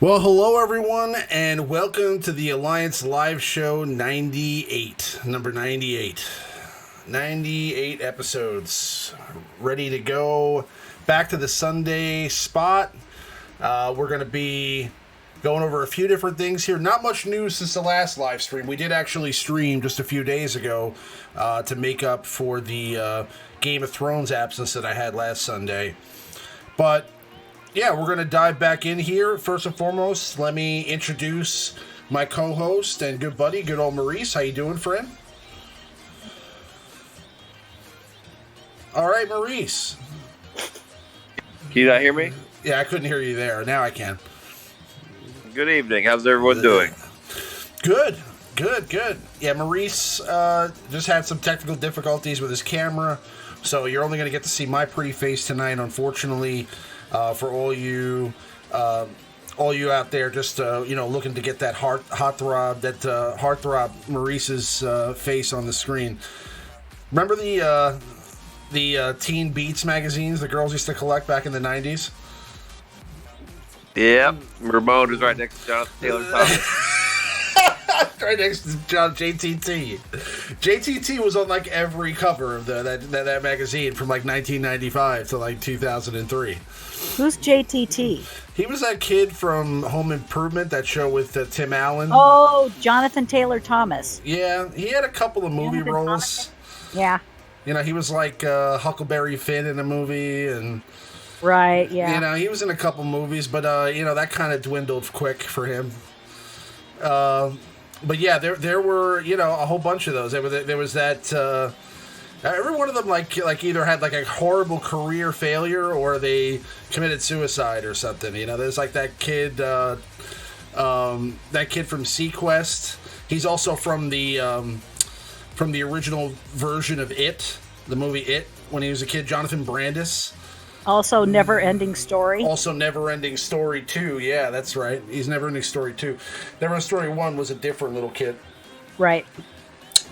Well, hello everyone, and welcome to the Alliance Live Show 98, number 98. 98 episodes, ready to go back to the Sunday spot. We're going to be going over a few different things here. Not much news since the last live stream. We did actually stream just a few days ago to make up for the Game of Thrones absence that I had last Sunday. But yeah, we're going to dive back in here. First and foremost, let me introduce my co-host and good buddy, good old Maurice. How you doing, friend? All right, Maurice. Can you not hear me? Yeah, I couldn't hear you there. Now I can. Good evening. How's everyone doing? Good. Yeah, Maurice just had some technical difficulties with his camera, so you're only going to get to see my pretty face tonight, unfortunately. For all you out there, just looking to get that heartthrob Maurice's face on the screen. Remember the Teen Beats magazines the girls used to collect back in the 90s? Yep, Ramon is right next to Jonathan Taylor Thomas. Right next to John JTT. JTT was on like every cover of that magazine from like 1995 to like 2003. Who's JTT? He was that kid from Home Improvement, that show with Tim Allen. Oh, Jonathan Taylor Thomas. Yeah, he had a couple of movie roles. Yeah. He was like Huckleberry Finn in a movie, and right, yeah. He was in a couple movies, but that kind of dwindled quick for him. But yeah, there were a whole bunch of those. There was that. Every one of them like either had like a horrible career failure or they committed suicide or something. There's like that kid from Sequest. He's also from the original version of It, the movie It, when he was a kid. Jonathan Brandis. Also Never Ending Story. Also Never Ending Story 2. Yeah, that's right. He's Never Ending Story 2. Never Ending Story 1 was a different little kid. Right.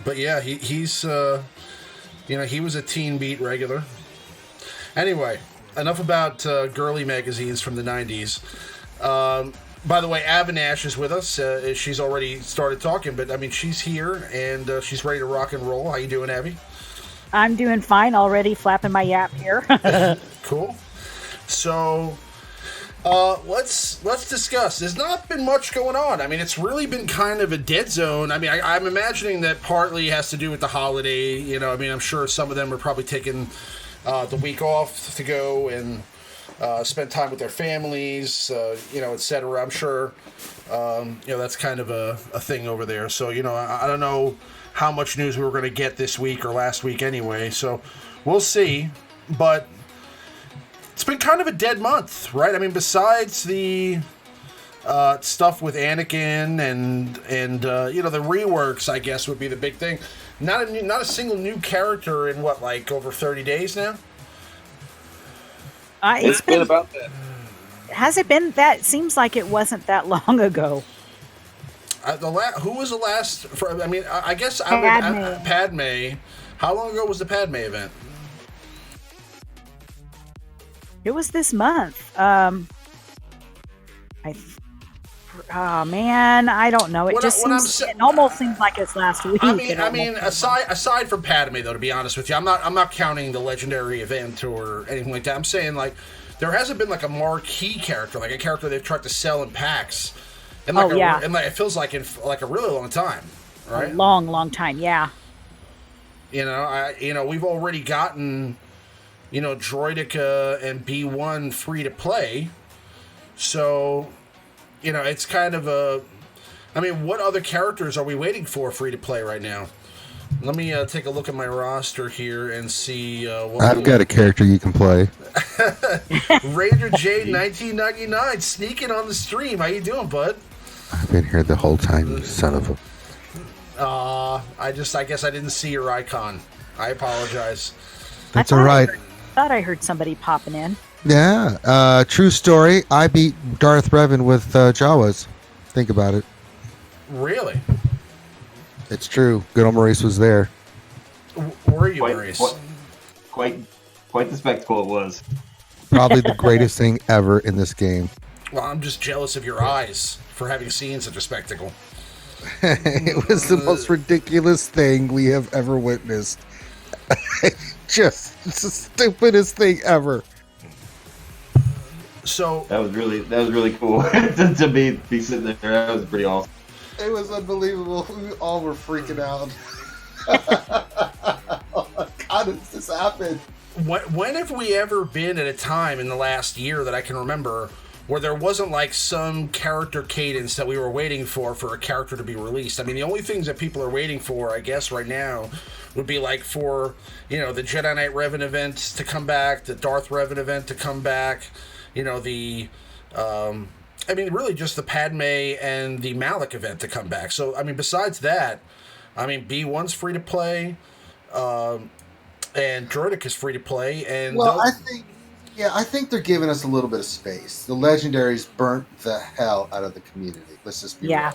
But yeah, he's he was a Teen Beat regular. Anyway, enough about girly magazines from the 90s. By the way, Avinash is with us. She's already started talking, but I mean, she's here and she's ready to rock and roll. How you doing, Abby? I'm doing fine already, flapping my yap here. Cool. So, let's discuss. There's not been much going on. I mean, it's really been kind of a dead zone. I mean, I'm imagining that partly has to do with the holiday. You know, I mean, I'm sure some of them are probably taking the week off to go and spend time with their families, etc. I'm sure, that's kind of a thing over there. So, I don't know how much news we were going to get this week or last week anyway. So we'll see. But it's been kind of a dead month, right? I mean, besides the stuff with Anakin and the reworks, I guess, would be the big thing. Not a single new character in over 30 days now. It's been about that. Has it been that? Seems like it wasn't that long ago. Who was the last? I guess Padme. Padme. How long ago was the Padme event? It was this month. Man, I don't know. It it almost seems like it's last week. I mean, aside from Padme, though, to be honest with you, I'm not counting the legendary event or anything like that. I'm saying there hasn't been a marquee character, like a character they've tried to sell in packs, and it feels like in a really long time, right? A long time, yeah. We've already gotten, Droideka and B1 free to play, so. It's kind of what other characters are we waiting for free to play right now? Let me take a look at my roster here and see what I've got a character you can play. RangerJ1999 sneaking on the stream. How you doing, bud? I've been here the whole time, you son of a... I guess I didn't see your icon. I apologize. That's all right. I thought I heard somebody popping in. Yeah, true story. I beat Darth Revan with Jawas. Think about it. Really? It's true. Good old Maurice was there. Were you, Maurice? Quite the spectacle it was. Probably the greatest thing ever in this game. Well, I'm just jealous of your eyes for having seen such a spectacle. It was the most ridiculous thing we have ever witnessed. Just it's the stupidest thing ever. So that was really cool to be sitting there. That was pretty awesome. It was unbelievable. We all were freaking out. Oh my God, does this happen? When have we ever been at a time in the last year that I can remember where there wasn't some character cadence that we were waiting for a character to be released? I mean, the only things that people are waiting for, I guess, right now would be for the Jedi Knight Revan event to come back, the Darth Revan event to come back. Really just the Padme and the Malik event to come back. So, besides that, B1's free to play, and Droidic is free to play. And I think they're giving us a little bit of space. The legendaries burnt the hell out of the community. Let's just be real.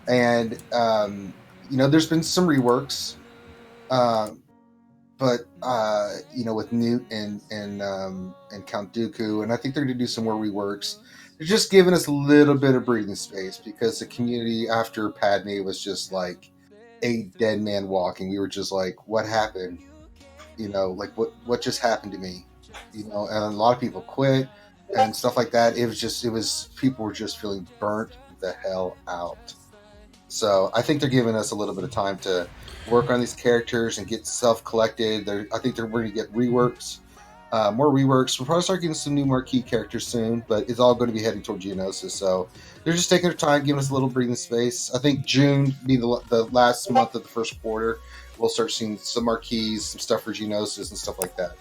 And, there's been some reworks, but with Newt and Count Dooku, and I think they're going to do some more reworks. They're just giving us a little bit of breathing space because the community after Padme was just like a dead man walking. We were just like, what happened? What just happened to me? And a lot of people quit and stuff like that. People were just feeling burnt the hell out. So I think they're giving us a little bit of time to work on these characters and get stuff collected. I think we're going to get reworks, more reworks. We'll probably start getting some new marquee characters soon, but it's all going to be heading toward Geonosis. So they're just taking their time, giving us a little breathing space. I think June be the last month of the first quarter. We'll start seeing some marquees, some stuff for Geonosis and stuff like that.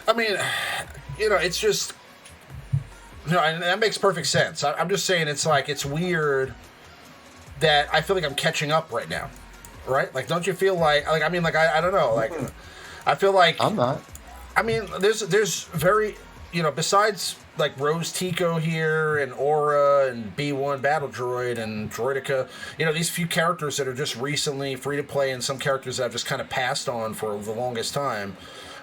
It's just... and that makes perfect sense. I'm just saying it's weird that I feel like I'm catching up right now, right? Don't you feel I don't know, I feel like I'm not. There's very, besides like Rose Tico here and Aura and B1 Battle Droid and Droidica. You know, these few characters that are just recently free to play and some characters that I've just kind of passed on for the longest time.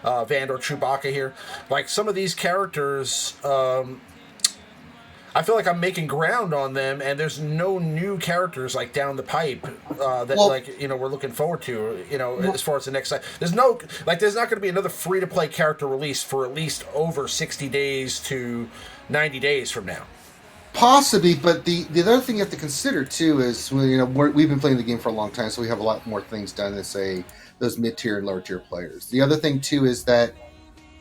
Vandor Chewbacca here. Like some of these characters, I feel like I'm making ground on them, and there's no new characters like down the pipe that we're looking forward to. As far as the next side, there's not going to be another free to play character release for at least over 60 days to 90 days from now. Possibly, but the other thing you have to consider too is we've been playing the game for a long time, so we have a lot more things done than say those mid tier and lower tier players. The other thing too is that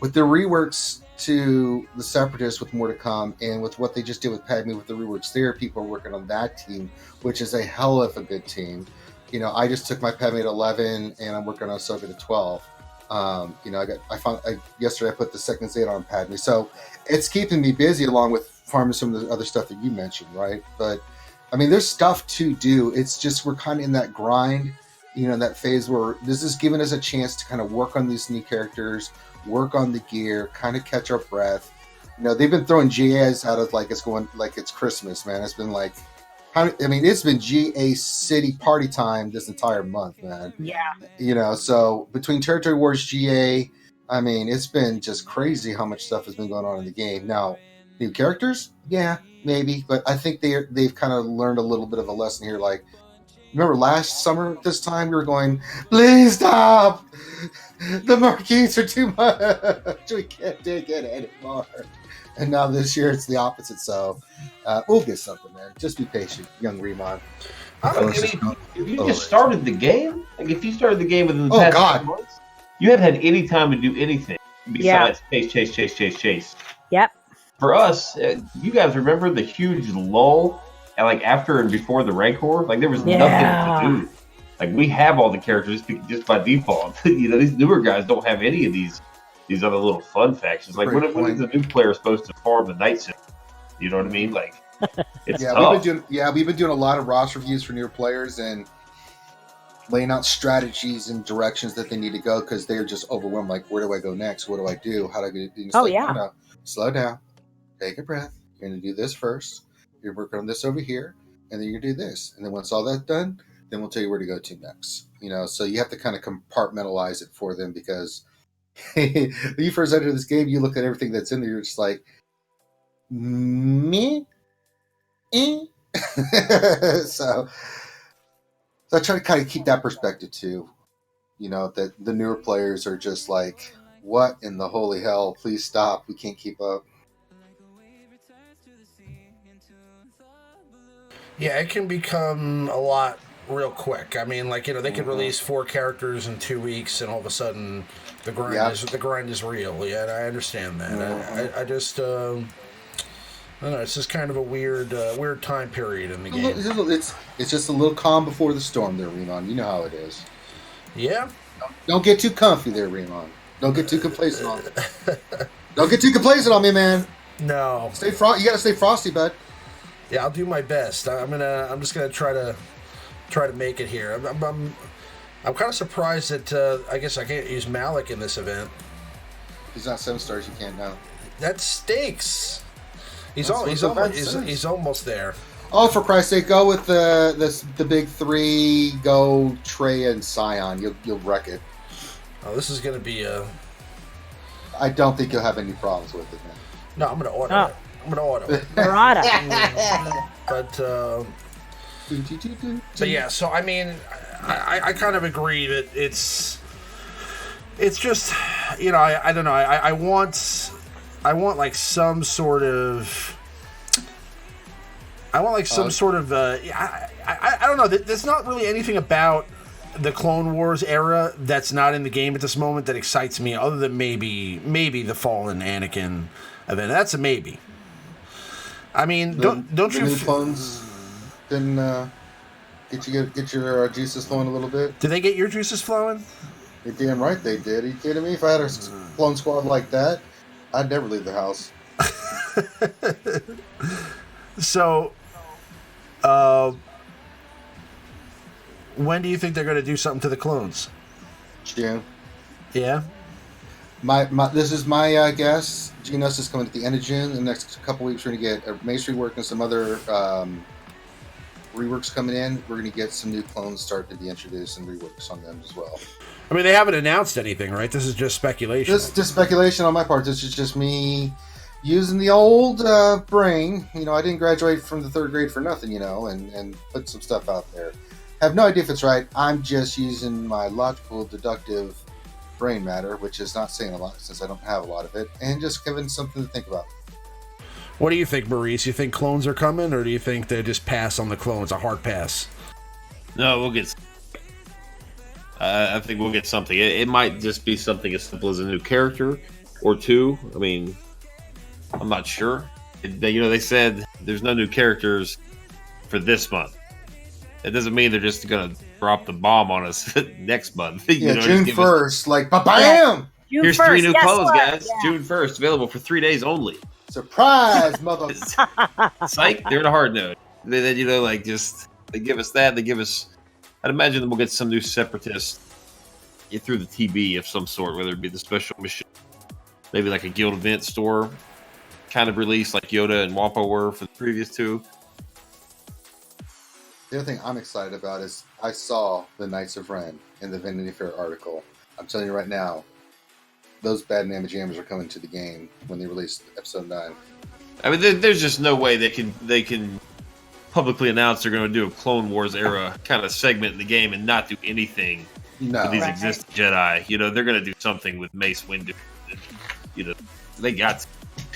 with the reworks to the Separatists with more to come, and with what they just did with Padme with the reworks there, people are working on that team, which is a hell of a good team. I just took my Padme to 11, and I'm working on Ahsoka to 12. Yesterday I put the second Zeta on Padme, so it's keeping me busy along with farming some of the other stuff that you mentioned, right? But I mean, there's stuff to do. It's just we're kind of in that grind, that phase where this is giving us a chance to kind of work on these new characters, work on the gear, kind of catch our breath. They've been throwing GAs out of like it's Christmas, man. It's been like, it's been GA City party time this entire month, man. Yeah. So between Territory Wars GA, it's been just crazy how much stuff has been going on in the game. Now, new characters, yeah, maybe, but I think they've kind of learned a little bit of a lesson here. Like, remember last summer at this time, we were going, please stop! The marquees are too much. We can't take it anymore. And now this year it's the opposite. So we'll get something, man. Just be patient, young Remon. If you just started the game, like if you started the game within the past 2 months, you haven't had any time to do anything besides chase. Yep. For us, you guys remember the huge lull, and like after and before the Rancor, like there was nothing to do. Like we have all the characters just by default. These newer guys don't have any of these other little fun factions. Like when is a new player supposed to farm the Night Sim? You know what I mean? Like it's tough. We've been doing a lot of roster reviews for newer players and laying out strategies and directions that they need to go because they're just overwhelmed. Like, where do I go next? What do I do? How do I do? Slow down, take a breath. You're going to do this first. You're working on this over here, and then you're going to do this. And then once all that's done, then we'll tell you where to go to next. So you have to kind of compartmentalize it for them because when you first enter this game, you look at everything that's in there, you're just like, me? So I try to kind of keep that perspective too. That the newer players are just like, what in the holy hell? Please stop. We can't keep up. Yeah, it can become a lot real quick. They could release 4 characters in 2 weeks, and all of a sudden, the grind is real. Yeah, I understand that. I just, I don't know. It's just kind of a weird time period in the game. It's just a little calm before the storm, there, Remon. You know how it is. Yeah. Don't get too comfy there, Remon. Don't get too complacent on me. Don't get too complacent on me, man. No. You gotta stay frosty, bud. Yeah, I'll do my best. I'm just gonna try to make it here. I'm kind of surprised that I guess I can't use Malik in this event. He's not 7 stars. You can't now. That stinks. He's almost there. Oh, for Christ's sake, go with the big 3. Go Trey and Scion. You'll wreck it. Oh, this is gonna be a. I don't think you'll have any problems with it, man. No, I'm gonna order it. I'm gonna order it. Murata. But yeah, so I kind of agree that it's just, I don't know. I want like some sort of. I don't know. There's not really anything about the Clone Wars era that's not in the game at this moment that excites me, other than maybe the Fallen Anakin event. That's a maybe. Don't you? New clones didn't get your juices flowing a little bit? Did they get your juices flowing? You're damn right they did. Are you kidding me? If I had a clone squad like that, I'd never leave the house. So, when do you think they're going to do something to the clones? June. Yeah? This is my guess. Genos is coming at the end of June. In the next couple weeks, we're going to get a Mace rework and some other reworks coming in. We're going to get some new clones starting to be introduced and reworks on them as well. I mean, they haven't announced anything, right? This is just speculation. This is just speculation on my part. This is just me using the old brain. You know, I didn't graduate from the 3rd grade for nothing, you know, and put some stuff out there. Have no idea if it's right. I'm just using my logical, deductive brain matter, which is not saying a lot since I don't have a lot of it, and just giving something to think about. What do you think, Maurice? You think clones are coming, or do you think they just pass on the clones, a hard pass? No, we'll get. I think we'll get something. It might just be something as simple as a new character or two. I mean, I'm not sure. They said there's no new characters for this month. It doesn't mean they're just going to drop the bomb on us next month. June 1st, like, ba-bam! Here's 3 new clothes, guys. Yeah. June 1st, available for 3 days only. Surprise, mother! Psych, they're in a hard note. They give us that. They give us. I'd imagine that we'll get some new separatists through the TB of some sort, whether it be the special mission, maybe like a guild event store kind of release, like Yoda and Wampa were for the previous 2. The other thing I'm excited about is I saw the Knights of Ren in the Vanity Fair article. I'm telling you right now, those bad Mamma Jammers are coming to the game when they release episode 9. I mean, there's just no way they can publicly announce they're going to do a Clone Wars era kind of segment in the game and not do anything with these existing Jedi. They're going to do something with Mace Windu. They got to.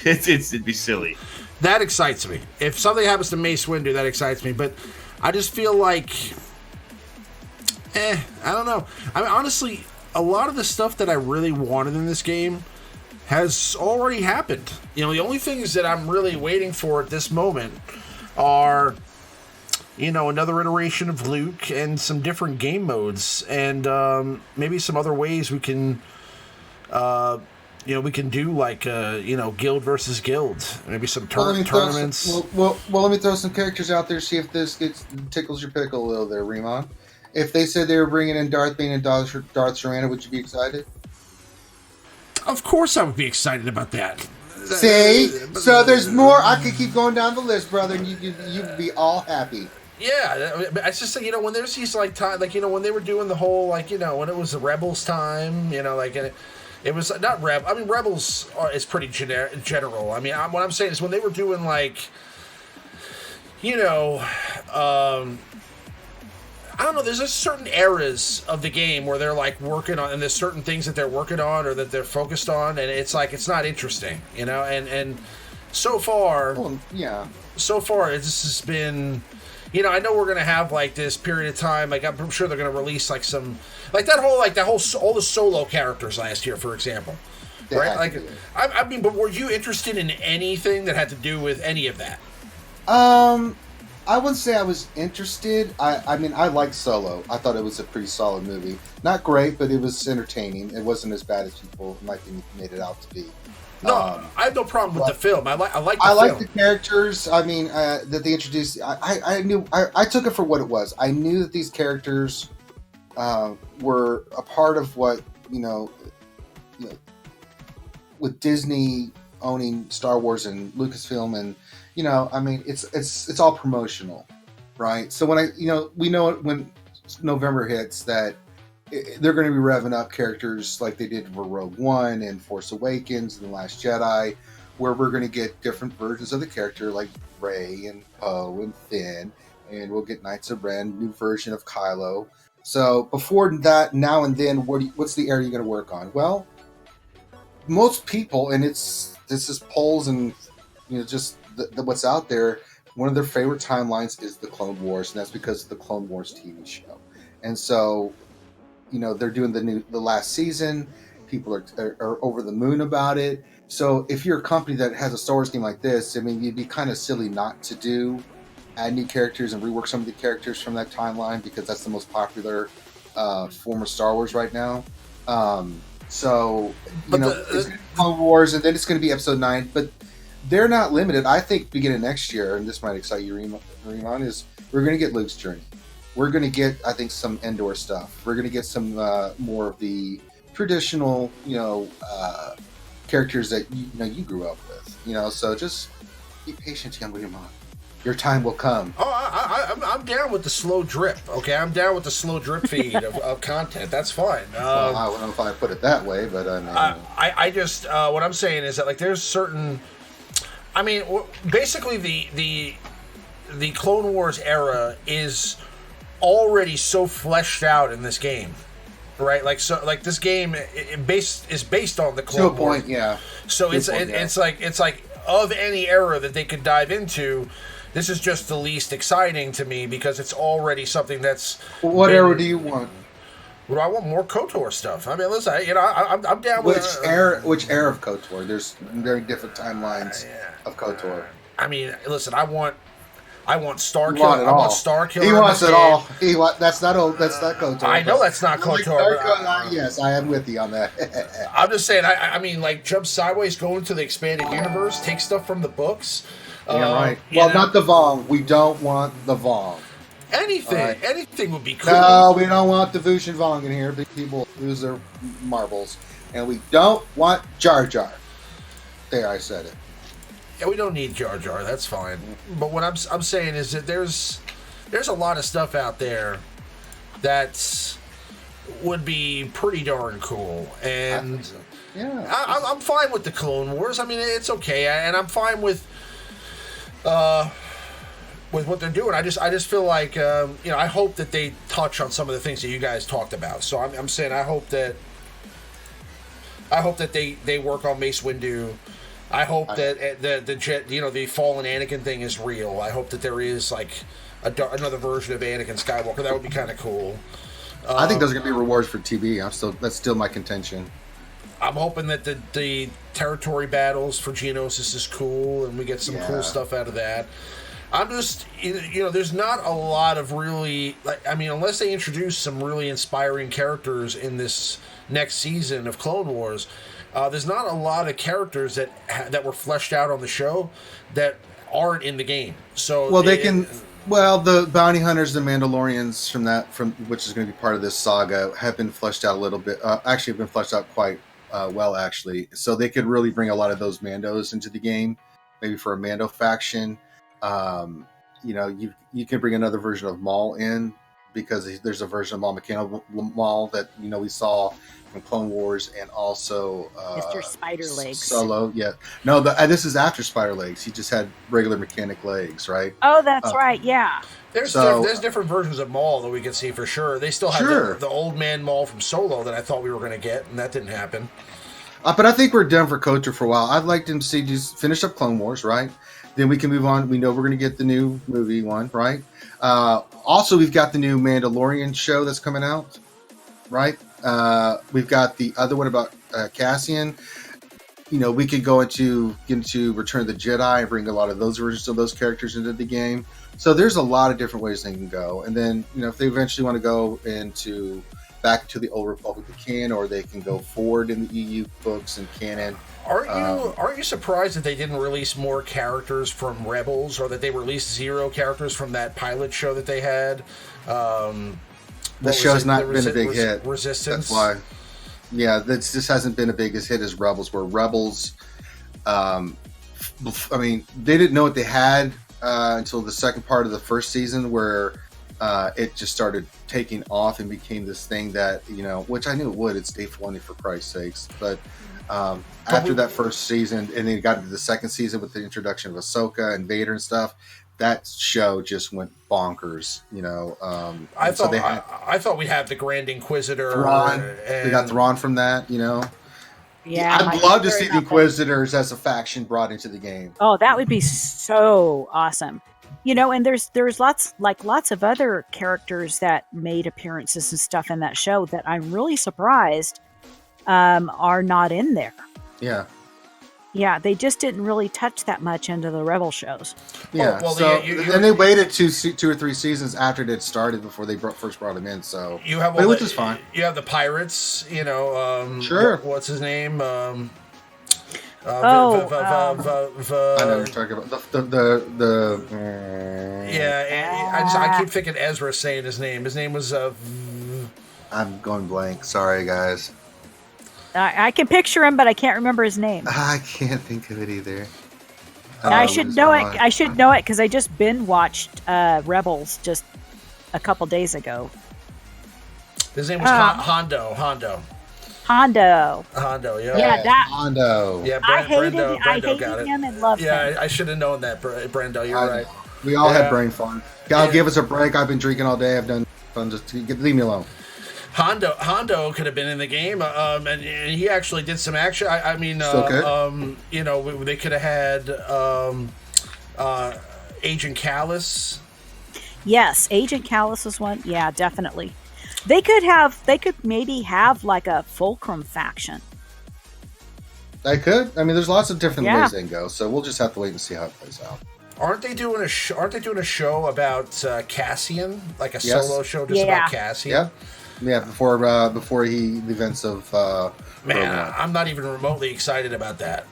It'd be silly. That excites me. If something happens to Mace Windu, that excites me. But I just feel like, I don't know. I mean, honestly, a lot of the stuff that I really wanted in this game has already happened. The only things that I'm really waiting for at this moment are, another iteration of Luke and some different game modes and maybe some other ways we can, we can do like, guild versus guild, maybe some tournaments. Well, let me throw some characters out there, see if this tickles your pickle a little there, Remon. If they said they were bringing in Darth Bane and Darth Serana, would you be excited? Of course I would be excited about that. See? So there's more. I could keep going down the list, brother, and you'd be all happy. Yeah, I just say, when there's these, like, time, like, when they were doing the whole, like, when it was the Rebels time, like, it was not Rebels is pretty general. I mean, what I'm saying is when they were doing, like, I don't know, there's just certain eras of the game where they're, like, working on, and there's certain things that they're working on or that they're focused on, and it's like, it's not interesting, and so far, it's just been, I know we're going to have, like, this period of time, like, I'm sure they're going to release, like, some, like, all the solo characters last year, for example, right? Like, I mean, but were you interested in anything that had to do with any of that? I wouldn't say I was interested. I mean, I liked Solo. I thought it was a pretty solid movie. Not great, but it was entertaining. It wasn't as bad as people might think made it out to be. No, I have no problem with the film. I like the characters. I mean, that they introduced. I took it for what it was. I knew that these characters were a part of what with Disney owning Star Wars and Lucasfilm, and I mean, it's all promotional, right? So when we know when November hits that they're going to be revving up characters like they did for Rogue One and Force Awakens and The Last Jedi, where we're going to get different versions of the character like Rey and Poe and Finn, and we'll get Knights of Ren, new version of Kylo. So before that, now and then, what's the area you're going to work on? Well, most people, and this is polls and just what's out there, one of their favorite timelines is the Clone Wars, and that's because of the Clone Wars TV show. And so, they're doing the last season. People are over the moon about it. So if you're a company that has a Star Wars game like this, I mean, you'd be kind of silly not to add new characters and rework some of the characters from that timeline, because that's the most popular form of Star Wars right now. It's Clone Wars, and then it's going to be Episode 9, but they're not limited. I think beginning next year, and this might excite you, Reemon, is we're going to get Luke's journey. We're going to get, I think, some Endor stuff. We're going to get some more of the traditional, characters that you grew up with. So just be patient, young Grandma. Your time will come. Oh, I'm down with the slow drip. Okay, I'm down with the slow drip feed of content. That's fine. Well, I don't know if I put it that way, but I mean, I just what I'm saying is that like there's certain. I mean, basically the Clone Wars era is already so fleshed out in this game, right? Like this game is based on the Clone Wars. To a point, yeah. So it's like of any era that they could dive into. This is just the least exciting to me because it's already something that's. What era do you want? Well, I want more KOTOR stuff. I mean, listen, I'm down with which era of KOTOR? There's very different timelines of KOTOR. I mean, listen, I want Star You Killer. want it I want all. Star Killer. He wants it all. That's not KOTOR. I know that's not KOTOR. Yes, I am with you on that. I'm just saying. I mean, like jump sideways, go into the expanded universe, take stuff from the books. Yeah, right. Well, not the Vong. We don't want the Vong. Anything would be cool. No, we don't want the Voosh and Vong in here. Big people lose their marbles. And we don't want Jar Jar. There, I said it. Yeah, we don't need Jar Jar. That's fine. But what I'm saying is that there's a lot of stuff out there that would be pretty darn cool. And so. Yeah, I'm fine with the Clone Wars. I mean, it's okay, and I'm fine with what they're doing. I just feel like I hope that they touch on some of the things that you guys talked about. So I'm saying I hope that they work on Mace Windu. I hope that the fallen Anakin thing is real. I hope that there is like another version of Anakin Skywalker. That would be kind of cool. I think those are gonna be rewards for TV. That's still my contention. I'm hoping that the territory battles for Geonosis is cool, and we get some cool stuff out of that. I'm just, there's not a lot of really, unless they introduce some really inspiring characters in this next season of Clone Wars, there's not a lot of characters that were fleshed out on the show that aren't in the game. So the bounty hunters, the Mandalorians from which is going to be part of this saga, have been fleshed out a little bit. Actually, have been fleshed out quite well, actually. So they could really bring a lot of those Mandos into the game, maybe for a Mando faction. You can bring another version of Maul in because there's a version of Maul McKenna Maul that we saw in Clone Wars, and also Mr. Spider Legs. Solo. Yeah, no, this is after Spider Legs. He just had regular mechanic legs, right? Oh, that's right. Yeah. There's different versions of Maul that we can see for sure. They still have the old man Maul from Solo that I thought we were going to get, and that didn't happen. But I think we're done for KOTOR for a while. I'd like to see just finish up Clone Wars, right? Then we can move on. We know we're going to get the new movie one, right? Also, we've got the new Mandalorian show that's coming out, right? We've got the other one about Cassian. We could go into Return of the Jedi and bring a lot of those versions of those characters into the game. So there's a lot of different ways they can go. And then, if they eventually want to go back to the Old Republic, they can, or they can go forward in the EU books and canon. Aren't you surprised that they didn't release more characters from Rebels, or that they released 0 characters from that pilot show that they had? The show's not been a big hit. Resistance. That's why. Yeah, this hasn't been a big hit as Rebels. Where Rebels, they didn't know what they had until the second part of the first season, where it just started taking off and became this thing that which I knew it would. It's Dave Filoni, for Christ's sakes, but. After that first season, and then got into the second season with the introduction of Ahsoka and Vader and stuff, that show just went bonkers. I thought we'd have the Grand Inquisitor. Thrawn. We got Thrawn from that. Yeah, I'd love to see the Inquisitors as a faction brought into the game. Oh, that would be so awesome. And there's lots of other characters that made appearances and stuff in that show that I'm really surprised are not in there. Yeah, they just didn't really touch that much into the Rebel shows. Yeah, and they waited two or three seasons after it had started before they first brought him in. So which is fine. You have the pirates. Sure. What's his name? I know what you're talking about the. Yeah, I keep thinking Ezra saying his name. His name was. I'm going blank. Sorry, guys. I can picture him, but I can't remember his name. I can't think of it either. I should know it. I should know it because I just binge watched Rebels just a couple days ago. His name was Hondo. Hondo. Yeah. Yeah, that. Hondo. Yeah, I hated got him it. and loved him. Yeah, I should have known that, Brendo. You're right. We all had brain fart. God, give us a break. I've been drinking all day. I've done fun. Just leave me alone. Hondo could have been in the game, and he actually did some action. I mean, you know, they could have had Agent Callus. Yes, Agent Callus was one. Yeah, definitely. They could maybe have like a Fulcrum faction. I could. I mean, there's lots of different ways they can go. So we'll just have to wait and see how it plays out. Aren't they doing a show about Cassian, like a solo show just about Cassian? Yeah. Before the events of Man, I'm not even remotely excited about that.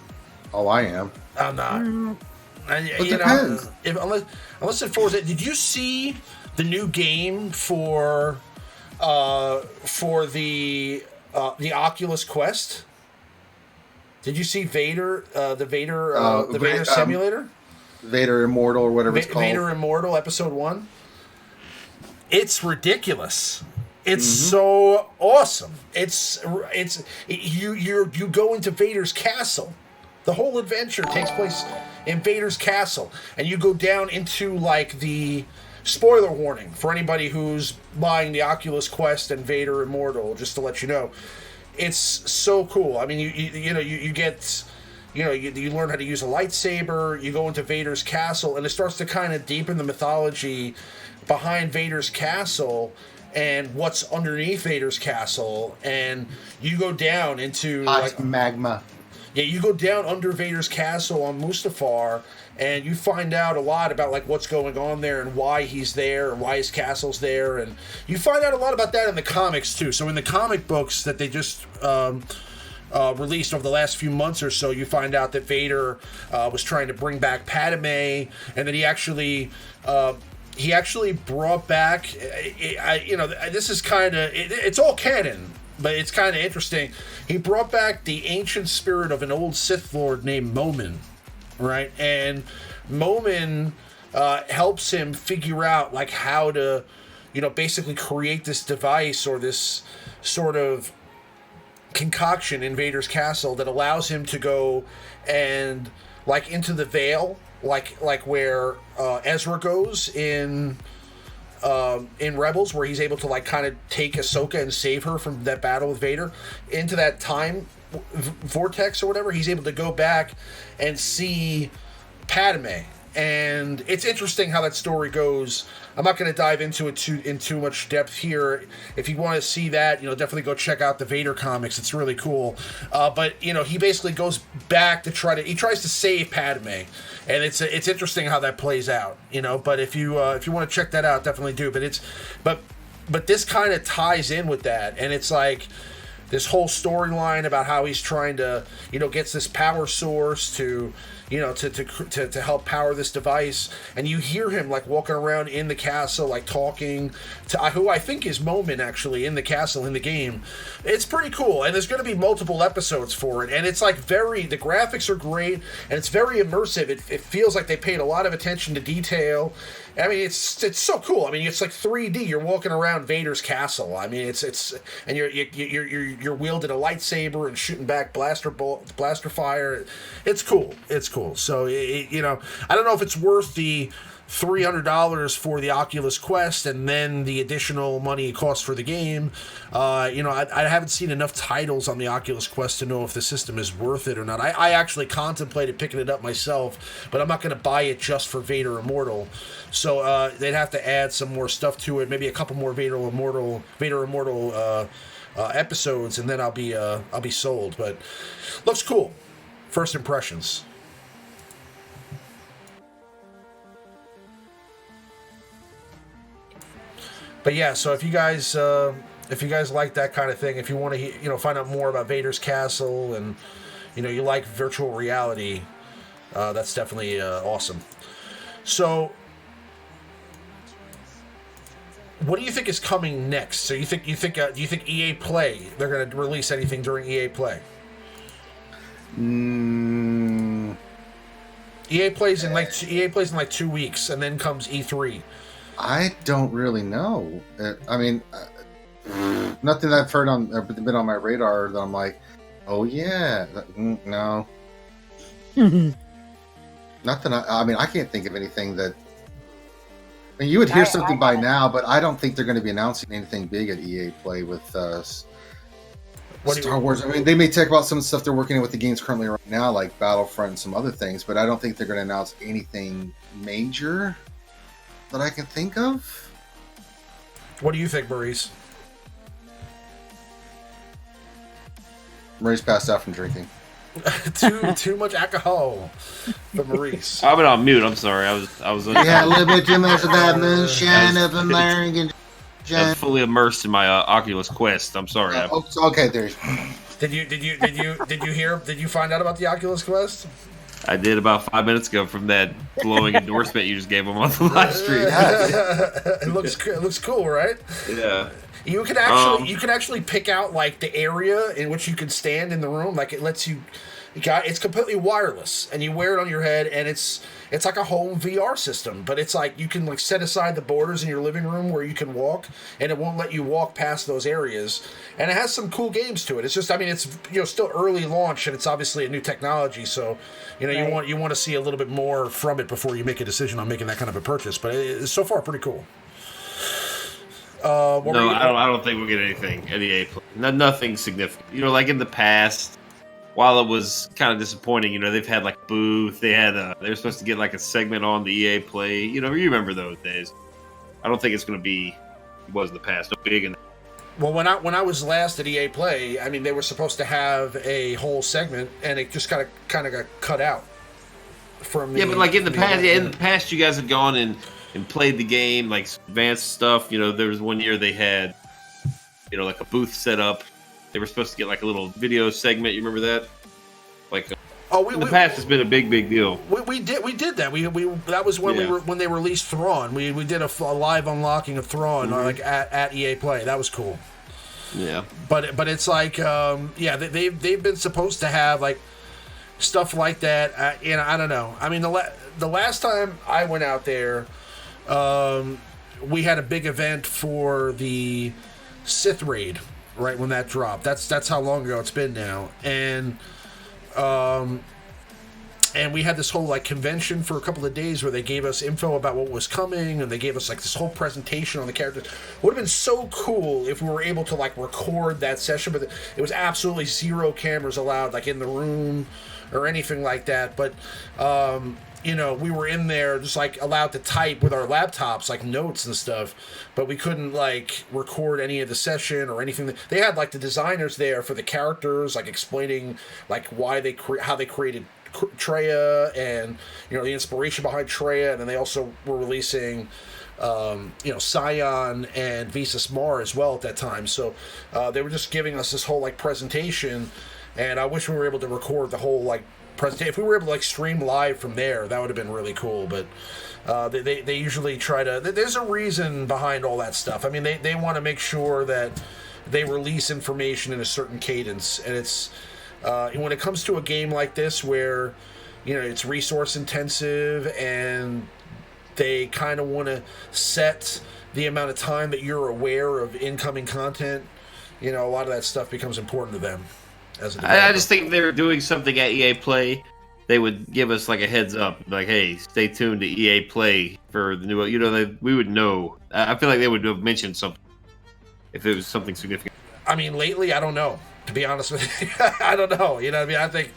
Oh, I am. I'm not. It depends. Unless it forces it. Did you see the new game for the Oculus Quest? Did you see Vader? The Vader simulator. Vader Immortal or whatever it's called. Vader Immortal Episode 1. It's ridiculous. It's so awesome. You go into Vader's castle. The whole adventure takes place in Vader's castle, and you go down into like the spoiler warning for anybody who's buying the Oculus Quest and Vader Immortal. Just to let you know, it's so cool. I mean, you get. You learn how to use a lightsaber, you go into Vader's castle, and it starts to kind of deepen the mythology behind Vader's castle and what's underneath Vader's castle, and you go down into magma. Yeah, you go down under Vader's castle on Mustafar, and you find out a lot about like what's going on there and why he's there and why his castle's there, and you find out a lot about that in the comics too. So in the comic books that they just released over the last few months or so, you find out that Vader was trying to bring back Padme, and that he actually brought back. This is kind of it's all canon, but it's kind of interesting. He brought back the ancient spirit of an old Sith Lord named Momin, right? And Momin helps him figure out like how to, basically create this device or this sort of concoction in Vader's castle that allows him to go and like into the veil, like where Ezra goes in Rebels, where he's able to like kind of take Ahsoka and save her from that battle with Vader, into that time vortex or whatever. He's able to go back and see Padme, and it's interesting how that story goes. I'm not going to dive into it in too much depth here. If you want to see that, definitely go check out the Vader comics. It's really cool. But he basically goes back to he tries to save Padme, and it's interesting how that plays out. But if you want to check that out, definitely do. But this kind of ties in with that, and it's like this whole storyline about how he's trying to gets this power source to to help power this device, and you hear him like walking around in the castle, like talking to who I think is Momin actually in the castle in the game. It's pretty cool, and there's going to be multiple episodes for it, and it's like the graphics are great, and it's very immersive. It feels like they paid a lot of attention to detail. I mean, it's so cool. I mean, it's like 3D. You're walking around Vader's castle. I mean, it's and you're wielding a lightsaber and shooting back blaster fire. It's cool. It's cool. So I don't know if it's worth the $300 for the Oculus Quest and then the additional money it costs for the game. I haven't seen enough titles on the Oculus Quest to know if the system is worth it or not. I actually contemplated picking it up myself, but I'm not going to buy it just for Vader Immortal. So they'd have to add some more stuff to it, maybe a couple more Vader Immortal episodes, and then I'll be sold. But looks cool. First impressions. But yeah, so if you guys like that kind of thing, if you want to find out more about Vader's castle, and you like virtual reality, that's definitely awesome. So what do you think is coming next? So do you think EA Play, they're going to release anything during EA Play? EA plays in like 2 weeks, and then comes E3. I don't really know. I mean, nothing I've heard been on my radar that I'm like, oh yeah, no. Nothing. I mean, I can't think of anything that. I mean, you would hear something by now, but I don't think they're going to be announcing anything big at EA Play with Star Wars. I mean, they may talk about some of the stuff they're working on with the games currently right now, like Battlefront and some other things, but I don't think they're going to announce anything major that I can think of. What do you think, Maurice? Maurice passed out from drinking. too much alcohol for Maurice. I've been on mute. I'm sorry. I was. Yeah, a little bit too much of that moonshine up in there. I was fully immersed in my Oculus Quest. I'm sorry. Okay, there. Did you find out about the Oculus Quest? I did about 5 minutes ago from that glowing endorsement you just gave them on the live stream. It looks cool, right? Yeah. You can actually pick out like the area in which you can stand in the room. Like it lets you. It's completely wireless, and you wear it on your head, and it's like a home VR system. But it's like you can like set aside the borders in your living room where you can walk, and it won't let you walk past those areas. And it has some cool games to it. It's just, I mean, it's still early launch, and it's obviously a new technology, so right. you want to see a little bit more from it before you make a decision on making that kind of a purchase. But it's so far pretty cool. I don't think we'll get anything at EA Play. Nothing significant. Like in the past, while it was kind of disappointing, they've had like a booth. They were supposed to get like a segment on the EA Play. You remember those days. I don't think it's going to be. It was in the past. No big. Well, when I was last at EA Play, I mean, they were supposed to have a whole segment, and it just kind of got cut out from. But like in the past, you guys had gone and played the game, like advanced stuff. There was one year they had, like a booth set up. They were supposed to get like a little video segment. You remember that? Like, in the past, it's been a big deal. We did that. We that was when when they released Thrawn. We did a live unlocking of Thrawn, like at EA Play. That was cool. Yeah. But it's like they've been supposed to have like stuff like that. I don't know. I mean the last time I went out there. We had a big event for the Sith Raid, right when that dropped. That's how long ago it's been now, and we had this whole like convention for a couple of days where they gave us info about what was coming, and they gave us like this whole presentation on the characters. It would have been so cool if we were able to like record that session, but it was absolutely zero cameras allowed, like in the room or anything like that. But we were in there just like allowed to type with our laptops, like notes and stuff, but we couldn't like record any of the session or anything. They had like the designers there for the characters, like explaining like why how they created Traya and the inspiration behind Traya, and then they also were releasing Scion and Visas Mar as well at that time. So they were just giving us this whole like presentation, and I wish we were able to record the whole like presentation. If we were able to like stream live from there, that would have been really cool. But they usually try to. There's a reason behind all that stuff. I mean, they want to make sure that they release information in a certain cadence, and it's when it comes to a game like this where it's resource intensive and they kind of want to set the amount of time that you're aware of incoming content. A lot of that stuff becomes important to them. I just think if they were doing something at EA Play, they would give us like a heads up, like, "Hey, stay tuned to EA Play for the new." We would know. I feel like they would have mentioned something if it was something significant. I mean, lately, I don't know. To be honest with you, I don't know. I mean, I think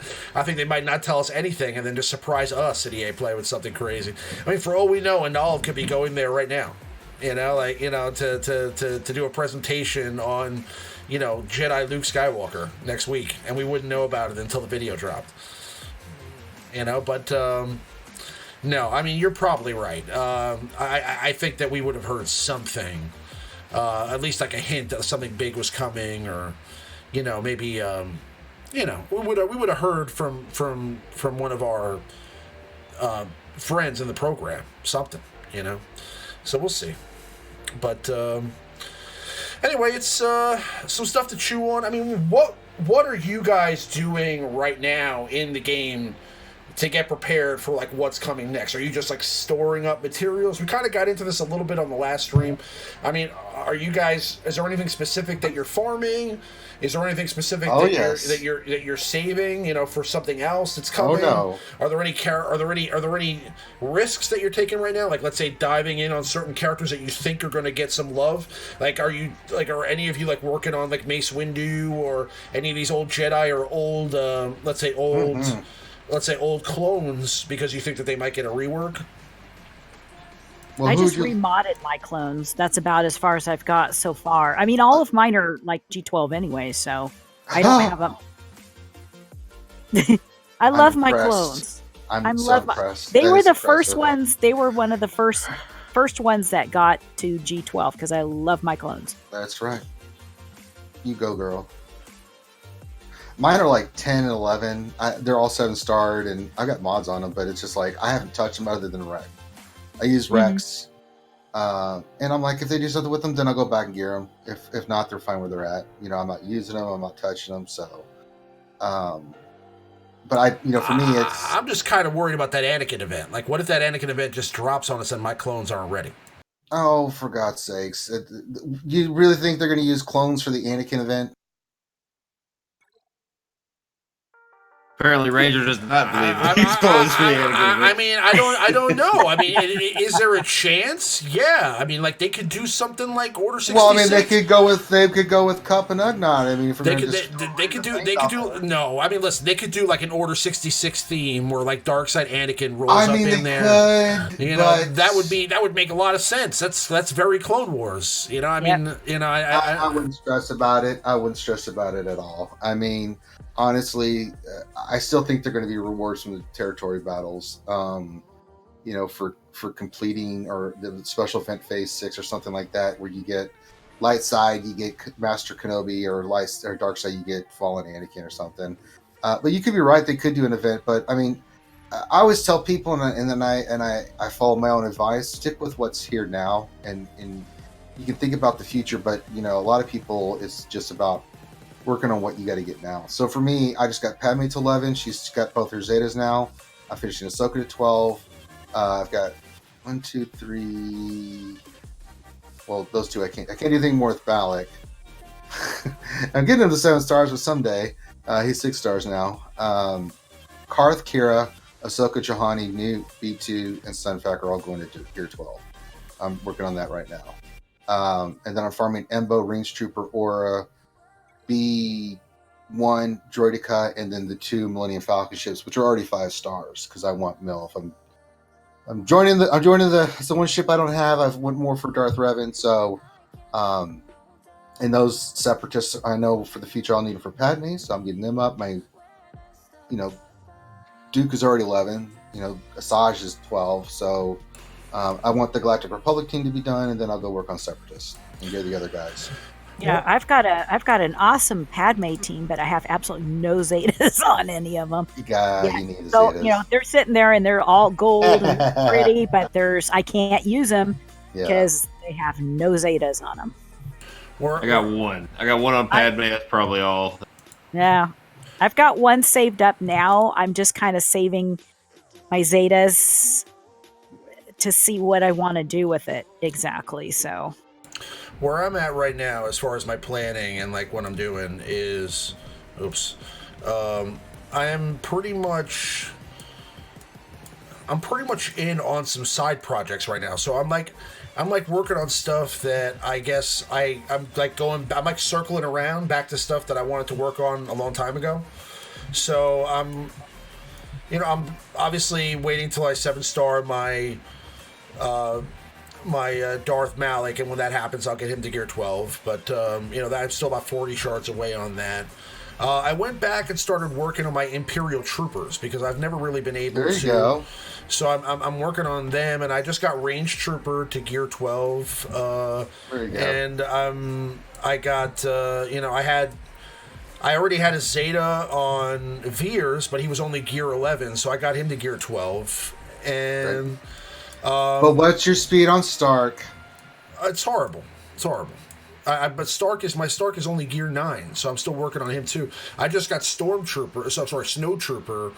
they might not tell us anything and then just surprise us at EA Play with something crazy. I mean, for all we know, Anal could be going there right now. To do a presentation on. Jedi Luke Skywalker next week, and we wouldn't know about it until the video dropped. But no, I mean, you're probably right. I think that we would have heard something, at least like a hint that something big was coming, or maybe we would have heard from one of our friends in the program something. So we'll see. But anyway, it's some stuff to chew on. I mean, what are you guys doing right now in the game to get prepared for like what's coming next? Are you just like storing up materials? We kind of got into this a little bit on the last stream. I mean, are you guys? Is there anything specific that you're farming? Is there anything specific that you're saving? You know, for something else that's coming. Oh no. Are there any risks that you're taking right now? Like, let's say diving in on certain characters that you think are going to get some love. Like, are any of you like working on like Mace Windu or any of these old Jedi or old let's say old clones because you think that they might get a rework? Well, I just remodded my clones. That's about as far as I've got so far. I mean, all of mine are like G12 anyway, so I don't have them. I love my clones. I'm so impressed. They were the first ones. They were one of the first ones that got to G12 because I love my clones. That's right. You go, girl. Mine are like 10 and 11. They're all 7-starred, and I got mods on them, but it's just like I haven't touched them other than Rex. I use Rex, and I'm like, if they do something with them, then I'll go back and gear them. If not, they're fine where they're at. You know, I'm not using them. I'm not touching them. So, but for me, I'm just kind of worried about that Anakin event. Like, what if that Anakin event just drops on us and my clones aren't ready? Oh, for God's sakes! You really think they're going to use clones for the Anakin event? Apparently, Ranger does not believe that he's close for the Anakin. I mean, I don't know. I mean, is there a chance? Yeah. I mean, like they could do something like Order 66. Well, I mean, they could go with Cup and Ugnaught. I mean, if they could do. No, I mean, listen, they could do like an Order 66 theme where like Darkside Anakin rolls up in there. Could, you know, that would make a lot of sense. That's very Clone Wars. You know, I mean, you know, I wouldn't stress about it. I wouldn't stress about it at all. I mean, honestly, I still think they're going to be rewards from the territory battles. You know, for completing or the special event phase 6 or something like that, where you get light side, you get Master Kenobi, or dark side, you get Fallen Anakin or something. But you could be right; they could do an event. But I mean, I always tell people, and then I follow my own advice: stick with what's here now, and you can think about the future. But you know, a lot of people, it's just about working on what you got to get now. So for me, I just got Padme to 11. She's got both her Zetas now. I'm finishing Ahsoka to 12. I've got 1, 2, 3. Well, those two I can't do anything more with Balak. I'm getting him to 7 stars, but someday he's 6 stars now. Karth, Kira, Ahsoka, Juhani, Newt, B2, and Sunfac are all going to Gear 12. I'm working on that right now. And then I'm farming Embo, Range Trooper, Aura, B1 Droideka, and then the 2 Millennium Falcon ships, which are already 5 stars because I want MILF. I'm joining it's the one ship I don't have. I've went more for Darth Revan, so and those separatists I know for the future I'll need them for Padme, so I'm getting them up. My Duke is already 11, Asajj is 12, so I want the Galactic Republic team to be done, and then I'll go work on separatists and get the other guys. Yeah, I've got an awesome Padme team, but I have absolutely no Zetas on any of them. You need so Zetas. They're sitting there and they're all gold and pretty, but I can't use them because they have no Zetas on them. I got one. I got one on Padme. That's probably all. Yeah, I've got one saved up now. I'm just kind of saving my Zetas to see what I want to do with it exactly. So. Where I'm at right now, as far as my planning and like what I'm doing is, I am pretty much in on some side projects right now. So I'm like working on stuff that I guess I'm like circling around back to stuff that I wanted to work on a long time ago. So I'm obviously waiting till I 7-star my Darth Malik, and when that happens, I'll get him to Gear 12. But I'm still about 40 shards away on that. I went back and started working on my Imperial Troopers because I've never really been able to. Go. So I'm working on them, and I just got Range Trooper to Gear 12. There you go. And I got I already had a Zeta on Veers, but he was only Gear 11, so I got him to Gear 12. And. But what's your speed on Stark? It's horrible. It's horrible. But Stark is only gear 9, so I'm still working on him too. I just got Snowtrooper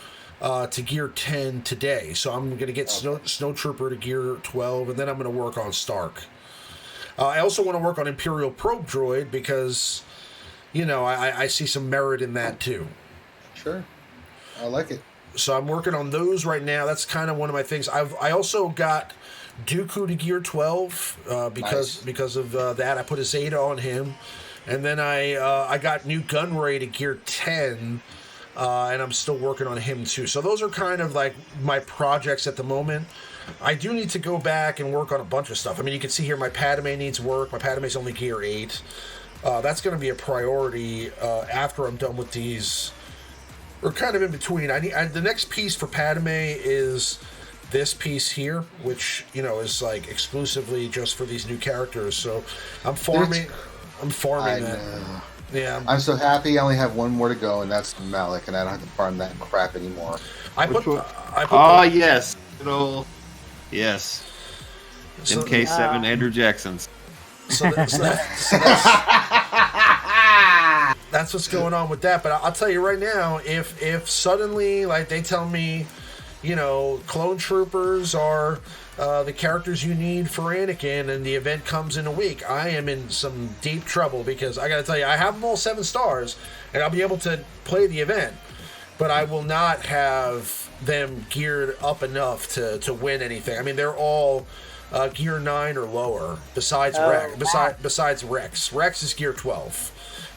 to gear 10 today, so I'm going to get Snowtrooper to gear 12, and then I'm going to work on Stark. I also want to work on Imperial Probe Droid because, I see some merit in that too. Sure, I like it. So I'm working on those right now. That's kind of one of my things. I also got Dooku to gear 12 because of that. I put a Zeta on him, and then I got new Gunray to gear 10, and I'm still working on him too. So those are kind of like my projects at the moment. I do need to go back and work on a bunch of stuff. I mean, you can see here my Padme needs work. My Padme's only gear 8. That's going to be a priority after I'm done with these, or kind of in between. The next piece for Padme is this piece here, which is like exclusively just for these new characters. So I'm farming that. Know. Yeah, I'm so happy. I only have one more to go, and that's Malik, and I don't have to farm that crap anymore. Yes, good old, yes. So, MK7 Andrew Jackson's. So that's what's going on with that. But I'll tell you right now, if suddenly like they tell me, clone troopers are the characters you need for Anakin, and the event comes in a week, I am in some deep trouble, because I got to tell you, I have them all 7 stars, and I'll be able to play the event, but I will not have them geared up enough to win anything. I mean, they're all gear 9 or lower, besides Rex. Besides Rex. Rex is gear 12.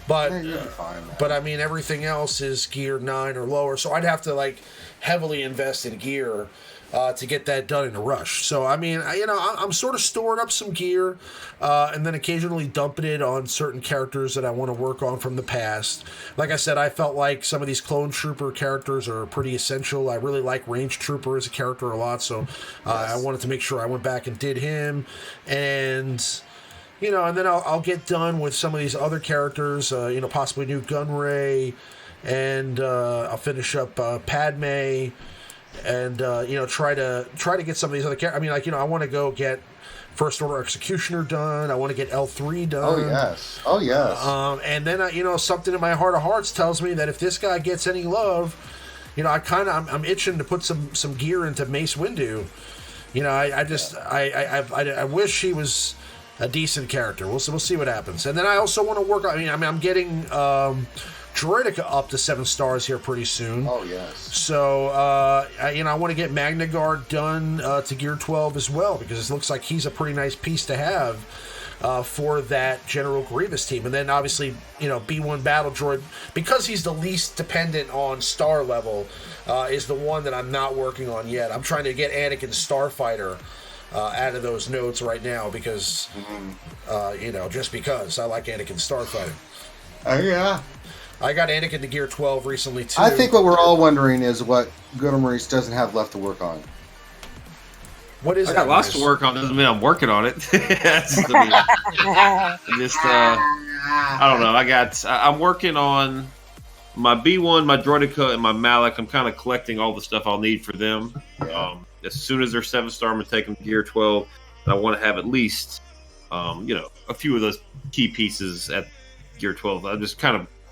But I mean, everything else is gear 9 or lower, so I'd have to like heavily invest in gear to get that done in a rush. So I mean, I'm sort of storing up some gear, and then occasionally dumping it on certain characters that I want to work on from the past. Like I said, I felt like some of these clone trooper characters are pretty essential. I really like Range Trooper as a character a lot, so I wanted to make sure I went back and did him, and then I'll get done with some of these other characters, possibly new Gunray, and I'll finish up Padme, and try to get some of these other characters. I mean, I want to go get First Order Executioner done. I want to get L3 done. Oh yes. And then something in my heart of hearts tells me that if this guy gets any love, I'm itching to put some gear into Mace Windu. I wish he was a decent character. We'll see what happens. And then I also want to work on. I'm getting Droidica up to 7 stars here pretty soon. Oh yes. So I want to get Magna Guard done to gear 12 as well, because it looks like he's a pretty nice piece to have for that General Grievous team. And then obviously B1 Battle Droid, because he's the least dependent on star level, is the one that I'm not working on yet. I'm trying to get Anakin Starfighter out of those notes right now because, just because I like Anakin Starfighter. Yeah. I got Anakin to gear 12 recently, too. I think what we're all wondering is what Maurice doesn't have left to work on. What is I that? got lots to work on. Doesn't mean I'm working on it. I don't know. I'm working on my B1, my Droidica, and my Malik. I'm kind of collecting all the stuff I'll need for them. Yeah. As soon as they're 7-star, I'm going to take them to gear 12. And I want to have at least, a few of those key pieces at gear 12. I just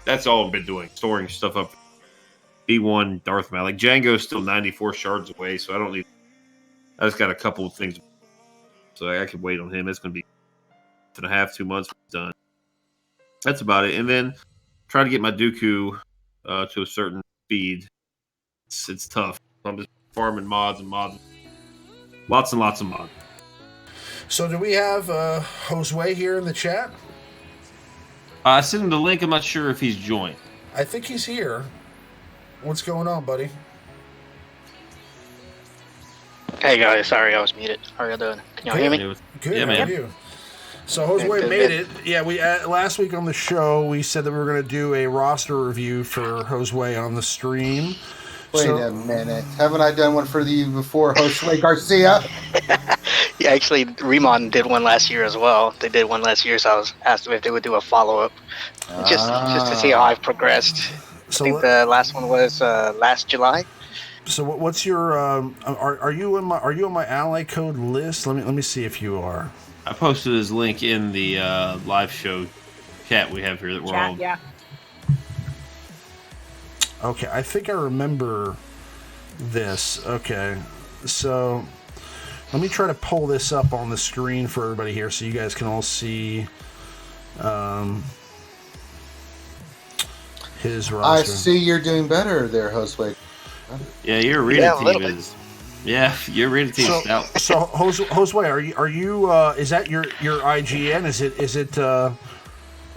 that's all I've been doing, storing stuff up. B1, Darth Maul. Like Django's still 94 shards away, so I don't need. I just got a couple of things, so I could wait on him. It's going to be 2 months done. That's about it. And then try to get my Dooku to a certain speed. It's tough. I'm just farming mods and mods. Lots and lots of mods. So do we have Josue here in the chat? I sent him the link. I'm not sure if he's joined. I think he's here. What's going on, buddy? Hey guys, sorry I was muted. How are you doing? Can y'all hear me? Good, yeah, how man. are you? So Josue made it. Yeah, we last week on the show we said that we were going to do a roster review for Josue on the stream. Wait a minute. Haven't I done one for you before, Josue Garcia? Yeah, actually, Remon did one last year as well. They did one last year, so I was asked them if they would do a follow-up. Just to see how I've progressed. So I think the last one was last July. So what's your are you in my ally code list? Let me see if you are. I posted his link in the live show chat we have here that we're on. Yeah. Okay, I think I remember this. Okay, so let me try to pull this up on the screen for everybody here so you guys can all see his roster. I see you're doing better there, Josue. Yeah, your arena team is. Yeah, your arena team is out. So Josue, are you? Is that your IGN? Is it?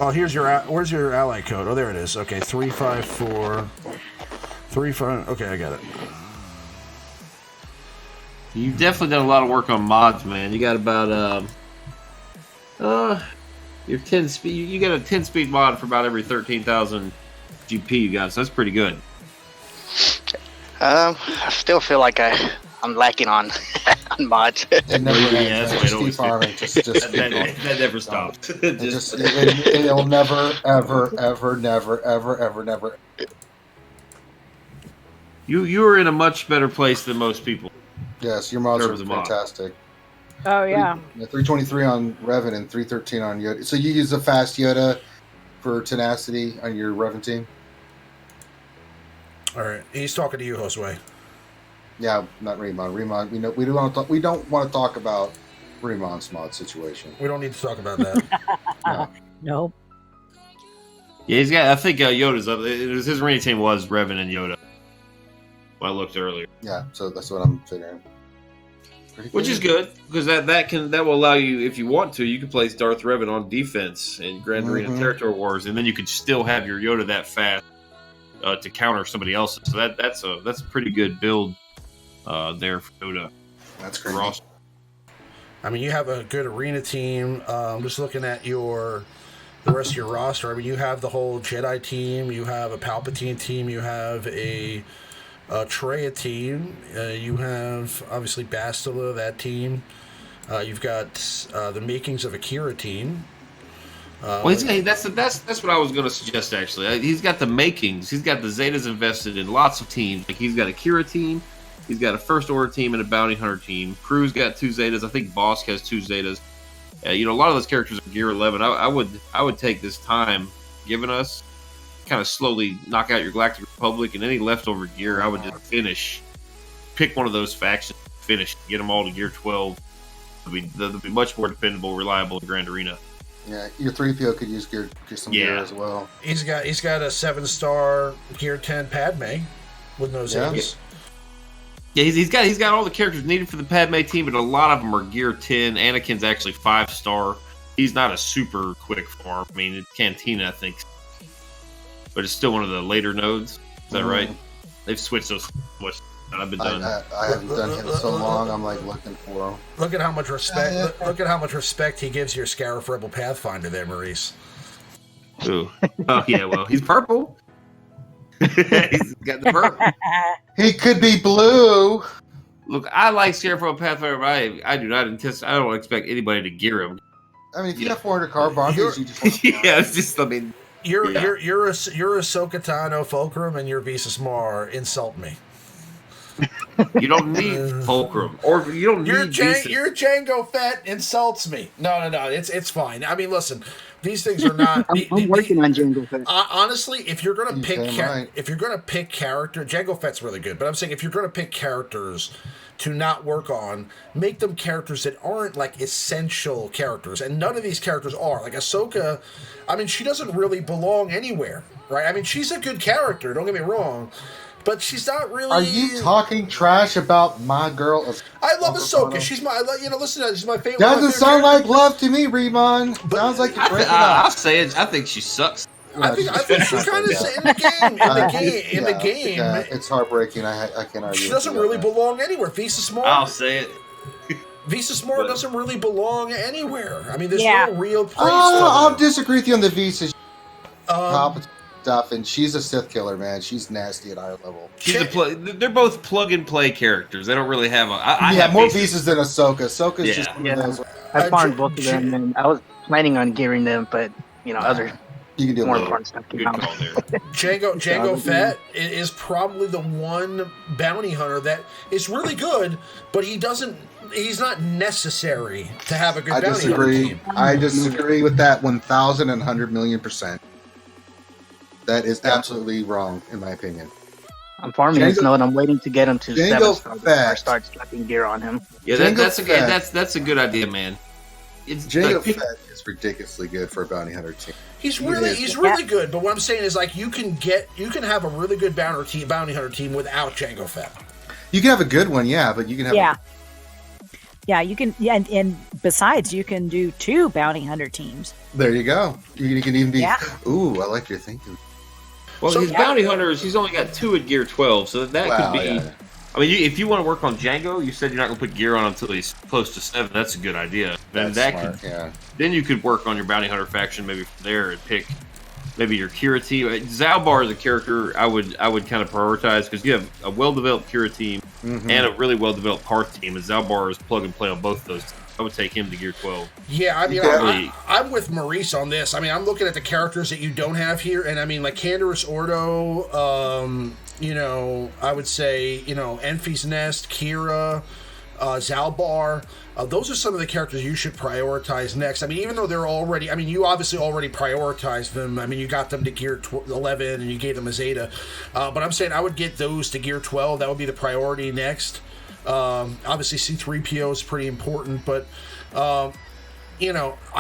Oh, where's your ally code? Oh, there it is. Okay, 35435. Okay, I got it. You've definitely done a lot of work on mods, man. You got about your 10 speed. You got a 10 speed mod for about every 13,000 GP you got. So that's pretty good. I still feel like I'm lacking on mods. It never Yeah, ends. that's Just right, keep farming. Just keep going. that never stops. It'll never, ever, never. You are in a much better place than most people. Yes, your mods are Terms of mod. fantastic. Oh yeah. 323 on Revan and 313 on Yoda. So you use the fast Yoda for tenacity on your Revan team? All right, he's talking to you, Josue. Yeah, not Remon. Remon, we don't want to talk about Remon's mod situation. We don't need to talk about that. No. Nope. Yeah, he's got. I think Yoda's up. His arena team was Revan and Yoda. When I looked earlier. Yeah, so that's what I'm figuring. Which is good because that will allow you, if you want to, you can place Darth Revan on defense in Grand Arena Territory Wars, and then you could still have your Yoda that fast to counter somebody else's. So that's a pretty good build there for Yoda. That's great. Ross. I mean, you have a good arena team. Just looking at the rest of your roster. I mean, you have the whole Jedi team. You have a Palpatine team. You have a Traya team. You have obviously Bastila, that team. You've got the makings of a Kira team. Well, that's what I was going to suggest. Actually, he's got the makings. He's got the Zetas invested in lots of teams. Like he's got a Kira team. He's got a First Order team and a Bounty Hunter team. Crew's got 2 Zetas. I think Bosk has 2 Zetas. A lot of those characters are Gear 11. I would take this time given us, kind of slowly knock out your Galactic Republic and any leftover gear. I would just pick one of those factions, finish, get them all to Gear 12. They'll be much more dependable, reliable in Grand Arena. Yeah, your 3PO could use some gear as well. He's got a 7-star Gear 10 Padme with no Zetas. Yeah, he's got all the characters needed for the Padme team, but a lot of them are Gear 10. Anakin's actually 5-star. He's not a super quick farm. I mean, it's Cantina, I think, but it's still one of the later nodes. Is that right? They've switched those much. I've been done. I haven't done him so long. I'm like looking for him. Look at how much respect. Look at how much respect he gives your Scarif Rebel Pathfinder there, Maurice. Ooh. Oh yeah, well he's purple. He's got the purple. He could be blue. Look, I like Scarif Rebel Pathfinder, but I do not anticipate. I don't expect anybody to gear him. I mean, if you have 400 car bombs, you just want to yeah, it's just. I mean, you're Ahsoka Tano Fulcrum and you're Visas Mar. Insult me. You don't need Fulcrum, or you don't need. Your Jango Fett insults me. No, it's fine. I mean, listen, these things are not. I'm working on Jango Fett. Honestly, if you're gonna pick, right. if you're gonna pick character, Jango Fett's really good. But I'm saying if you're gonna pick characters to not work on, make them characters that aren't like essential characters, and none of these characters are. Like Ahsoka, I mean, she doesn't really belong anywhere, right? I mean, she's a good character. Don't get me wrong. But she's not really. Are you talking trash about my girl? I love Ahsoka. She's my, listen, she's my favorite. Doesn't sound like love to me, Remon. Sounds like you're breaking up. I'll say it. I think she sucks. I think she's kind of in the game. Yeah, it's heartbreaking. I can't argue. She doesn't really belong anywhere. Visas Mar. I'll say it. Visas Mar doesn't really belong anywhere. I mean, there's no real place. I'll disagree with you on the Visas stuff, and she's a Sith killer, man. She's nasty at higher level. They're both plug and play characters. They don't really have I have more Visas than Ahsoka. Ahsoka's just one of those. I farmed both of them, and I was planning on gearing them, but other you can do more important stuff came out. Jango Fett is probably the one bounty hunter that is really good, but he doesn't he's not necessary to have a good I bounty hunter disagree. team. I disagree with that 1,000 and 100,000,000%. That is absolutely wrong, in my opinion. I'm farming his node. I'm waiting to get him to Jango 7 stars before I start slapping gear on him. Yeah, Jango that's a good idea, man. It's Jango like, Fett is ridiculously good for a bounty hunter team. He's really good. But what I'm saying is, like, you can have a really good bounty hunter team without Jango Fett. You can have a good one, yeah, but you can have Yeah, you can. Yeah, and besides, you can do 2 bounty hunter teams. There you go. You can even be. Yeah. Ooh, I like your thinking. well, So- his bounty hunters, he's only got 2 at gear 12, so that Wow, could be. yeah. I mean, if you want to work on Django, you said you're not going to put gear on until he's close to 7. That's a good idea. Then That's smart, yeah. Then you could work on your bounty hunter faction maybe from there and pick maybe your Kira team. Zalbar is a character I would kind of prioritize because you have a well-developed Kira team and a really well-developed Parth team, and Zalbar is plug and play on both those. I would take him to gear 12. Yeah, I mean, Yeah. I'm with Maurice on this. I mean, I'm looking at the characters that you don't have here, and I mean, like Canderous Ordo, I would say, Enfy's Nest, Kira, Zalbar. Those are some of the characters you should prioritize next. I mean, even though they're already, I mean, you obviously already prioritized them. I mean, you got them to gear 11 and you gave them a Zeta. But I'm saying I would get those to gear 12. That would be the priority next. Obviously, C-3PO is pretty important, but, I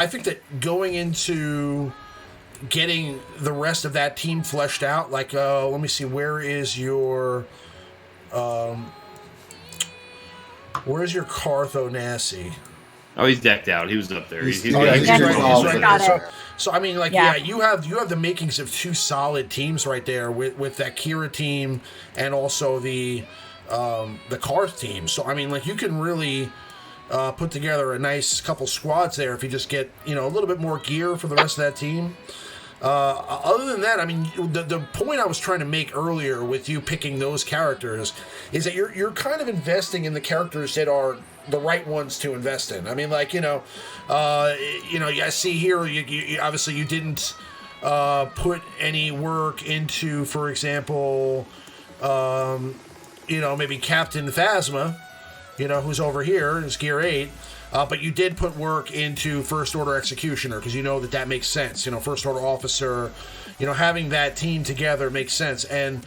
think that going into getting the rest of that team fleshed out, like, let me see, where's your Cartho Nassi? Oh, he's decked out. He was up there. He's He's good. right there. it. So I mean, like, yeah, you have the makings of 2 solid teams right there with that Kira team and also the Karth team. So I mean, like, you can really put together a nice couple squads there if you just get a little bit more gear for the rest of that team. Other than that, I mean, the point I was trying to make earlier with you picking those characters is that you're kind of investing in the characters that are the right ones to invest in. I mean, like, I see here, you obviously you didn't put any work into, for example, maybe Captain Phasma, who's over here, is gear 8. But you did put work into First Order Executioner because you know that makes sense. First Order Officer, having that team together makes sense. And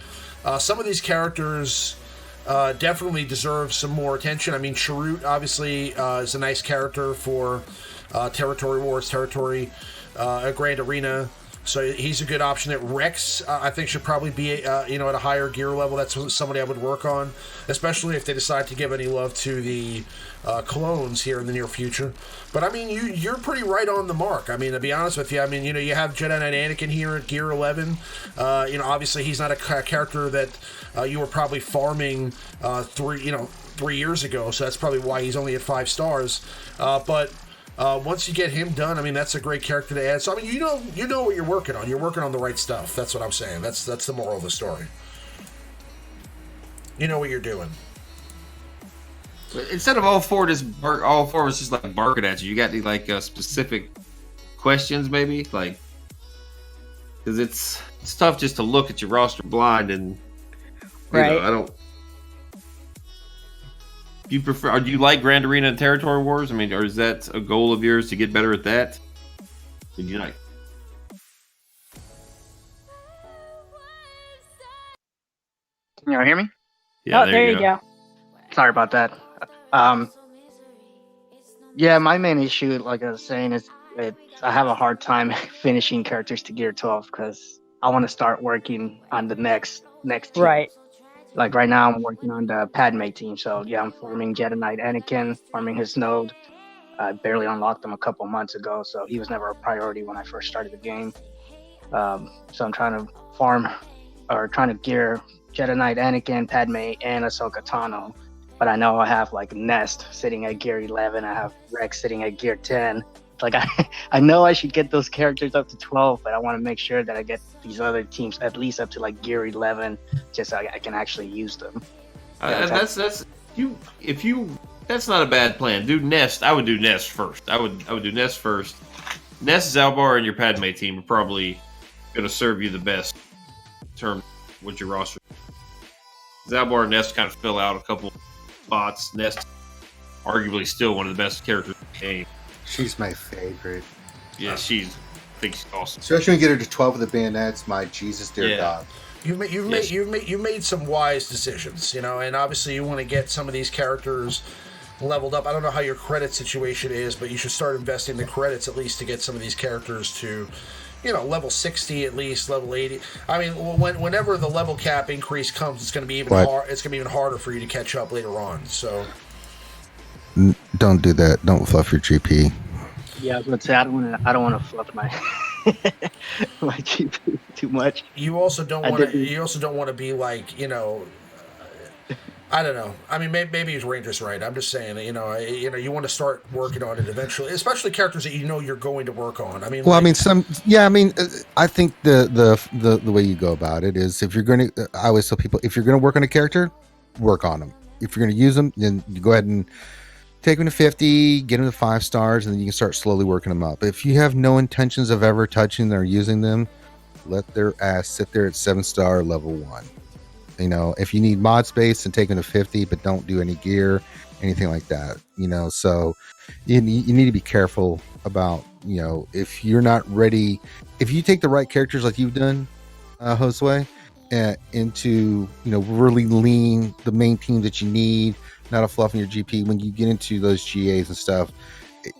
some of these characters definitely deserve some more attention. I mean, Chirrut obviously is a nice character for Territory Wars, Territory Grand Arena. So he's a good option. That Rex, I think, should probably be, at a higher gear level. That's somebody I would work on, especially if they decide to give any love to the clones here in the near future. But I mean, you're pretty right on the mark. I mean, to be honest with you, I mean, you have Jedi Knight Anakin here at gear 11. Obviously he's not a character that you were probably farming 3 years ago. So that's probably why he's only at 5 stars. But once you get him done, I mean, that's a great character to add. So I mean, you know what you're working on. You're working on the right stuff. That's what I'm saying. That's the moral of the story. You know what you're doing. Instead of all four of us just like barking at you, you got any like specific questions maybe, like, because it's tough just to look at your roster blind and I don't. Do you prefer? Or do you like Grand Arena and Territory Wars? I mean, or is that a goal of yours to get better at that? Did you like? Can y'all hear me? Yeah, there you go. Sorry about that. Yeah, my main issue, like I was saying, is I have a hard time finishing characters to gear 12 because I want to start working on the next team. Right. Like right now, I'm working on the Padme team. So yeah, I'm farming Jedi Knight Anakin, farming his node. I barely unlocked him a couple months ago, so he was never a priority when I first started the game. So I'm trying to gear Jedi Knight Anakin, Padme, and Ahsoka Tano. But I know I have like Nest sitting at gear 11. I have Rex sitting at gear 10. Like I know I should get those characters up to 12, but I want to make sure that I get these other teams at least up to like gear 11, just so I can actually use them. That's not a bad plan. Do Nest. I would do Nest first. I would do Nest first. Nest, Zalbar, and your Padme team are probably going to serve you the best in terms with your roster. Zalbar and Nest kind of fill out a couple spots. Nest arguably still one of the best characters in the game. She's my favorite. Yeah, I think she's awesome. Especially when you get her to 12 with the bayonets. My Jesus, dear God. You've made some wise decisions, and obviously you want to get some of these characters leveled up. I don't know how your credit situation is, but you should start investing the credits at least to get some of these characters to, level 60 at least, level 80. I mean, whenever the level cap increase comes, it's going to be even hard. It's going to be even harder for you to catch up later on. So, don't do that. Don't fluff your GP. Yeah, I was gonna say I don't want to fluff my my GP too much. You also don't want to. You also don't want to be like, I don't know. I mean, maybe Ranger's right. I'm just saying that, you want to start working on it eventually, especially characters that you're going to work on. I mean, I think the way you go about it is if you're going to, I always tell people, if you're going to work on a character, work on them. If you're going to use them, then you go ahead and take them to 50, get them to 5 stars, and then you can start slowly working them up. If you have no intentions of ever touching or using them, let their ass sit there at 7-star level 1. If you need mod space, and take them to 50, but don't do any gear, anything like that. So you need to be careful about, if you're not ready, if you take the right characters like you've done, Josue, into, really lean the main team that you need, not a fluff in your GP. When you get into those GAs and stuff,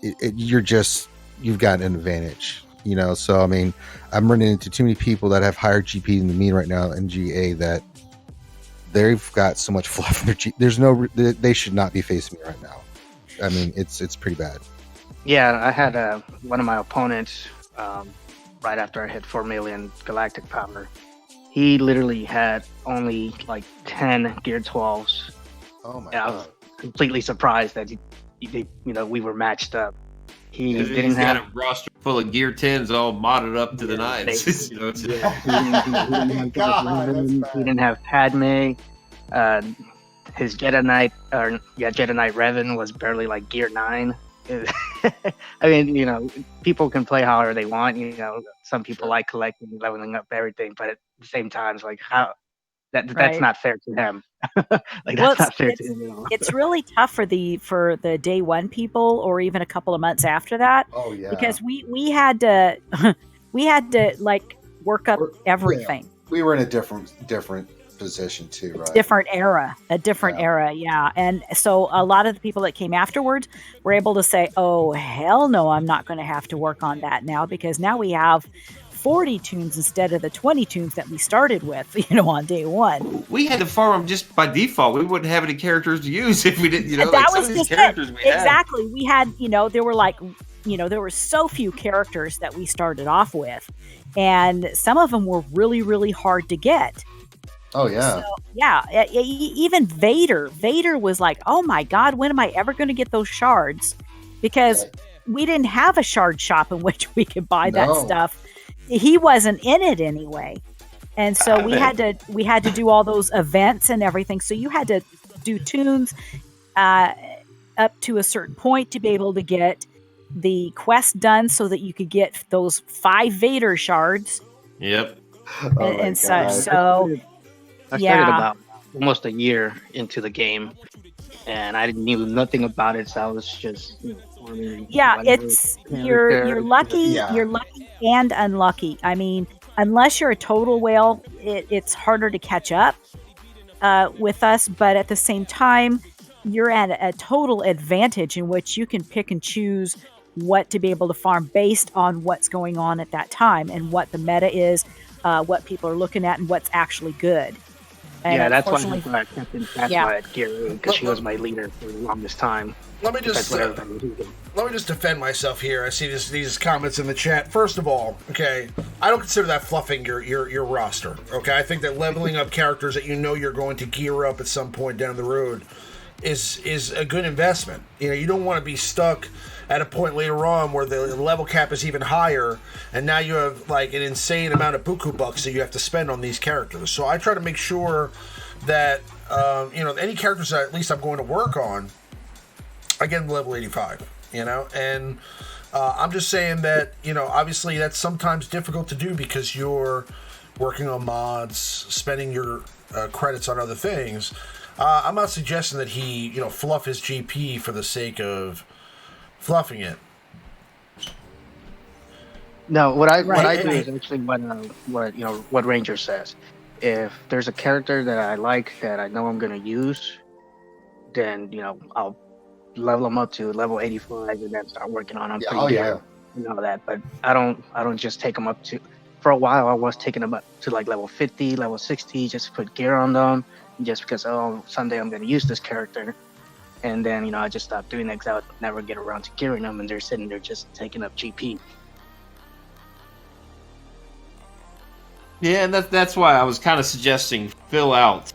you've got an advantage. So I mean, I'm running into too many people that have higher GP than me right now in GA that they've got so much fluff in their GP. They should not be facing me right now. I mean, it's pretty bad. Yeah, I had one of my opponents right after I hit 4 million galactic power. He literally had only like 10 gear 12s. Oh my God! I was completely surprised that we were matched up. He didn't have a roster full of gear 10s all modded up to the nines. He didn't have Padme. His Jedi Knight Revan was barely like gear 9. I mean, people can play however they want. Some people like collecting, leveling up everything, but at the same time, it's like how that's not fair to them. That's not fair to them at all. It's really tough for the day one people, or even a couple of months after that. Oh yeah, because we had to like work up everything. We were in a different position too, right? A different era, yeah. And so a lot of the people that came afterwards were able to say, "Oh hell no, I'm not going to have to work on that now, because now we have 40 tunes instead of the 20 tunes that we started with, on day one." We had to farm them just by default. We wouldn't have any characters to use if we didn't, that was just characters it. Exactly. We had, there were like, there were so few characters that we started off with, and some of them were really, really hard to get. Oh yeah. So, yeah. Even Vader was like, oh my God, when am I ever going to get those shards? Because we didn't have a shard shop in which we could buy that stuff. He wasn't in it anyway. And so we had to do all those events and everything. So you had to do tunes up to a certain point to be able to get the quest done so that you could get those 5 Vader shards. Yep. And such. So I started about almost a year into the game, and I knew nothing about it, so I was just it's you're lucky. Yeah. You're lucky and unlucky. I mean, unless you're a total whale, it's harder to catch up with us. But at the same time, you're at a total advantage in which you can pick and choose what to be able to farm based on what's going on at that time and what the meta is, what people are looking at, and what's actually good. And that's why I kept in Gear 8, because she was my leader for the longest time. Let me just defend myself here. I see these comments in the chat. First of all, okay, I don't consider that fluffing your roster. Okay, I think that leveling up characters that you're going to gear up at some point down the road is a good investment. You don't want to be stuck at a point later on where the level cap is even higher, and now you have like an insane amount of buku bucks that you have to spend on these characters. So I try to make sure that any characters that at least I'm going to work on, I get them to level 85. And I'm just saying that obviously that's sometimes difficult to do because you're working on mods, spending your credits on other things. I'm not suggesting that he, fluff his GP for the sake of fluffing it. No, what I do is actually what Ranger says. If there's a character that I like that I know I'm gonna use, then I'll level them up to level 85 and then start working on them. And all that. But I don't just take them up to. For a while, I was taking them up to like level 50, level 60, just to put gear on them, just because someday I'm gonna use this character. And then I just stopped doing that because I would never get around to gearing them, and they're sitting there just taking up GP. Yeah, and that's why I was kind of suggesting fill out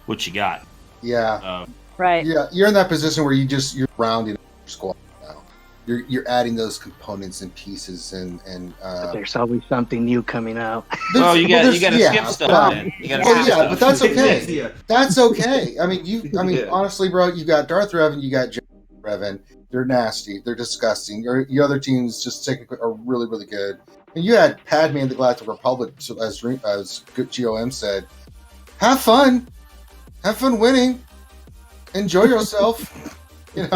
what you got. Yeah. Right. Yeah, you're in that position where you're rounding up your squad now. You're adding those components and pieces and But there's always something new coming out. Well, you got to skip stuff. Man. You got to skip stuff. But that's okay. That's okay. I mean, honestly, bro, you got Darth Revan, you got Revan. They're nasty. They're disgusting. Your other teams just technically are really, really good. And you had Padme in the Galactic Republic, so as GOM said, have fun winning, enjoy yourself, and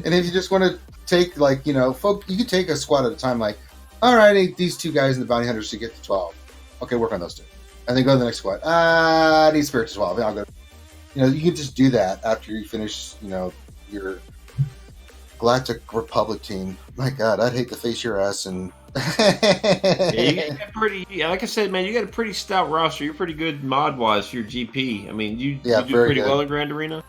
if you just want to take you can take a squad at a time. Like, all right, I need these 2 guys in the bounty hunters to get to 12. Okay, work on those 2, and then go to the next squad. I need spirits to 12. I'll go. You can just do that after you finish. Your Galactic Republic team. My God, I'd hate to face your ass and. You got like I said, man, you got a pretty stout roster. You're pretty good mod wise for your GP. I mean, you do pretty well in Grand Arena.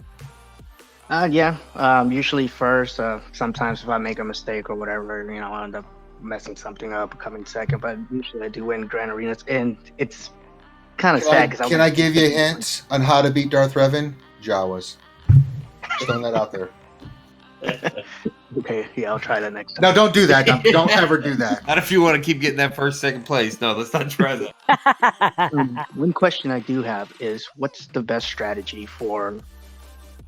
Usually first. Sometimes if I make a mistake or whatever, I end up messing something up, coming second. But usually I do win Grand Arenas, and it's kind of sad. Can I give you a hint on how to beat Darth Revan? Jawas. Just throwing that out there. Okay, yeah, I'll try that next time. No, don't do that. Don't ever do that. Not if you want to keep getting that first, second place. No, let's not try that. One question I do have is, what's the best strategy for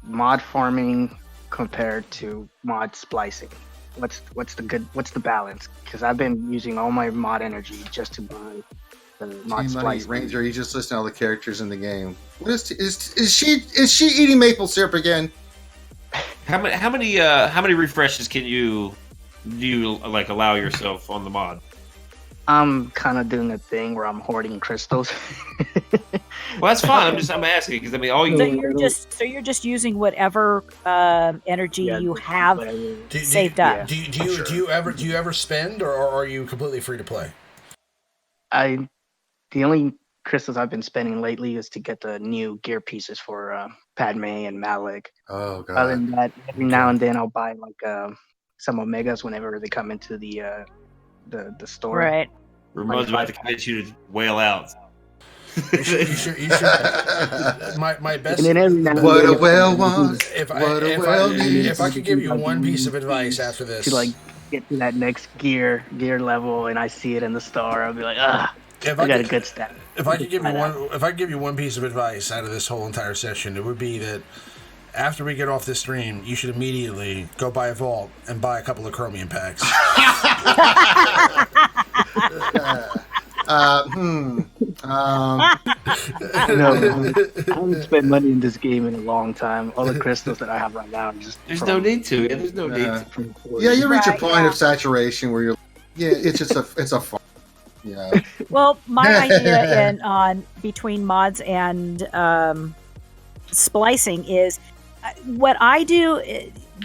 mod farming compared to mod splicing? What's the balance? Because I've been using all my mod energy just to buy the mod splicing. Ranger, you just listen to all the characters in the game. What is she eating maple syrup again? How many refreshes do you like allow yourself on the mod? I'm kind of doing a thing where I'm hoarding crystals. Well, that's fine. I'm asking because So you're just using whatever energy you have saved up. Do you ever spend, or are you completely free to play? The only crystals I've been spending lately is to get the new gear pieces for Padme and Malik. Oh god. Other than that, every now and then I'll buy like some Omegas whenever they come into the store. Right. Ramon's about to convince you to wail out. You should. My best. What a whale wants. If I could give you one piece of advice after this, to like get to that next gear level, and I see it in the store, I'll be like, I got a good stat. If I could give you one piece of advice out of this whole entire session, it would be that after we get off this stream, you should immediately go buy a vault and buy a couple of chromium packs. No, I haven't spent money in this game in a long time. All the crystals that I have right now are just. There's no need to. There's no need to. Yeah, you reach a point of saturation where you're. Yeah, it's just a fun. Yeah. Well, my idea on between mods and splicing is what I do.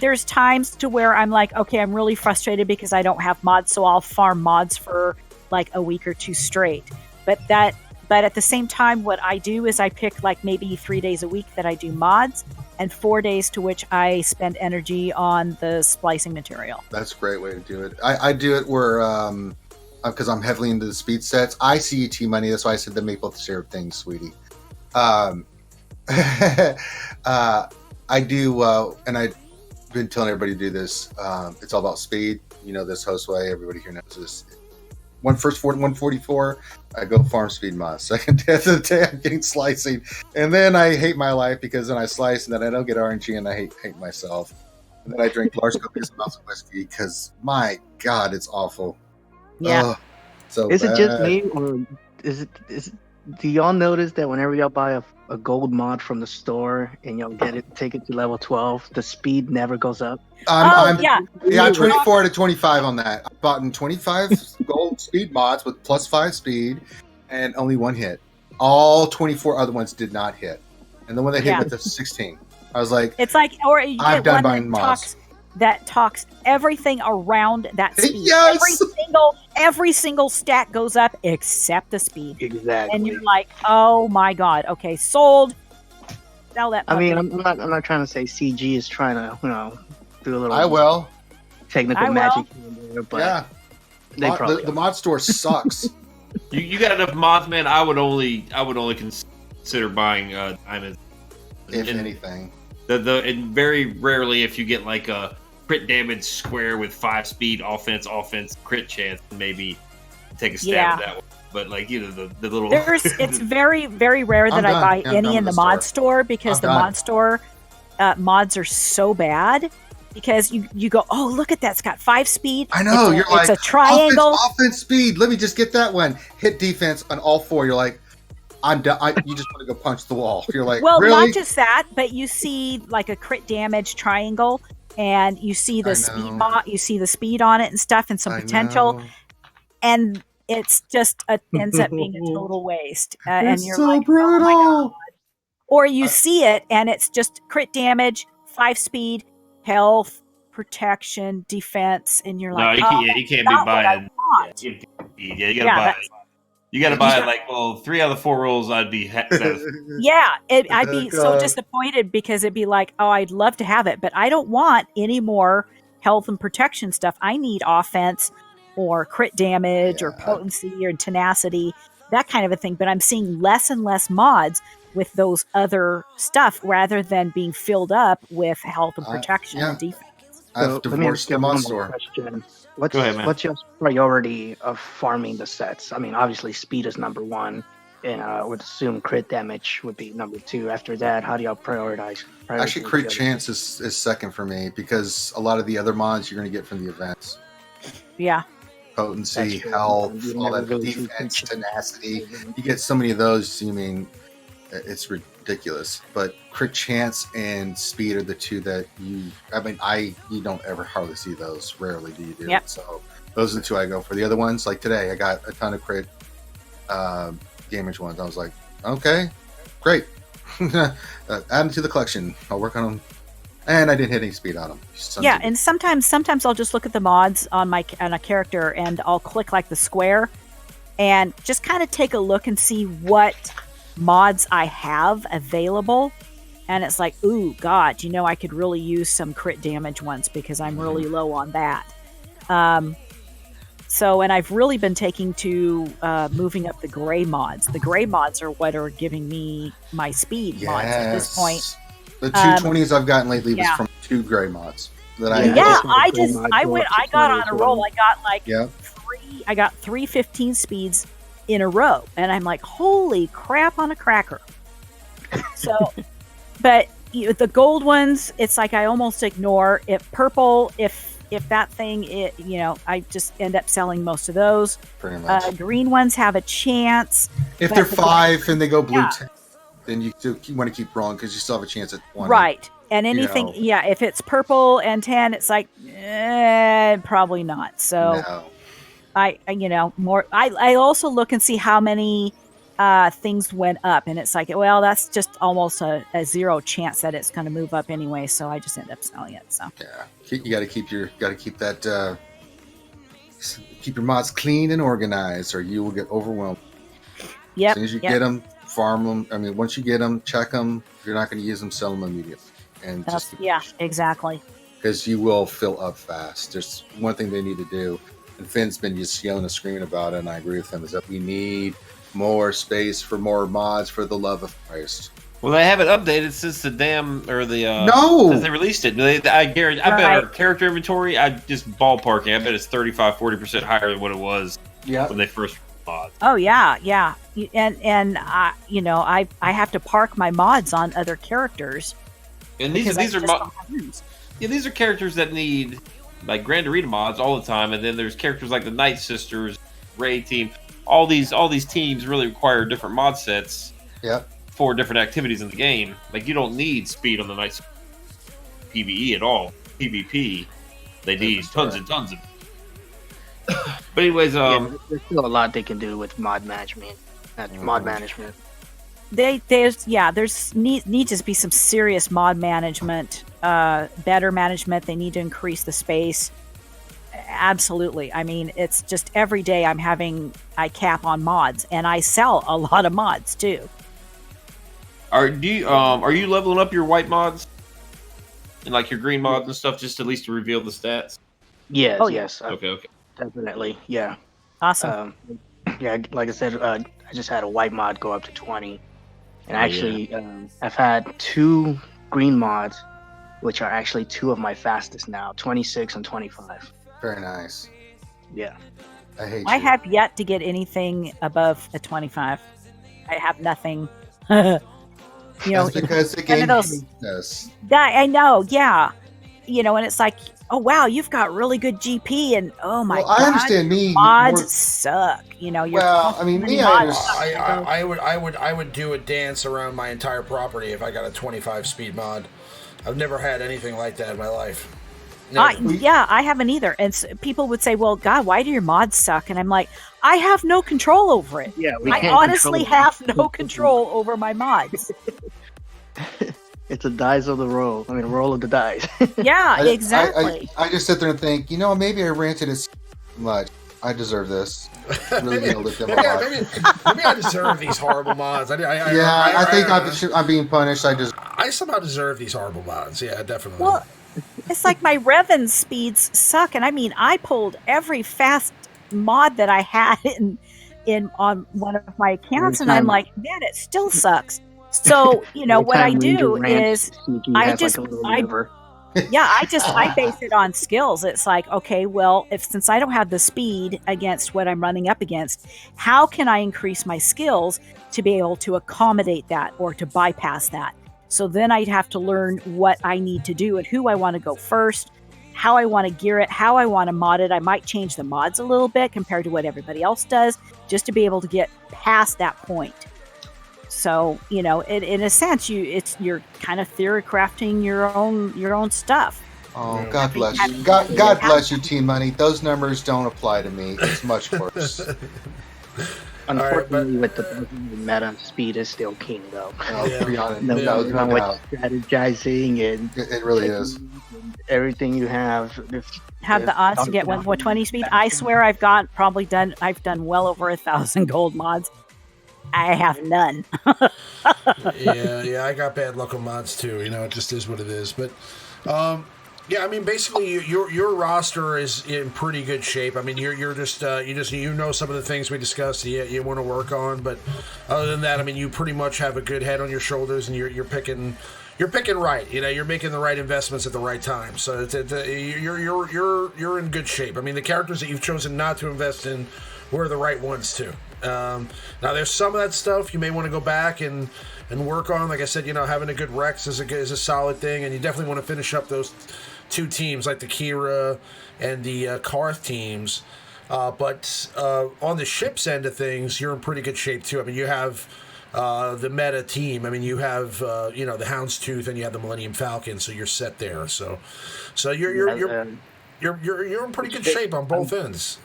There's times to where I'm like, okay, I'm really frustrated because I don't have mods, so I'll farm mods for like a week or two straight. But at the same time, what I do is I pick like maybe 3 days a week that I do mods, and 4 days to which I spend energy on the splicing material. That's a great way to do it. I do it where because I'm heavily into the speed sets. I see TMoney. That's why I said the maple syrup thing, sweetie. I do, and I've been telling everybody to do this. It's all about speed. You know this, Josue. Everybody here knows this. 144, I go farm speed mods. Second day of the day, I'm getting slicing. And then I hate my life because then I slice and then I don't get RNG and I hate myself. And then I drink large copious amounts of whiskey because, my God, it's awful. Yeah. So is bad. it just me, or is Do y'all notice that whenever y'all buy a gold mod from the store and y'all take it to level 12, the speed never goes up? I'm 24 out of 25 on that. I bought in 25 gold speed mods with +5 speed and only one hit. All 24 other ones did not hit. And the one that hit with the 16. I was like, it's like, or you I'm get done one buying mods. that talks everything around that speed. Yes! Every single stat goes up except the speed. Exactly. And you're like, oh my god, okay, sold. Sell that puppy. I mean, I'm not trying to say CG is trying to, do a little technical I will. magic in there, but Yeah. they probably the mod store sucks. You got enough mods, man. I would only consider buying diamonds. If anything. And very rarely if you get like a crit damage square with 5 speed offense crit chance, maybe take a stab at that one. But like the little it's very, very rare that I buy any in the mod store because the mod store mods are so bad because you go, oh, look at that, it's got 5 speed. I know, you're like, it's a triangle. Offense speed. Let me just get that one. Hit defense on all 4. You're like, I'm done. You just want to go punch the wall. You're like, well, really? not just that, but you see like a crit damage triangle, and you see the speed on it and stuff, and some potential, and it's just ends up being a total waste. And you're so like, brutal. oh my God. Or you see it, and it's just crit damage, 5 speed, health, protection, defense, and you're like, you can't be buying. Yeah, you gotta buy it. You got to buy like 3 out of the 4 rolls. I'd be satisfied. Yeah, I'd be so disappointed because it'd be like, oh, I'd love to have it, but I don't want any more health and protection stuff. I need offense or crit damage or potency or tenacity, that kind of a thing. But I'm seeing less and less mods with those other stuff rather than being filled up with health and protection and defense. I've divorced the mod store. What's your priority of farming the sets? I mean, obviously speed is number 1, and I would assume crit damage would be number 2. After that, how do y'all prioritize? Actually, crit chance is second for me because a lot of the other mods you're going to get from the events. Yeah. Potency, health, all that defense, tenacity. You get so many of those, it's ridiculous. But crit chance and speed are the 2 that you don't ever hardly see those. Rarely do you do. Yep. So those are the 2 I go for. The other ones, like today, I got a ton of crit damage ones. I was like, okay, great. Add them to the collection. I'll work on them. And I didn't hit any speed on them. And sometimes I'll just look at the mods on a character and I'll click like the square and just kind of take a look and see what mods I have available. And it's like, ooh, God, I could really use some crit damage ones because I'm really low on that. And I've really been taking to moving up the gray mods. The gray mods are what are giving me my speed mods at this point. The 220s I've gotten lately was from 2 gray mods. I got on a roll. I got like 3 15 speeds in a row, and I'm like, holy crap on a cracker. So, but the gold ones, it's like I almost ignore it. Purple, if that thing, I just end up selling most of those. Pretty much. Green ones have a chance. If they're 5 and they go blue 10, then you want to keep rolling because you still have a chance at 1. Right. And anything, if it's purple and 10, it's like, probably not. So no. I also look and see how many things went up, and it's like, well, that's just almost a 0 chance that it's going to move up anyway. So I just end up selling it. So you got to keep that keep your mods clean and organized, or you will get overwhelmed. Yep. As soon as you get them, farm them. I mean, once you get them, check them. If you're not going to use them, sell them immediately. And exactly. Because you will fill up fast. There's one thing they need to do, and Finn's been just yelling and screaming about it, and I agree with him, is that we need more space for more mods for the love of Christ. Well, they haven't updated since since they released it. I guarantee. I bet our character inventory, I just ballparking, I bet it's 35-40% higher than what it was when they first modded. Oh yeah. And I have to park my mods on other characters. And these are characters that need like Grand Arena mods all the time, and then there's characters like the Night Sisters, Ray Team. all these teams really require different mod sets Yep. for different activities in the game. Like you don't need speed on the night PvE at all. PvP, they need tons and tons of. But anyways, there's still a lot they can do with mod management. Mod management. There's need to be some serious mod management, better management. They need to increase the space. Absolutely. I mean, it's just every day I cap on mods, and I sell a lot of mods too. are you leveling up your white mods and like your green mods and stuff just at least to reveal the stats? Yes, Oh, yeah. yes. Okay. Definitely. Yeah. Awesome. Yeah, like I said, I just had a white mod go up to 20. And Oh, actually, I've had 2 green mods, which are actually 2 of my fastest now, 26 and 25. Very nice. Yeah. I hate I you. have yet to get anything above a 25. I have nothing. That's because the one game of those- hates us. I know, yeah. And it's like, oh wow, you've got really good GP, and oh my Well, god, I understand me. mods more- suck. You're Well, I mean, me, I mods understand. suck. I would do a dance around my entire property if I got a 25 speed mod. I've never had anything like that in my life. Never. I haven't either. And people would say, well, God, why do your mods suck? And I'm like, I have no control over it. Yeah, I honestly have no control over my mods. It's a dice of the roll. I mean, roll of the dice. Yeah, exactly. I just sit there and think, maybe I ranted it so much. I deserve this. Really gonna lift them up. Maybe I deserve these horrible mods. I think I'm being punished. I somehow deserve these horrible mods. Yeah, definitely. Well, it's like my Revan speeds suck, and I mean, I pulled every fast mod that I had in on one of my accounts, and I'm like, man, it still sucks. So what I do is I base it on skills. It's like, okay, well, since I don't have the speed against what I'm running up against, how can I increase my skills to be able to accommodate that or to bypass that? So then I'd have to learn what I need to do and who I want to go first, how I want to gear it, how I want to mod it. I might change the mods a little bit compared to what everybody else does, just to be able to get past that point. So, in a sense, you're kind of theory crafting your own stuff. Oh, God bless you. God bless you, TMoney. Those numbers don't apply to me. It's much worse. Unfortunately, with the meta, speed is still king, though. To be honest, With strategizing and it really is. everything you have. Have the odds to get 120 speed. I swear I've done well over 1,000 gold mods. I have none. yeah, I got bad luck on mods too. It just is what it is. But yeah, I mean, basically, your roster is in pretty good shape. I mean, you're just some of the things we discussed. You want to work on, but other than that, I mean, you pretty much have a good head on your shoulders, and you're picking right. You're making the right investments at the right time. So you're in good shape. I mean, the characters that you've chosen not to invest in were the right ones too. Now there's some of that stuff you may want to go back and work on. Like I said, having a good Rex is a solid thing, and you definitely want to finish up those 2 teams like the Kira and the Karth teams. But on the ship's end of things, you're in pretty good shape too. I mean, you have the meta team. I mean, you have the Houndstooth and you have the Millennium Falcon, so you're set there. So you're in pretty good shape on both ends.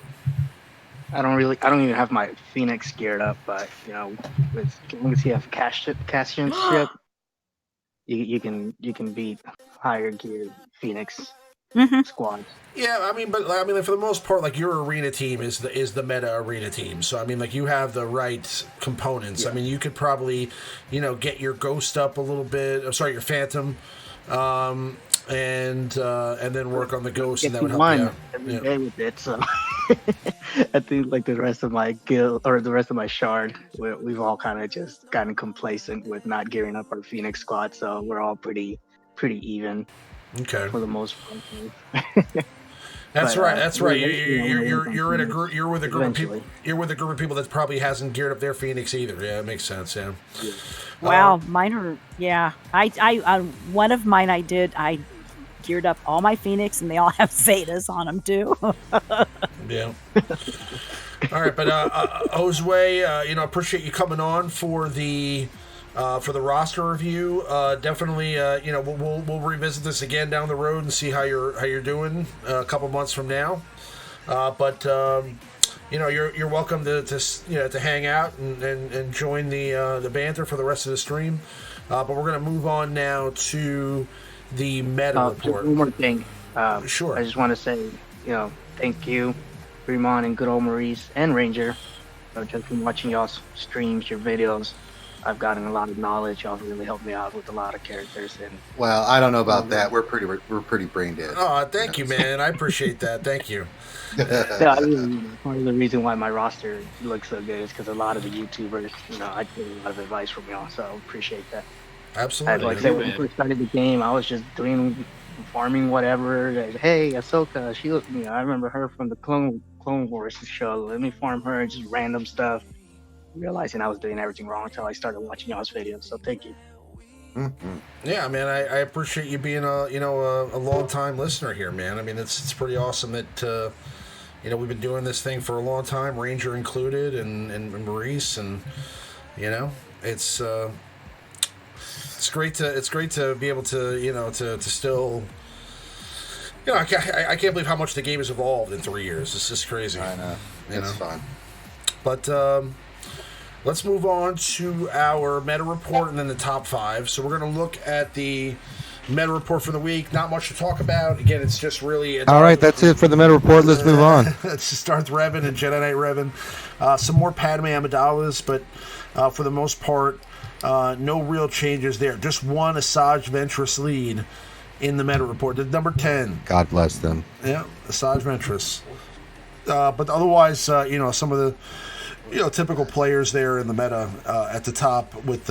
I don't even have my Phoenix geared up, but as long as you have Cassian ship, you can beat higher geared Phoenix squads. Yeah, I mean, for the most part, like your arena team is the meta arena team. So I mean, like you have the right components. Yeah. I mean, you could probably, get your Ghost up a little bit. I'm sorry, your Phantom, and then work on the Ghost, and that would help you out. Every day with it, so I think like the rest of my guild or the rest of my shard, we've all kind of just gotten complacent with not gearing up our Phoenix squad, so we're all pretty even. Okay. For the most part. That's right. That's right. You're in a group. You're with a group of people. You're with a group of people that probably hasn't geared up their Phoenix either. Yeah, it makes sense. Yeah. Wow, mine are. Yeah, I one of mine I geared up all my Phoenix, and they all have Zetas on them too. Yeah. All right, but Josue, appreciate you coming on for the roster review. Definitely, we'll revisit this again down the road and see how you're doing a couple months from now. But you're welcome to hang out and join the banter for the rest of the stream. But we're gonna move on now to the meta report. One more thing. Sure. I just want to say, thank you, Fremont and good old Maurice and Ranger. Just from watching y'all's streams, your videos, I've gotten a lot of knowledge. Y'all really helped me out with a lot of characters. And Well, I don't know about that. We're pretty brain dead. Oh, thank you, man. I appreciate that. Thank you. yeah, part of the reason why my roster looks so good is because a lot of the YouTubers, I get a lot of advice from y'all, so I appreciate that. Absolutely. Like I said, when I first started the game, I was just farming whatever. Like, hey, Ahsoka, she looked me. I remember her from the Clone Wars show. Let me farm her and just random stuff. Realizing I was doing everything wrong until I started watching y'all's videos. So thank you. Mm-hmm. Yeah, man, I appreciate you being a long time listener here, man. I mean, it's pretty awesome that we've been doing this thing for a long time, Ranger included, and Maurice, and it's great to be able to to still. I can't believe how much the game has evolved in 3 years. It's just crazy. I know. It's fun. But let's move on to our meta report and then the top 5. So we're going to look at the meta report for the week. Not much to talk about. Again, it's just really... All right, that's it for the meta report. Let's move on. It's just Darth Revan and Jedi Knight Revan. Some more Padme Amidala's, but for the most part, no real changes there. Just one Asajj Ventress lead in the meta report. The number 10. God bless them. Yeah, Asajj Ventress. But otherwise, some of the typical players there in the meta at the top with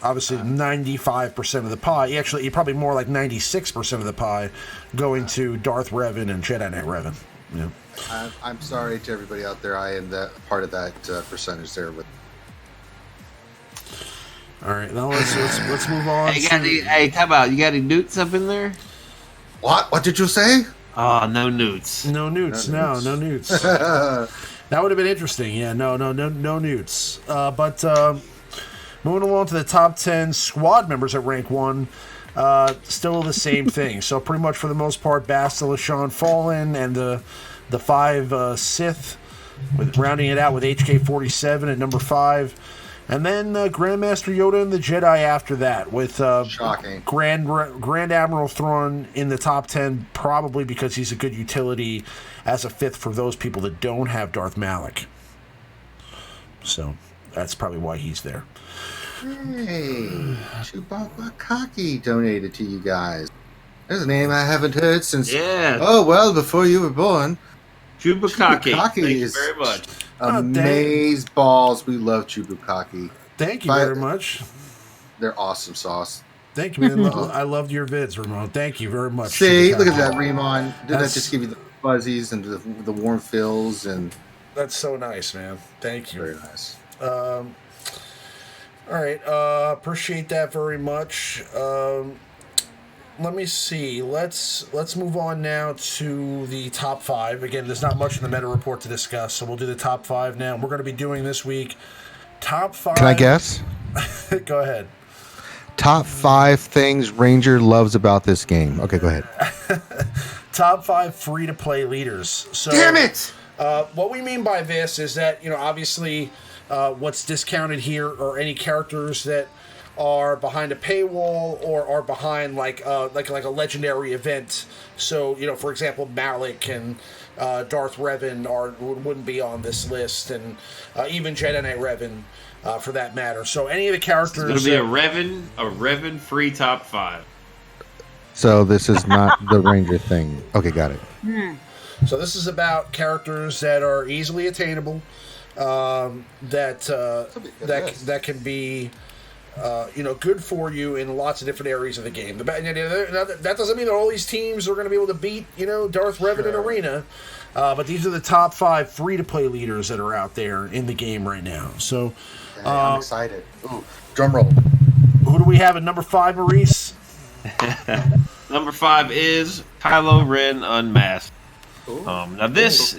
obviously 95% of the pie. Actually, probably more like 96% of the pie going to Darth Revan and Jedi Knight Revan. Yeah. I'm sorry to everybody out there. I am that part of that percentage there. With all right, now let's move on. Hey, how about you got any newts up in there? What did you say? Oh, no newts. No newts. No newts. That would have been interesting. Yeah, no newts. But moving along to the top 10 squad members at rank 1, still the same thing. So pretty much for the most part, Bastila Shan Fallen and the 5 Sith, with rounding it out with HK-47 at number 5. And then Grandmaster Yoda and the Jedi after that, with shocking Grand Admiral Thrawn in the top 10, probably because he's a good utility as a 5th for those people that don't have Darth Malak. So that's probably why he's there. Hey, Chewbacca Kaki donated to you guys. There's a name I haven't heard since. Yeah. Oh well, before you were born. Chewbacca. Thank you very much. Amaze balls. We love Chewbacca. Thank you very much. They're awesome sauce. Thank you, man. I loved your vids, Ramon. Thank you very much. See, look at that, Ramon. Did that just give you the fuzzies and the warm feels? And that's so nice, man. Thank you. Very nice. All right. Appreciate that very much. Let me see. Let's move on now to the top 5. Again, there's not much in the meta report to discuss, so we'll do the top 5 now. We're going to be doing this week top 5. Can I guess? Go ahead. Top 5 things Ranger loves about this game. Okay, go ahead. Top 5 free-to-play leaders. So, damn it! What we mean by this is that obviously, what's discounted here are any characters that are behind a paywall or are behind like a legendary event. So for example, Malak and Darth Revan wouldn't be on this list, and even Jedi Knight Revan for that matter. So any of the characters, it's going to be a Revan free top 5. So this is not the Ranger thing. Okay, got it. So this is about characters that are easily attainable, that can be good for you in lots of different areas of the game. That doesn't mean that all these teams are going to be able to beat, Darth Revan in Arena. But these are the top 5 free-to-play leaders that are out there in the game right now. So I'm excited. Ooh, drum roll. Who do we have at number 5, Maurice? Number 5 is Kylo Ren Unmasked. Cool.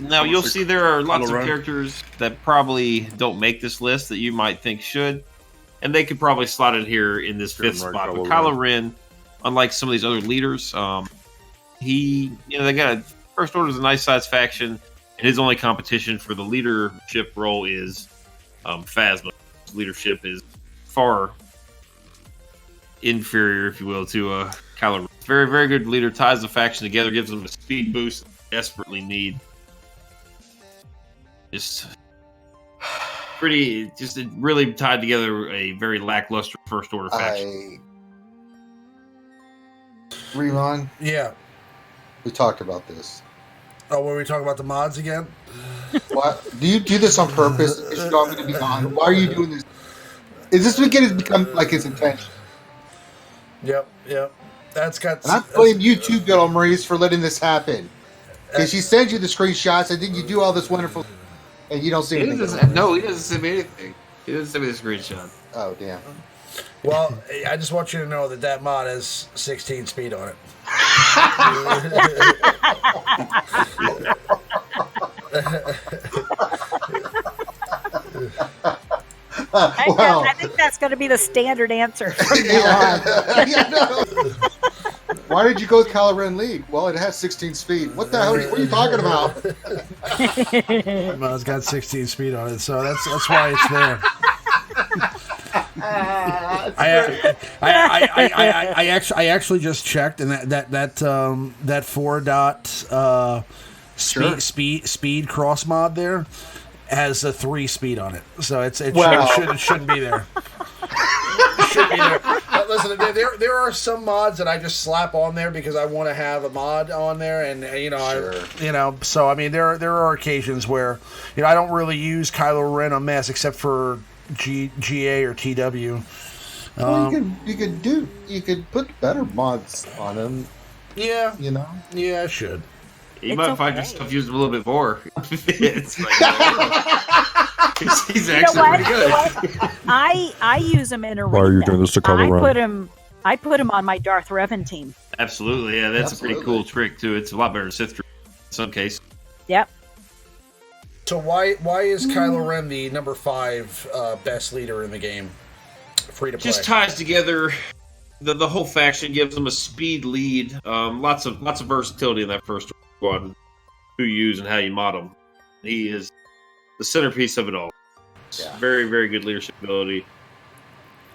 Now you'll see there are lots of characters that probably don't make this list that you might think should, and they could probably slot it here in this fifth spot. But Kylo Ren, unlike some of these other leaders, they got First Order is a nice sized faction, and his only competition for the leadership role is Phasma. His leadership is far inferior, if you will, to Kylo Ren. Very, very good leader, ties the faction together, gives them a speed boost they desperately need. Just really tied together a very lackluster First Order faction. Ron? Yeah. We talked about this. Oh, were we talking about the mods again? What? Do you do this on purpose? Is you want me to be gone? Why are you doing this? Is this weekend has become like his intention? Yep. That's got. And I blame you too, Bill Maurice, for letting this happen. Because she sends you the screenshots, and then you do all this wonderful, and you don't see anything. No, he doesn't send me anything. He doesn't send me the screenshot. Oh, damn. Well, I just want you to know that mod has 16 speed on it. I think that's going to be the standard answer from now on. Why did you go with Kylo Ren lead? Well, it has 16 speed. What the hell? What are you talking about? Well, it's got 16 speed on it, so that's why it's there. I actually just checked, and that 4 speed cross mod there has a 3 speed on it, so it shouldn't be there. It should be there. Listen, there are some mods that I just slap on there because I want to have a mod on there, and so I mean there are occasions where I don't really use Kylo Ren on mass except for GA or TW. Well, you could put better mods on him. Yeah, Yeah, I should. You might find yourself using a little bit more. It's like, he's actually pretty good. I use him in Arena. Why are you doing this to Kylo Ren? I put him on my Darth Revan team. Absolutely, yeah, that's a pretty cool trick too. It's a lot better than Sith in some cases. Yep. So why is Kylo Ren the number 5 best leader in the game? Free to play. Just ties together the whole faction, gives them a speed lead. Lots of versatility in that first one. Who you use and how you mod him. He is the centerpiece of it all. Yeah. Very, very good leadership ability.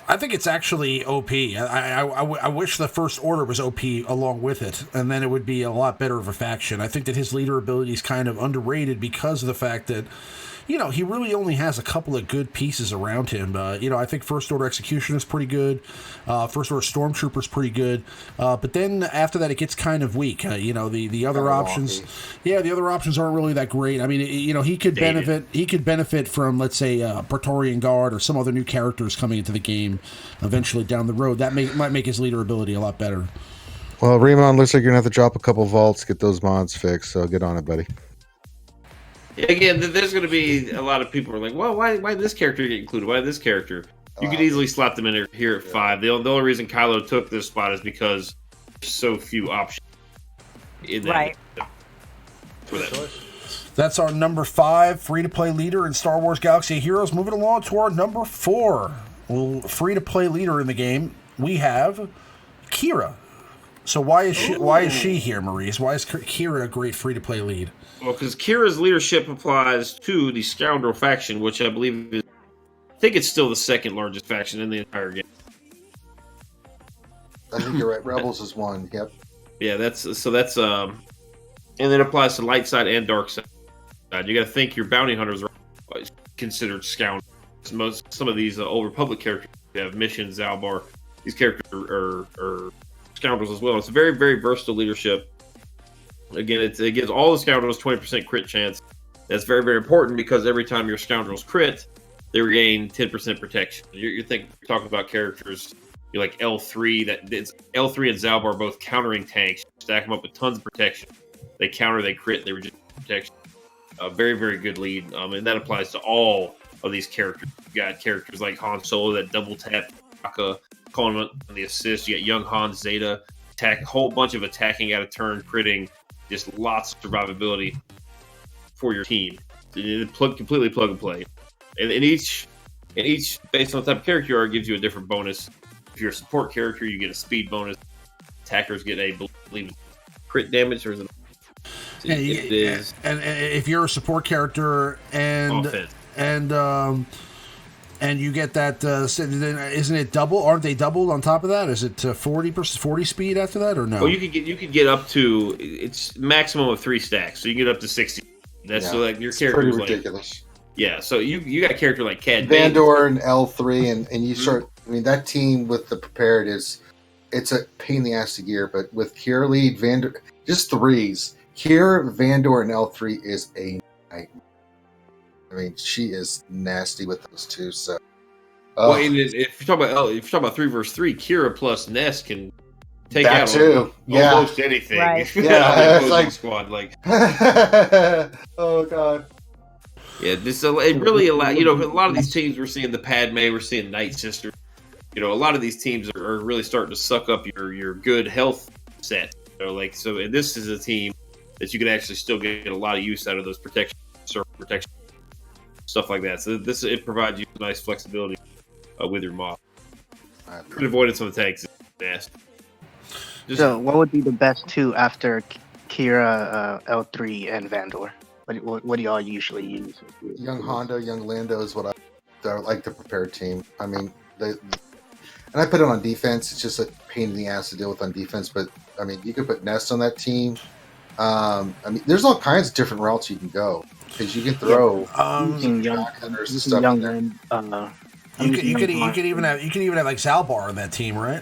I think it's actually OP. I wish the First Order was OP along with it, and then it would be a lot better of a faction. I think that his leader ability is kind of underrated because of the fact that, he really only has a couple of good pieces around him. I think First Order Execution is pretty good. First Order Stormtrooper is pretty good. But then after that, it gets kind of weak. The other options, the other options aren't really that great. I mean, he could benefit. He could benefit from, let's say, Praetorian Guard or some other new characters coming into the game eventually down the road. That might make his leader ability a lot better. Well, Remon, looks like you're gonna have to drop a couple vaults, get those mods fixed. So get on it, buddy. Again, there's going to be a lot of people who are like, well, why did this character get included? Why did this character? You could easily slap them in here at 5. The only reason Kylo took this spot is because there's so few options in that. Right. For that. That's our number 5 free-to-play leader in Star Wars Galaxy of Heroes. Moving along to our number 4 free-to-play leader in the game, we have Kira. So why is she here, Maurice? Why is Kira a great free-to-play lead? Well, because Kira's leadership applies to the Scoundrel faction, which I believe is, I think it's still the second largest faction in the entire game. I think you're right. Rebels is 1. Yep. Yeah, that's and it applies to light side and dark side. You got to think your bounty hunters are considered scoundrels. Some of these Old Republic characters have missions, Zalbar. These characters are scoundrels as well. It's a very, very versatile leadership. Again, it gives all the scoundrels 20% crit chance. That's very, very important because every time your scoundrels crit, they regain 10% protection. You're talking about characters you're like L3. L3 and Zalbar both countering tanks. Stack them up with tons of protection. They counter, they crit, they regain protection. Very, very good lead, and that applies to all of these characters. You got characters like Han Solo that double tap, calling on the assist. You got young Han Zeta, a whole bunch of attacking out of turn, critting. just lots of survivability for your team. Completely plug and play. And each based on the type of character you are, gives you a different bonus. If you're a support character, you get a speed bonus. Attackers get a believe crit damage, or is it? It is. And if you're a support character and offense. And you get that, isn't it double? Aren't they doubled on top of that? Is it 40 speed after that, or no? Well, you could get up to, it's maximum of 3 stacks, so you can get up to 60. That's so like your character pretty is like ridiculous. Yeah, so you got a character like Cad Vandor and L3, and you start. I mean, that team with the prepared it's a pain in the ass to gear, but with Kira lead, Vandor, just threes. Kira, Vandor, and L3 is a nightmare. I mean, she is nasty with those two. So, well, and if you're talking about 3 versus 3, Kira plus Ness can take that out too. almost anything. Right. Yeah, it's like squad. Like, oh god. Yeah, it really allowed. You know, a lot of these teams, we're seeing the Padme, we're seeing Night Sister. You know, a lot of these teams are really starting to suck up your good health set. You know, like, so and this is a team that you can actually still get a lot of use out of those protection, stuff like that. So it provides you nice flexibility with your mod. Good avoidance on the tanks is nasty. So, what would be the best two after Kira, L3, and Vandor? What do y'all usually use? Young Hondo, Young Lando is what I like to prepare team. I mean, and I put it on defense. It's just a pain in the ass to deal with on defense. But I mean, you could put Nest on that team. I mean, there's all kinds of different routes you can go because you can throw You could even have like Zalbar on that team, right?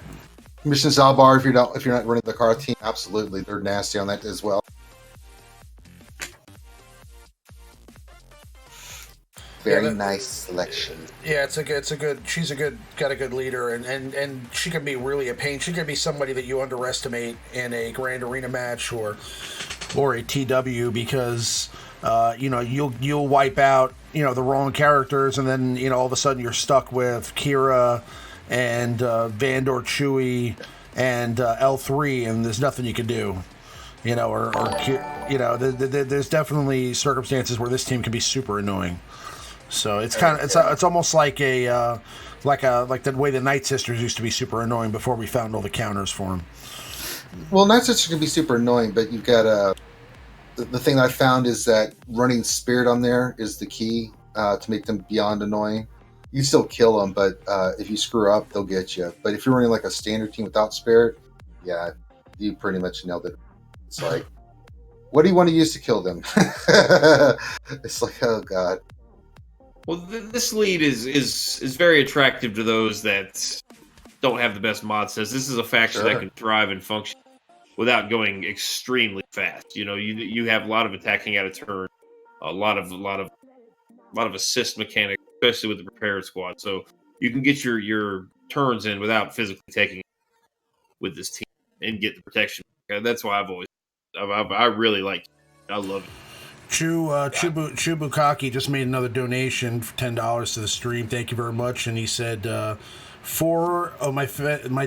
Mission Zalbar, if you're not running the car team, absolutely, they're nasty on that as well. Very nice selection. Yeah, she's got a good leader, and she can be really a pain. She can be somebody that you underestimate in a Grand Arena match or a TW because you'll wipe out the wrong characters, and then all of a sudden you're stuck with Kira and Vandor, Chewie, and L3, and there's nothing you can do. There's definitely circumstances where this team can be super annoying. So it's it's almost like like the way the Night Sisters used to be super annoying before we found all the counters for them. Well, Night Sisters can be super annoying, but you've got the thing I found is that running Spirit on there is the key to make them beyond annoying. You still kill them, but if you screw up, they'll get you. But if you're running like a standard team without Spirit, yeah, you pretty much nailed it. It's like, what do you want to use to kill them? It's like, oh god. Well, this lead is very attractive to those that don't have the best mod sets. This is a faction that can thrive and function without going extremely fast. You have a lot of attacking out of turn, a lot of assist mechanics, especially with the prepared squad. So you can get your turns in without physically taking with this team and get the protection. That's why I really like it. I love it. Chubukaki just made another donation for $10 to the stream. Thank you very much. And he said 4 of my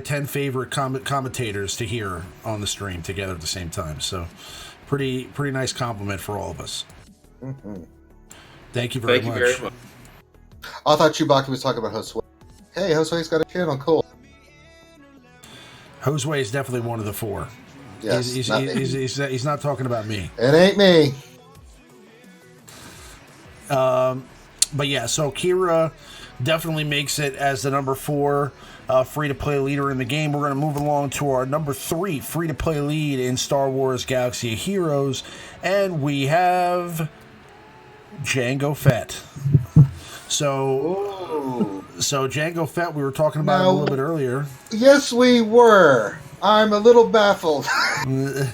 10 favorite commentators to hear on the stream together at the same time. So pretty nice compliment for all of us. Mm-hmm. Thank you very much. I thought Chewbacca was talking about Josue. Hey, Josue's got a channel. Cool. Josue is definitely one of the 4. Yes, he's not talking about me. It ain't me. But yeah, so Kira definitely makes it as the number 4 free-to-play leader in the game. We're going to move along to our number 3 free-to-play lead in Star Wars Galaxy of Heroes, and we have Jango Fett. So Jango Fett, we were talking about him a little bit earlier. Yes, we were. I'm a little baffled. Wait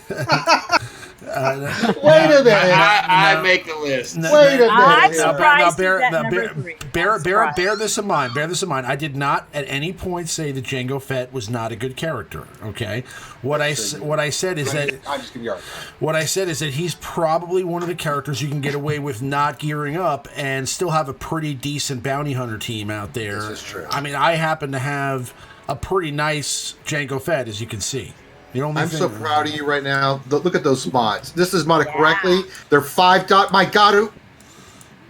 a minute. I make the list. Wait a minute. I'm surprised Bear this in mind. Bear this in mind. I did not at any point say that Jango Fett was not a good character. Okay. What I said is that he's probably one of the characters you can get away with not gearing up and still have a pretty decent bounty hunter team out there. This is true. I mean, I happen to have a pretty nice Jango Fett, as you can see. The only I'm thing, so proud of you right now. Look at those mods. This is modded correctly. They're 5 dot. My God,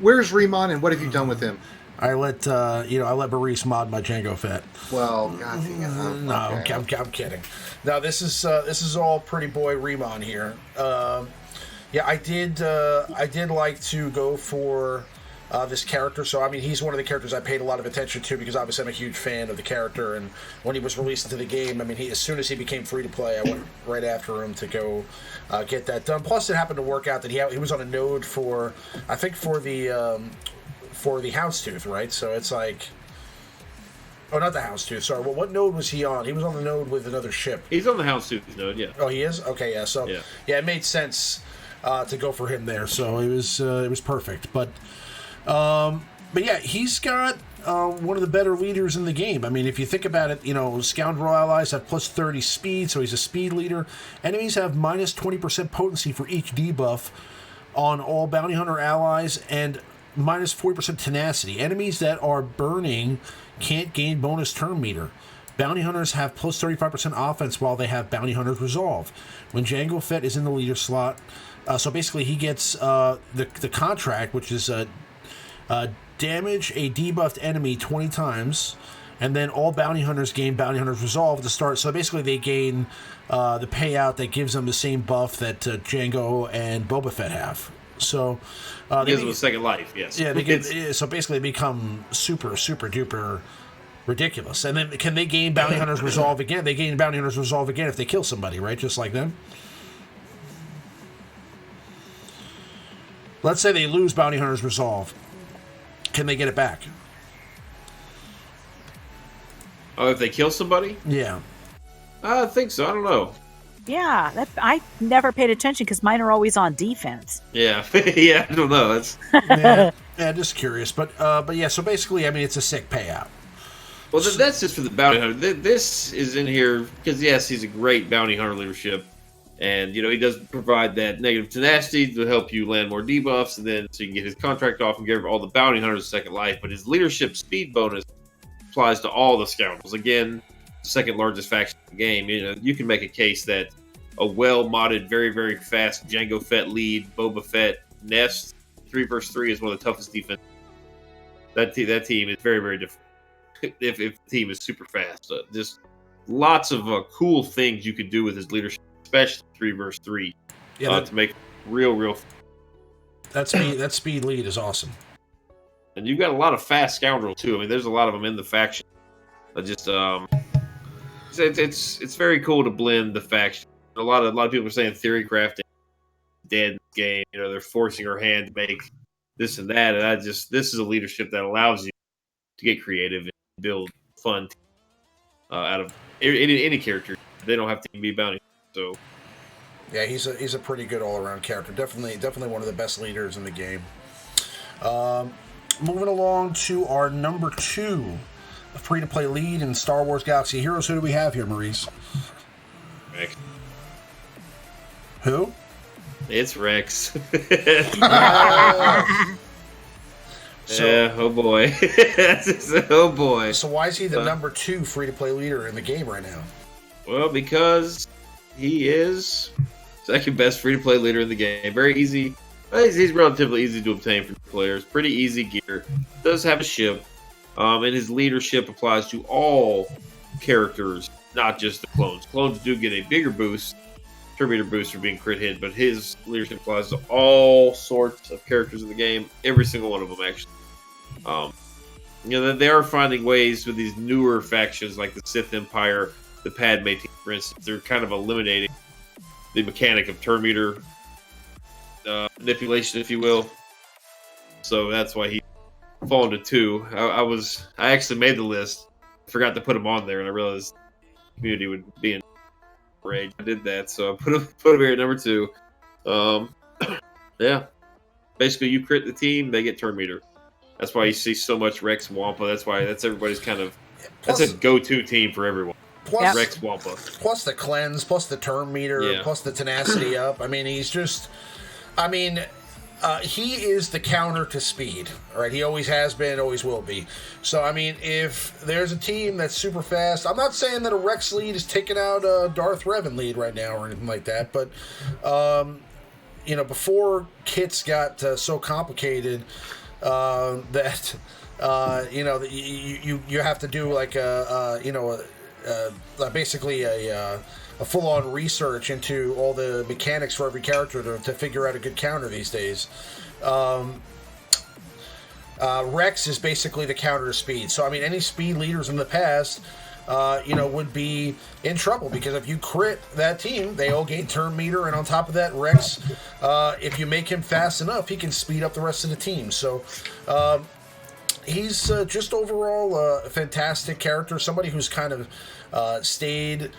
where's Remon and what have you done with him? I let I let Maurice mod my Django Fett. Well, God dang it. No, Okay. I'm kidding. Now this is all pretty boy Remon here. Yeah, I did like to go for this character. So I mean, he's one of the characters I paid a lot of attention to because obviously I'm a huge fan of the character. And when he was released into the game, I mean, as soon as he became free to play, I went right after him to go get that done. Plus, it happened to work out that he was on a node for the Houndstooth, right? So it's like, oh, not the Houndstooth. Sorry. Well, what node was he on? He was on the node with another ship. He's on the Houndstooth node, yeah. Oh, he is. Okay, yeah. So yeah, it made sense to go for him there. So it was perfect. But yeah, he's got one of the better leaders in the game. I mean, if you think about it, Scoundrel allies have plus 30 speed, so he's a speed leader. Enemies have minus 20% potency for each debuff on all bounty hunter allies, and minus 40% tenacity. Enemies that are burning can't gain bonus turn meter. Bounty hunters have plus 35% offense while they have bounty hunters resolve. When Django Fett is in the leader slot, so basically he gets the contract, which is damage a debuffed enemy 20 times, and then all bounty hunters gain bounty hunters resolve to start. So basically they gain the payout that gives them the same buff that Django and Boba Fett have. So gives them a second life, yes. Yeah, so basically they become super, super duper ridiculous. And then can they gain bounty hunters resolve again? They gain bounty hunters resolve again if they kill somebody, right? Just like them. Let's say they lose bounty hunters resolve. Can they get it back? Oh, if they kill somebody? Yeah. I think so. I don't know. Yeah, I never paid attention because mine are always on defense. Yeah, yeah, I don't know. That's yeah, just curious, but yeah. So basically, I mean, it's a sick payout. Well, that's just for the bounty hunter. This is in here because yes, he's a great bounty hunter leadership, and he does provide that negative tenacity to help you land more debuffs, and then so you can get his contract off and give all the bounty hunters a second life. But his leadership speed bonus applies to all the scoundrels. Again, second largest faction in the game. You can make a case that a well-modded, very, very fast Django Fett lead, Boba Fett, Nest, 3 versus 3 is one of the toughest defense. That team is very, very different. If the team is super fast. Just lots of cool things you could do with his leadership, especially 3 versus 3, to make real. That speed lead is awesome. And you've got a lot of fast scoundrels, too. I mean, there's a lot of them in the faction. It's very cool to blend the faction. A lot of people are saying theory crafting dead in the game. They're forcing her hand to make this and that. And this is a leadership that allows you to get creative and build fun out of any character. They don't have to be bounty. So yeah, he's a pretty good all around character. Definitely one of the best leaders in the game. Moving along to our number 2 free to play lead in Star Wars Galaxy Heroes. Who do we have here, Maurice? Rex. Who? It's Rex. So, yeah, oh boy. Oh boy. So why is he the number 2 free to play leader in the game right now? Well, because he is second best free to play leader in the game. Very easy. He's relatively easy to obtain for players. Pretty easy gear. Does have a ship. And his leadership applies to all characters, not just the clones. Clones do get a bigger boost, turn meter boost for being crit hit, but his leadership applies to all sorts of characters in the game. Every single one of them, actually. They are finding ways with these newer factions like the Sith Empire, the Padme team, for instance. They're kind of eliminating the mechanic of turn meter manipulation, if you will. So that's why he fallen to 2. I actually made the list, forgot to put him on there, and I realized the community would be in rage. I did that, so I put him here at number 2. Yeah, basically you crit the team, they get turn meter. That's why you see so much Rex Wampa. That's everybody's kind of that's a go-to team for everyone. Plus Rex Wampa, plus the cleanse, plus the turn meter, plus the tenacity up. I mean, he's just. I mean, he is the counter to speed, right? He always has been, always will be. So, I mean, if there's a team that's super fast, I'm not saying that a Rex lead is taking out a Darth Revan lead right now or anything like that, but, before kits got so complicated that, you have to do like basically a full-on research into all the mechanics for every character to figure out a good counter these days. Rex is basically the counter to speed. So, I mean, any speed leaders in the past, would be in trouble because if you crit that team, they all gain turn meter, and on top of that, Rex, if you make him fast enough, he can speed up the rest of the team. So, he's just overall a fantastic character, somebody who's kind of stayed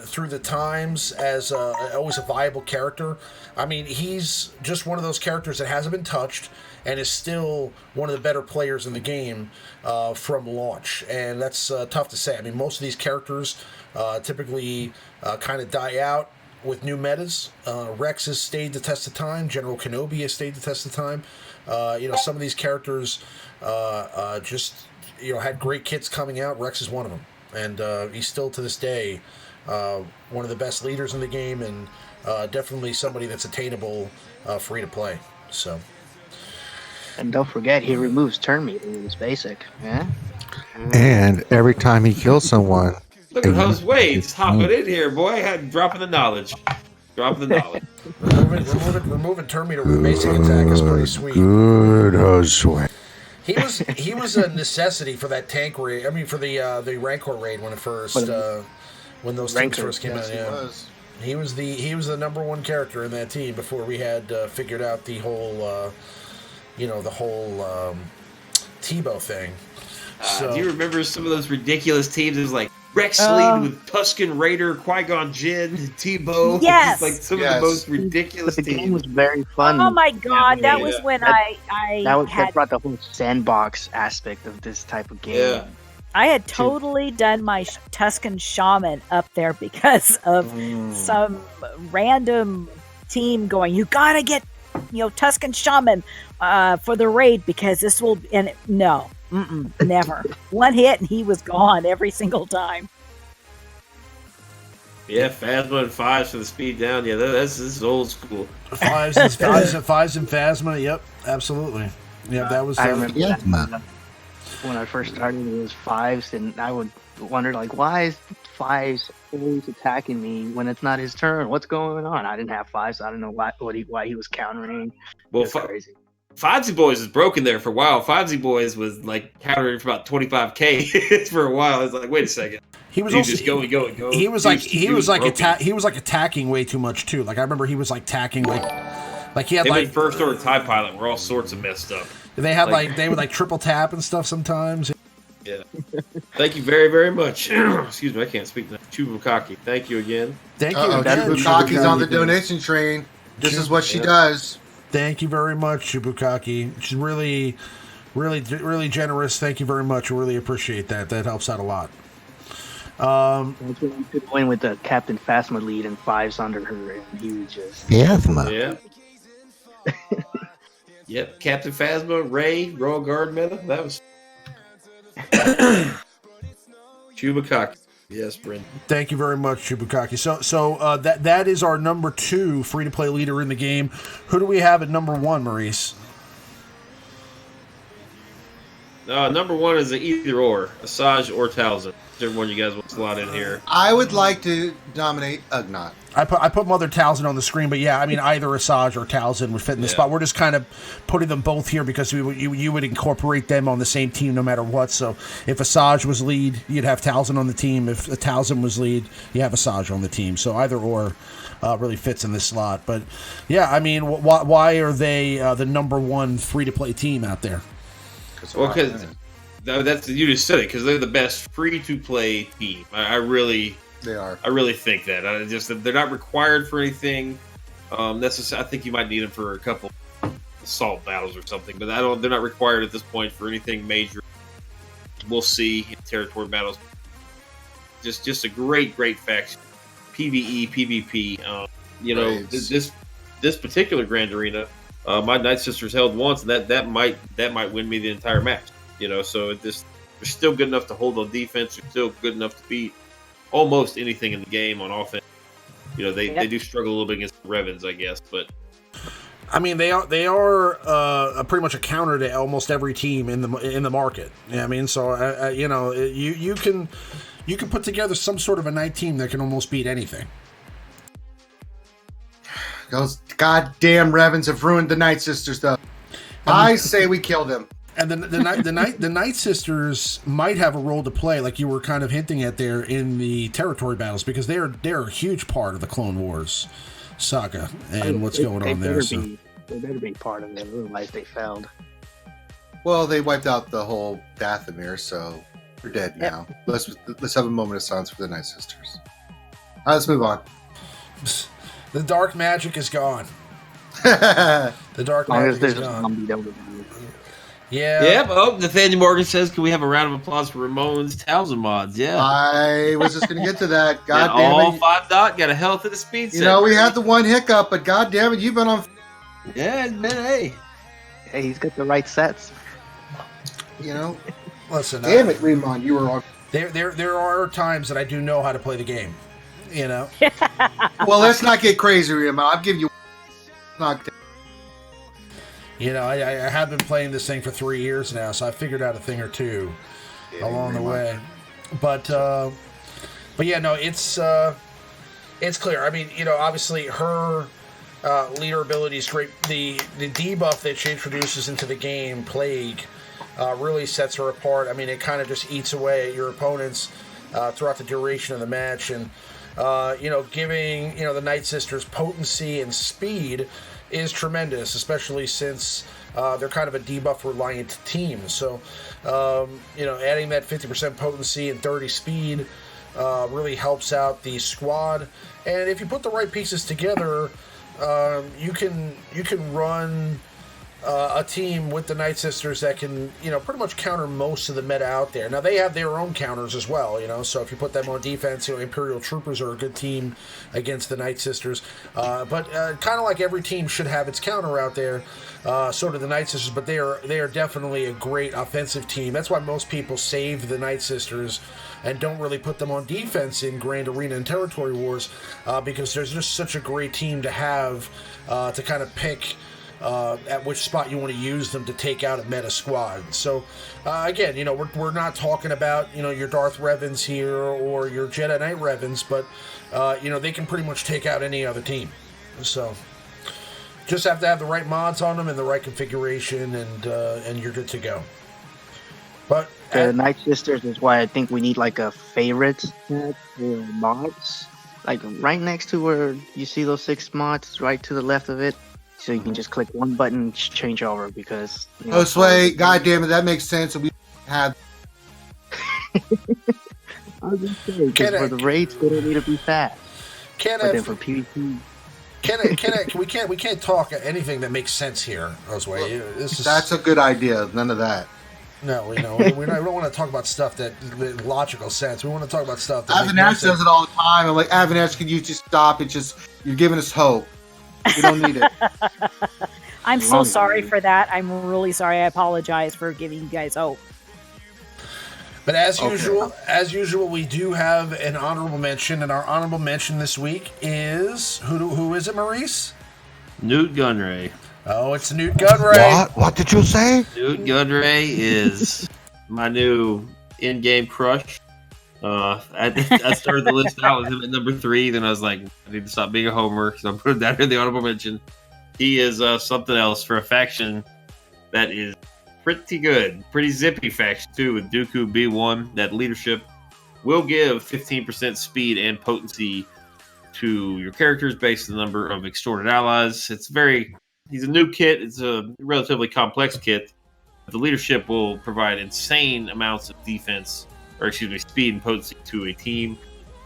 through the times as always a viable character. I mean, he's just one of those characters that hasn't been touched and is still one of the better players in the game from launch. And that's tough to say. I mean, most of these characters typically kind of die out with new metas. Rex has stayed the test of time. General Kenobi has stayed the test of time. Some of these characters just had great kits coming out. Rex is one of them. And he's still to this day one of the best leaders in the game, and definitely somebody that's attainable free to play. So, and don't forget, he removes turn meter in his basic. Yeah. And every time he kills someone, look at Josue, just hopping in here, boy. Dropping the knowledge. Removing turn meter with basic attack is pretty sweet. Good Josue. He was a necessity for that tank raid. I mean, for the Rancor raid when it first when those teams first came out. Yeah, he was the number one character in that team before we had figured out the whole Tebow thing. So, do you remember some of those ridiculous teams? It was like Rex lead with Tusken Raider, Qui-Gon Jinn, Tebow. Yes. Like some of the most ridiculous the teams. game was very fun. Oh my god, that was when I that brought the whole sandbox aspect of this type of game. Yeah. I had totally done my Tusken Shaman up there because of some random team going, you gotta get, Tusken Shaman for the raid because this will, never. One hit and he was gone every single time. Yeah, Phasma and Fives for the speed down. Yeah, this is old school. Fives and Phasma. Yep, absolutely. Yeah, that was. I remember that. When I first started, it was Fives, and I would wonder, why is Fives always attacking me when it's not his turn? What's going on? I didn't have Fives, so I don't know why he was countering. Well, crazy. Fivesy Boys was broken there for a while. Fivesy Boys was countering for about 25k for a while. It's like, wait a second. He was also just go. He was attacking way too much too. Like I remember he was attacking like he had First Order TIE Pilot were all sorts of messed up. They had they would triple tap and stuff sometimes. Yeah. Thank you very, very much. Excuse me, I can't speak now. Chubukaki, thank you again. Thank you. Chubukaki's on the donation train. This is what she does. Thank you very much, Chubukaki. She's really, really, really generous. Thank you very much. We really appreciate that. That helps out a lot. Going with the Captain Phasma lead and Fives under her, and he was just Phasma. Yeah. Yep, Captain Phasma, Ray, Royal Guard meta. That was Chubukaki. Yes, Brendan. Thank you very much, Chubukaki. So that is our number 2 free-to-play leader in the game. Who do we have at number 1, Maurice? Number 1 is either or, Asajj or Talzin. Whichever one you guys want to slot in here. I would like to nominate Ugnaught. I put Mother Talzin on the screen, but yeah, I mean either Asajj or Talzin would fit in the spot. We're just kind of putting them both here because you would incorporate them on the same team no matter what. So if Asajj was lead, you'd have Talzin on the team. If Talzin was lead, you have Asajj on the team. So either or really fits in this slot. But yeah, I mean, why are they the number 1 free-to-play team out there? Well, because that's you just said it, because they're the best free-to-play team. They are. I really think that. They're not required for anything. I think you might need them for a couple assault battles or something, but they're not required at this point for anything major. We'll see in territory battles. Just a great faction. PvE, PvP. Right. This particular Grand Arena, My Night Sisters held once, and that might win me the entire match. So they're still good enough to hold on defense. They're still good enough to beat almost anything in the game on offense. They do struggle a little bit against the Revens, I guess, but I mean, they are pretty much a counter to almost every team in the market. Yeah, I mean, so you can put together some sort of a night team that can almost beat anything. Those goddamn Revens have ruined the Night Sisters, though. I say we kill them. And the Night Sisters might have a role to play, like you were kind of hinting at there, in the territory battles, because they're a huge part of the Clone Wars saga and what's going on there. They better be part of it. Otherwise, they failed. Well, they wiped out the whole Dathomir, so they're dead now. Let's have a moment of silence for the Night Sisters. All right, let's move on. The dark magic is gone. The dark magic is gone. Yeah. Yep. Oh, Nathaniel Morgan says, "Can we have a round of applause for Ramon's Towels and Mods?" Yeah. I was just going to get to that. God damn it! All 5 dot got a hell to the speed. We had the one hiccup, but god damn it, you've been on. Yeah, it's been Hey, he's got the right sets. Listen. Damn it, Ramon, you were on. There are times that I do know how to play the game. Well, let's not get crazy, Ramon. I'll give you. Knocked. I have been playing this thing for 3 years now, so I figured out a thing or two along the way. But yeah, no, it's clear. I mean, obviously her leader ability is great. The debuff that she introduces into the game, Plague, really sets her apart. I mean, it kind of just eats away at your opponents throughout the duration of the match, and giving the Night Sisters potency and speed is tremendous, especially since they're kind of a debuff reliant team. So adding that 50% potency and 30 speed really helps out the squad. And if you put the right pieces together, you can run a team with the Night Sisters that can, pretty much counter most of the meta out there. Now, they have their own counters as well, so if you put them on defense, Imperial Troopers are a good team against the Night Sisters. But kind of like every team should have its counter out there, so do the Night Sisters, but they are definitely a great offensive team. That's why most people save the Night Sisters and don't really put them on defense in Grand Arena and Territory Wars, because there's just such a great team to have to kind of pick at which spot you want to use them to take out a meta squad. So again, we're not talking about your Darth Revens here or your Jedi Knight Revens, but they can pretty much take out any other team. So just have to have the right mods on them and the right configuration, and you're good to go. But the Night Sisters is why I think we need like a favorites set for mods, like right next to where you see those 6 mods, right to the left of it. So you can just click one button and change over, because Josue, god damn it, that makes sense. We have. I was just saying, because for the raids, they don't need to be fast. But then for PvP, we can't talk anything that makes sense here, Josue. That's a good idea. None of that. No, we don't want to talk about stuff that logical sense. We want to talk about stuff that Avinash does it all the time. I'm like, Avinash, can you just stop? You're giving us hope. We don't need it. I'm so sorry for that. I'm really sorry. I apologize for giving you guys hope. But as usual, we do have an honorable mention, and our honorable mention this week is who is it, Maurice? Newt Gunray. Oh, it's Newt Gunray. What did you say? Newt Gunray is my new in-game crush. I started the list out with him at number 3. Then I was like, I need to stop being a homer, so I'm putting that in the honorable mention. He is something else for a faction that is pretty good, pretty zippy faction too, with Dooku B1. That leadership will give 15% speed and potency to your characters based on the number of extorted allies. He's a new kit. It's a relatively complex kit. The leadership will provide insane amounts of speed and potency to a team.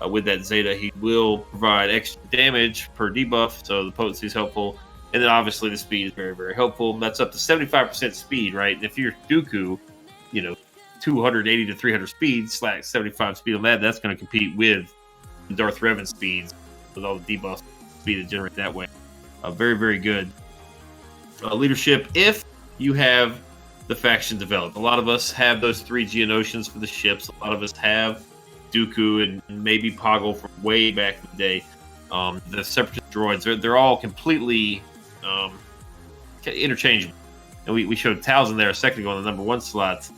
With that Zeta, he will provide extra damage per debuff, so the potency is helpful. And then obviously the speed is very, very helpful. That's up to 75% speed, right? And if you're Dooku, 280 to 300 speed, slash 75 speed on that, that's going to compete with Darth Revan speeds with all the debuffs speed to generate that way. Very, very good. leadership if you have the faction developed. A lot of us have those 3 Geonosians for the ships. A lot of us have Dooku and maybe Poggle from way back in the day. The Separatist droids, they're all completely interchangeable. And we showed Towson there a second ago on the number 1 slot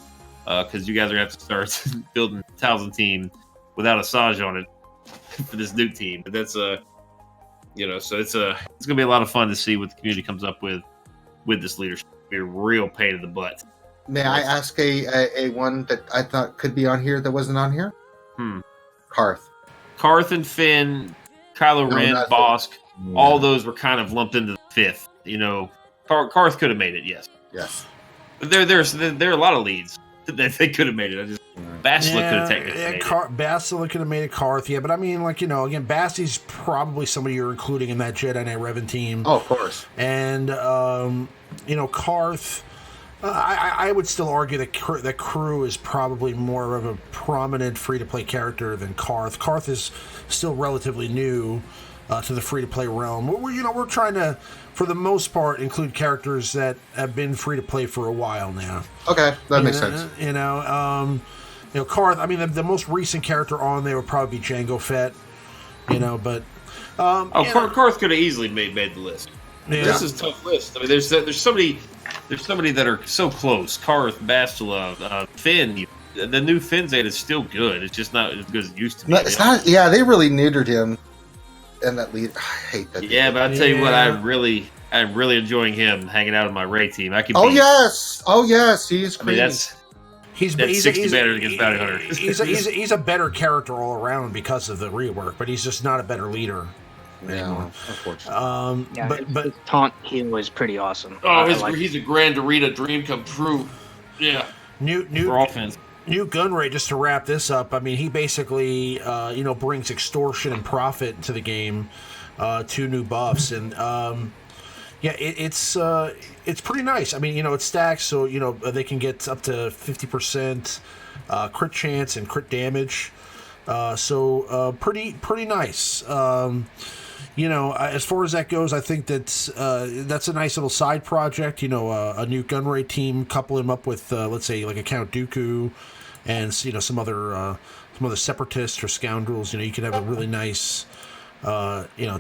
because you guys are going to have to start building Towson team without Asajj on it for this new team. But that's so it's going to be a lot of fun to see what the community comes up with this leadership. It'll be a real pain in the butt. May I ask a one that I thought could be on here that wasn't on here? Karth and Finn, Kylo Ren, Bosk, all those were kind of lumped into the 5th. Karth could have made it, yes. Yes. But there are a lot of leads that they could have made it. Bastila could have technically made it. Bastila could have made it. Karth, yeah. But I mean, again, Basti's probably somebody you're including in that Jedi Knight Revan team. Oh, of course. And, Karth, I would still argue that Crew is probably more of a prominent free-to-play character than Karth. Karth is still relatively new to the free-to-play realm. We're trying to, for the most part, include characters that have been free-to-play for a while now. Okay, that makes sense. Karth, I mean, the most recent character on there would probably be Jango Fett, but... Karth could have easily made the list. Yeah. This is a tough list. I mean, there's so many that are so close. Karth, Bastila, Finn. The new Finn Zeta is still good. It's just not as good as it used to be. No, it's not. Yeah, they really neutered him. And that lead, I hate that. Yeah, but I'll tell you what, I'm really enjoying him hanging out on my Ray team. Yes, he's I mean, that's 60 better against Bounty Hunter. He's a better character all around because of the rework, but he's just not a better leader. Yeah, unfortunately. But his taunt heal is pretty awesome. He's a Grand Arena dream come true. Yeah. For offense. New Gunray, just to wrap this up, I mean, he basically, brings extortion and profit to the game, 2 new buffs, and it's pretty nice. I mean, it stacks, so they can get up to 50% crit chance and crit damage, so pretty nice. As far as that goes, I think that's a nice little side project. A new Gunray team, couple him up with, let's say, like a Count Dooku, and some other separatists or scoundrels. You could have a really nice,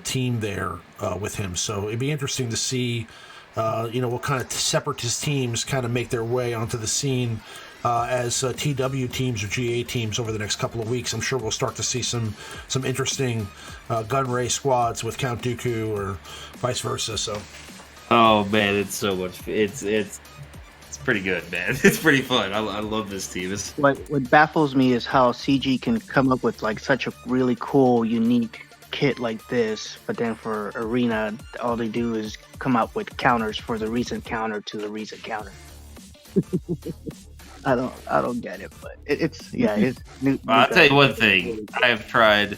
team there with him. So it'd be interesting to see, what kind of separatist teams kind of make their way onto the scene. As TW teams or GA teams over the next couple of weeks. I'm sure we'll start to see some interesting Gunray squads with Count Dooku or vice versa. So, oh man, it's so much. It's pretty good, man. It's pretty fun. I love this team. What baffles me is how CG can come up with like such a really cool, unique kit like this, but then for Arena, all they do is come up with counters for the recent counter to the recent counter. I don't get it, but it's new. I'll tell you one thing. I have tried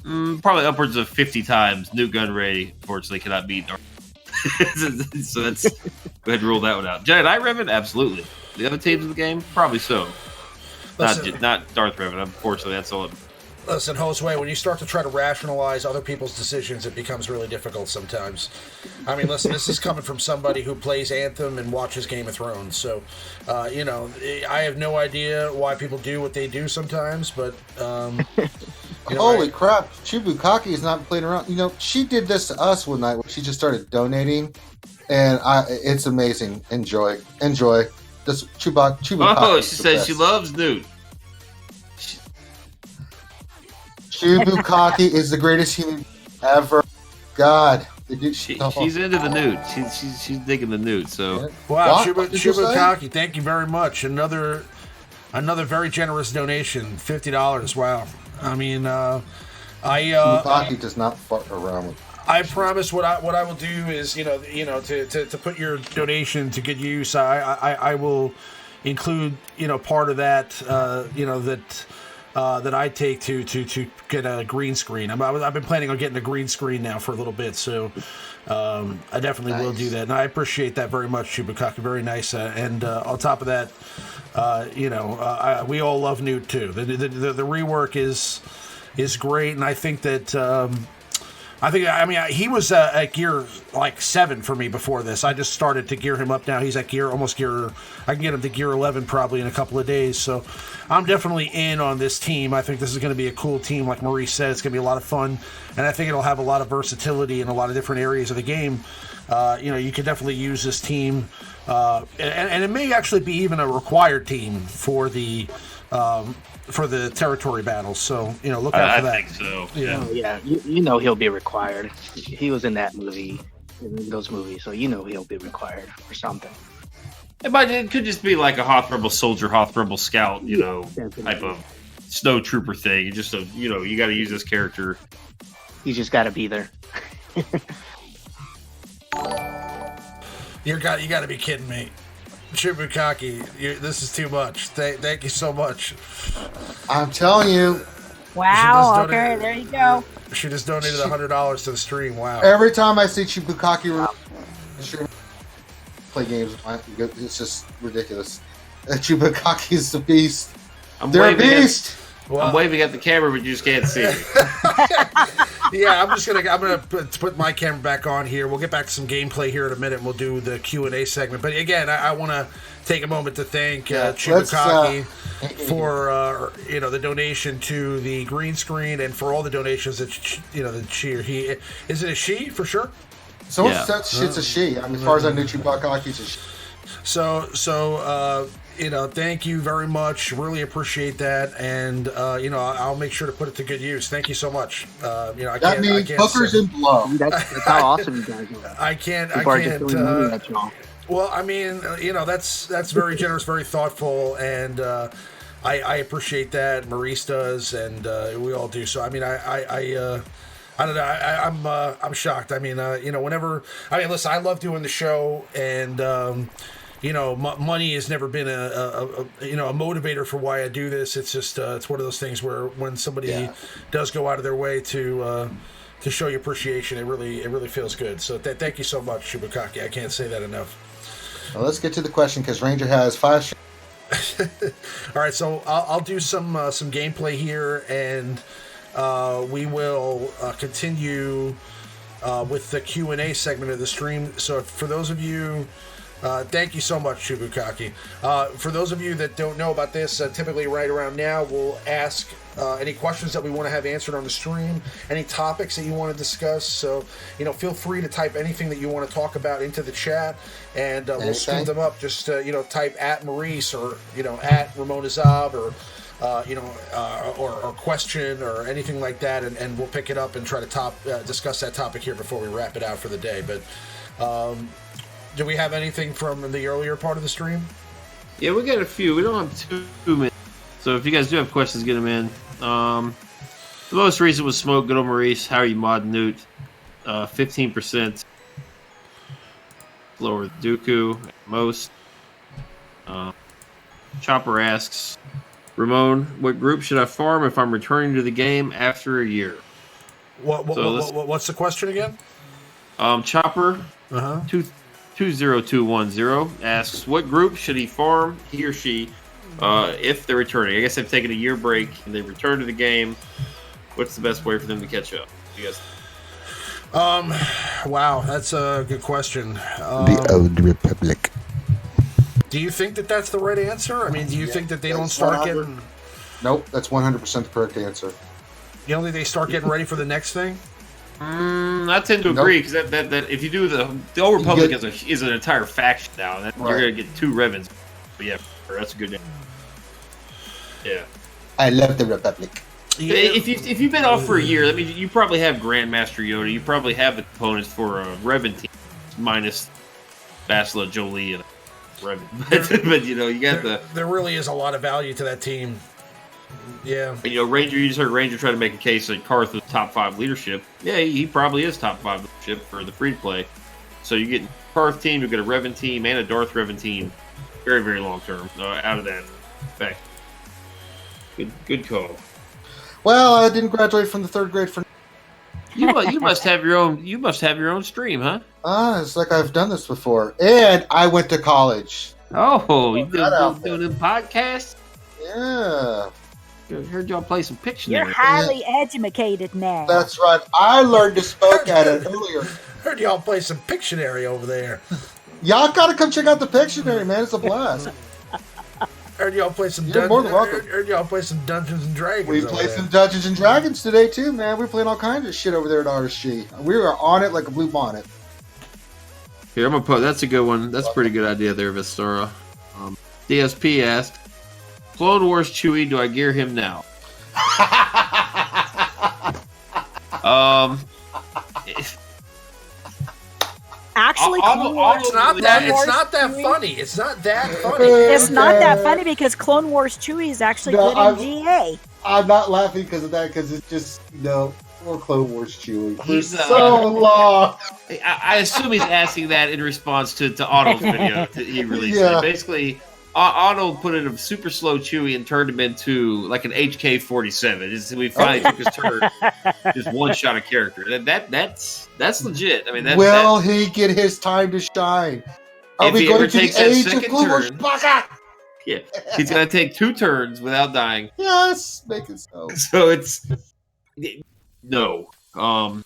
probably upwards of 50 times. New Gunray, fortunately, cannot beat Darth. So that's go ahead and rule that one out. Jedi Knight Revan, absolutely. The other teams in the game, probably so. Not Darth Revan. Unfortunately, that's all. Listen, Josue, when you start to try to rationalize other people's decisions, it becomes really difficult sometimes. I mean, listen, this is coming from somebody who plays Anthem and watches Game of Thrones. So, I have no idea why people do what they do sometimes, but... Holy crap, Chibukaki is not playing around. She did this to us one night when she just started donating, and it's amazing. Enjoy. This Chibukaki. Oh, she says she loves Newt. Chibukaki is the greatest human ever. God. She's into the Newt. She's digging the Newt. So wow, Chibukaki, thank you very much. Another very generous donation, $50. Wow. I mean, Chibukaki does not fuck around with. I promise what I will do is to put your donation to good use. I will include part of that that I take to get a green screen. I've been planning on getting a green screen now for a little bit, so I definitely will do that. And I appreciate that very much, Chibukaki. Very nice. And on top of that, we all love Newt too. The rework is great, and I think that He was at gear like 7 for me before this. I just started to gear him up now. He's at almost gear. I can get him to gear 11 probably in a couple of days. So I'm definitely in on this team. I think this is going to be a cool team. Like Maurice said, it's going to be a lot of fun, and I think it'll have a lot of versatility in a lot of different areas of the game. You could definitely use this team, and it may actually be even a required team for the territory battles. So look out for that. I think so. Yeah. Oh, yeah. He'll be required. He was in that movie, in those movies, so he'll be required for something. But it could just be like a Hoth Rebel soldier, Hoth Rebel scout, type of snow trooper thing. You just you got to use this character. You just got to be there. You got to be kidding me. Chibukaki, this is too much. Thank you so much. I'm telling you. Wow. Okay, there you go. She just donated $100 to the stream. Wow. Every time I see Chibukaki play games, it's just ridiculous. Chibukaki a beast. They're a beast. I'm waving at the camera, but you just can't see me. Yeah, I'm gonna put my camera back on here. We'll get back to some gameplay here in a minute, and we'll do the Q&A segment. But again, I want to take a moment to thank Chibukaki for the donation to the green screen and for all the donations that that she or he is it a she for sure. Someone said it's a she. I mean, as far as I knew, Chubukaki's a she. So thank you very much. Really appreciate that, and I'll make sure to put it to good use. Thank you so much. That means hookers and blow. That's how awesome you guys are. I can't. Well, I mean, that's very generous, very thoughtful, and I appreciate that. Maurice does, and we all do. So, I mean, I don't know. I'm shocked. I mean, listen, I love doing the show, and money has never been a motivator for why I do this. It's just it's one of those things where when somebody does go out of their way to show you appreciation, it really feels good. So thank you so much, Chibukaki. I can't say that enough. Well, let's get to the question because Ranger has 5. All right, so I'll do some gameplay here, and we will continue with the Q&A segment of the stream. So for those of you, thank you so much, Chibukaki. For those of you that don't know about this, typically right around now, we'll ask any questions that we want to have answered on the stream, any topics that you want to discuss. So, feel free to type anything that you want to talk about into the chat, and we'll scoop them up. Just, type at Maurice or, at Ramon Azab or, or question or anything like that, and we'll pick it up and try to discuss that topic here before we wrap it out for the day. But, do we have anything from the earlier part of the stream? Yeah, we got a few. We don't have too many. So if you guys do have questions, get them in. The most recent was Smoke. Good old Maurice. How are you, Mod Newt? 15% lower than Dooku at most. Chopper asks, Ramon, what group should I farm if I'm returning to the game after a year? What's the question again? Chopper 20210 asks, what group should he farm, he or she, if they're returning? I guess they've taken a year break and they return to the game. What's the best way for them to catch up? You guys? Wow, that's a good question. The Old Republic. Do you think that that's the right answer? I mean, do you think that they don't start getting... Nope, that's 100% the correct answer. You don't think they start getting ready for the next thing? I tend to agree, because that if you do the Old Republic is an entire faction now, and you're going to get 2 Revens. But yeah, that's a good name. Yeah. I love the Republic. Yeah. If you've been off for a year, that means you probably have Grandmaster Yoda. You probably have the components for a Revan team, minus Bastila, Jolie, and Revan. But you got There really is a lot of value to that team. Yeah. And, Ranger, you just heard Ranger try to make a case that Karth was top 5 leadership. Yeah, he probably is top 5 leadership for the free to play. So you get a Karth team, you get a Revan team, and a Darth Revan team, very, very long term out of that fact. Good call. Well, I didn't graduate from the 3rd grade for. You must have your own. You must have your own stream, huh? It's like I've done this before, and I went to college. Oh, you doing a podcast? Yeah. I heard y'all play some You're Pictionary. highly educated now. That's right. I learned to smoke at it earlier. Heard y'all play some Pictionary over there. Y'all gotta come check out the Pictionary, man. It's a blast. Heard y'all play some. You're more than welcome. Heard y'all play some Dungeons and Dragons. We over played there. some Dungeons and Dragons today too, man. We're playing all kinds of shit over there at RSG. We were on it like a blue bonnet. Here, I'm gonna put. That's a good one. That's a pretty good idea there, Vistora. DSP asked, "Clone Wars Chewie, do I gear him now?" Actually, All- Clone all- Wars, It's not Clone that. It's Wars not that Chewie- funny. It's not that funny. It's not that funny because Clone Wars Chewie is actually No, good in GA. I'm not laughing because of that, because it's just, poor Clone Wars Chewie. For He's, so long. I assume he's asking that in response to Otto's video that he released. Yeah. Basically, Otto put in a super slow Chewie and turned him into like an HK-47. We finally took his turn, just one shot of character. That's legit. I mean, Will he get his time to shine? Are If we he going ever to the takes that age of second Clone Wars? turn- Baka? yeah, he's gonna take 2 turns without dying. Yes, make it so. So it's no. I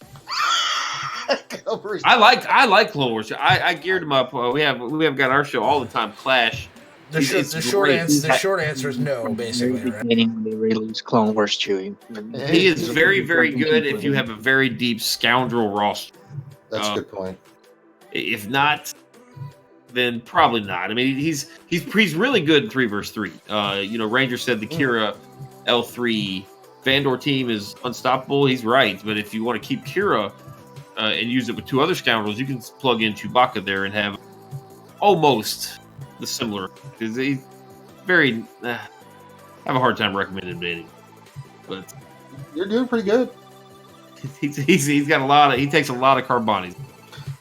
like Clone Wars. I geared him up. We have got our show all the time. Clash. The It's short great. answer is no, basically. Right? Beginning when they released Clone Wars Chewie. He is very, very good if you have a very deep scoundrel roster. That's a good point. If not, then probably not. I mean, he's really good in 3 vs 3. Ranger said the Kira L3 Vandor team is unstoppable. He's right, but if you want to keep Kira and use it with 2 other scoundrels, you can plug in Chewbacca there and have almost the similar. Because he's very. I have a hard time recommending him, but You're doing pretty good. he's got a lot of. He takes a lot of Carbonis.